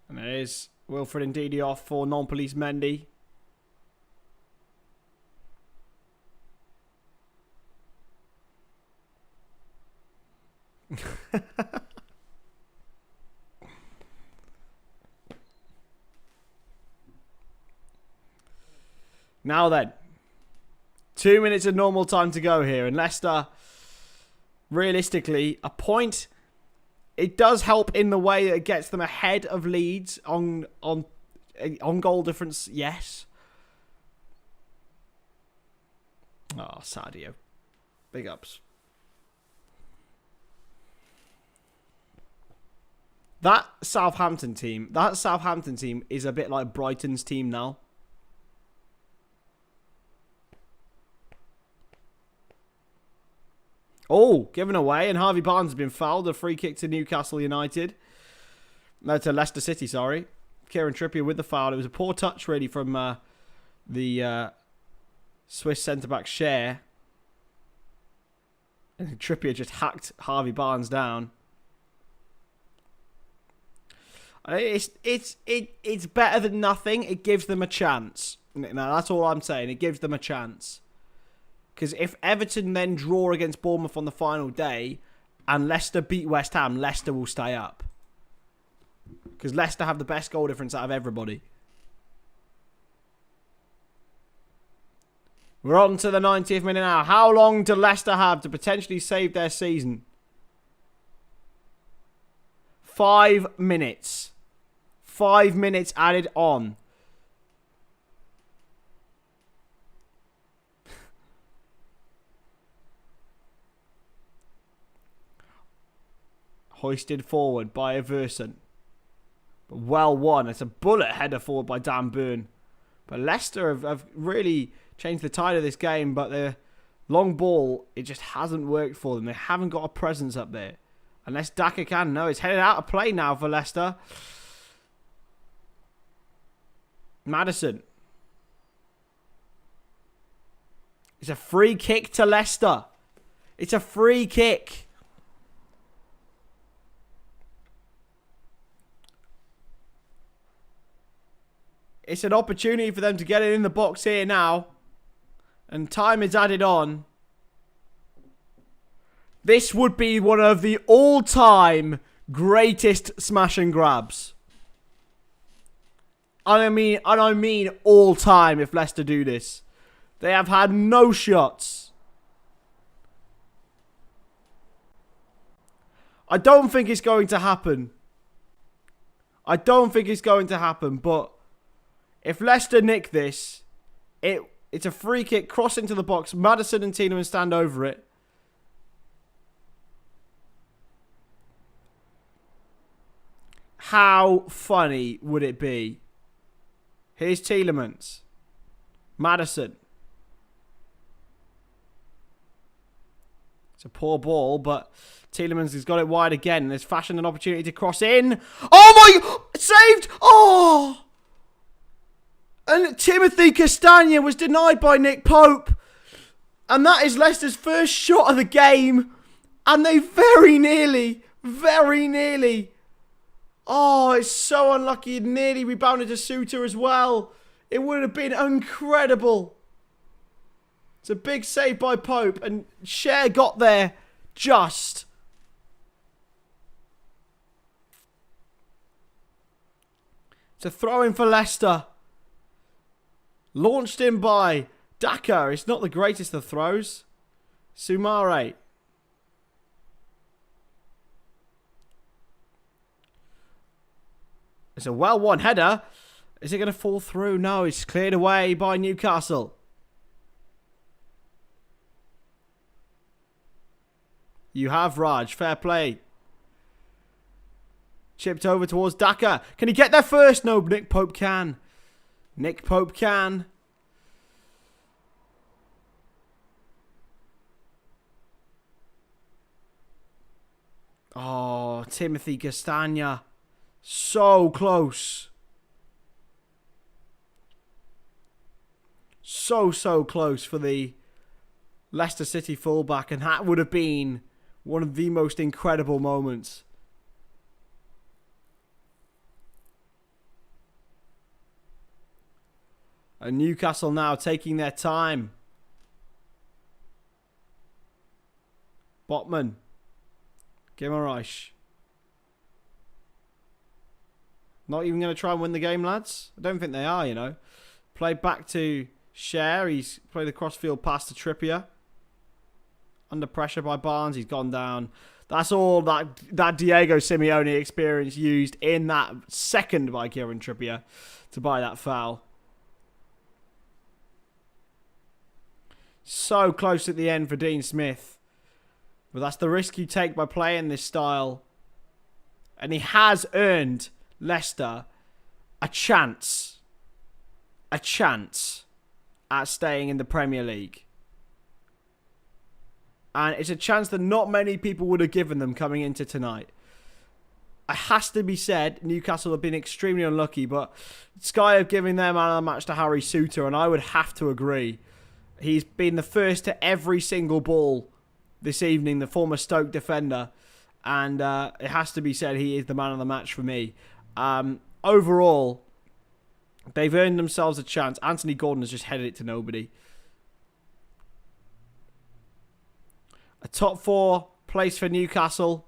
And there's Wilfred Ndidi off for non-police Mendy. Now then, 2 minutes of normal time to go here, and Leicester, realistically, a point. It does help in the way that it gets them ahead of Leeds on goal difference. Yes. Oh, Sadio, big ups. That Southampton team is a bit like Brighton's team now. Oh, given away, and Harvey Barnes has been fouled. A free kick to Newcastle United. No, to Leicester City, sorry. Kieran Trippier with the foul. It was a poor touch, really, from the Swiss centre-back Cher. And Trippier just hacked Harvey Barnes down. It's better than nothing. It gives them a chance. Now, that's all I'm saying. It gives them a chance. Because if Everton then draw against Bournemouth on the final day and Leicester beat West Ham, Leicester will stay up. Because Leicester have the best goal difference out of everybody. We're on to the 90th minute now. How long do Leicester have to potentially save their season? 5 minutes. 5 minutes added on. Hoisted forward by Everson. But well won. It's a bullet header forward by Dan Burn. But Leicester have really changed the tide of this game. But the long ball, it just hasn't worked for them. They haven't got a presence up there. Unless Daka can. No, it's headed out of play now for Leicester. Maddison. It's a free kick to Leicester. It's a free kick. It's an opportunity for them to get it in the box here now. And time is added on. This would be one of the all-time greatest smash and grabs. And I mean all-time if Leicester do this. They have had no shots. I don't think it's going to happen. I don't think it's going to happen, but if Leicester nick this, it's a free kick, cross into the box. Maddison and Tielemans stand over it. How funny would it be? Here's Tielemans. Maddison. It's a poor ball, but Tielemans has got it wide again and has fashioned an opportunity to cross in. Oh my! Saved! Oh! And Timothy Castagna was denied by Nick Pope. And that is Leicester's first shot of the game. And they very nearly. Oh, it's so unlucky. It nearly rebounded to Suter as well. It would have been incredible. It's a big save by Pope. And Cher got there just. It's a throw-in for Leicester. Launched in by Daka. It's not the greatest of throws. Sumare. It's a well-won header. Is it going to fall through? No, it's cleared away by Newcastle. You have Raj. Fair play. Chipped over towards Daka. Can he get there first? No, Nick Pope can. Nick Pope can. Oh, Timothy Castagna. So close. So close for the Leicester City fullback. And that would have been one of the most incredible moments. And Newcastle now taking their time. Botman. Guimaraes. Not even going to try and win the game, lads? I don't think they are, you know. Played back to Cher. He's played the crossfield pass to Trippier. Under pressure by Barnes. He's gone down. That's all that Diego Simeone experience used in that second by Kieran Trippier to buy that foul. So close at the end for Dean Smith. But that's the risk you take by playing this style. And he has earned Leicester a chance. A chance at staying in the Premier League. And it's a chance that not many people would have given them coming into tonight. It has to be said, Newcastle have been extremely unlucky, but Sky have given their man of the match to Harry Suter, and I would have to agree. He's been the first to every single ball this evening, the former Stoke defender. And it has to be said, he is the man of the match for me. Overall, they've earned themselves a chance. Anthony Gordon has just headed it to nobody. A top 4 place for Newcastle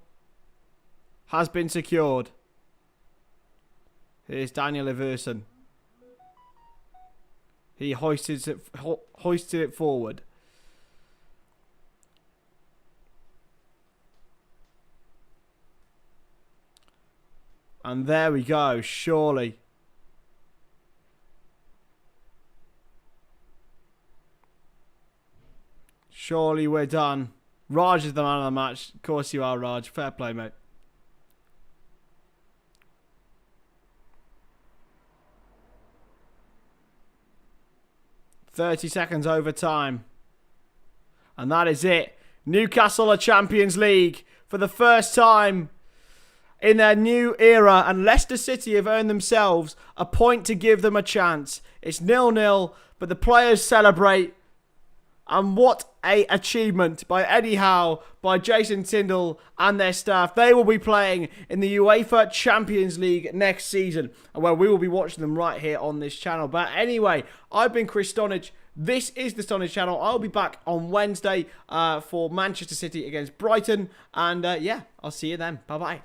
has been secured. Here's Daniel Iversen. He hoisted it forward. And there we go, surely. Surely we're done. Raj is the man of the match. Of course you are, Raj. Fair play, mate. "30 seconds overtime. And that is it. Newcastle are Champions League for the first time in their new era. And Leicester City have earned themselves a point to give them a chance. It's 0-0, but the players celebrate. And what a achievement by Eddie Howe, by Jason Tyndall and their staff. They will be playing in the UEFA Champions League next season, where we will be watching them right here on this channel. But anyway, I've been Chris Stonadge. This is the Stonadge channel. I'll be back on Wednesday for Manchester City against Brighton. And yeah, I'll see you then. Bye-bye.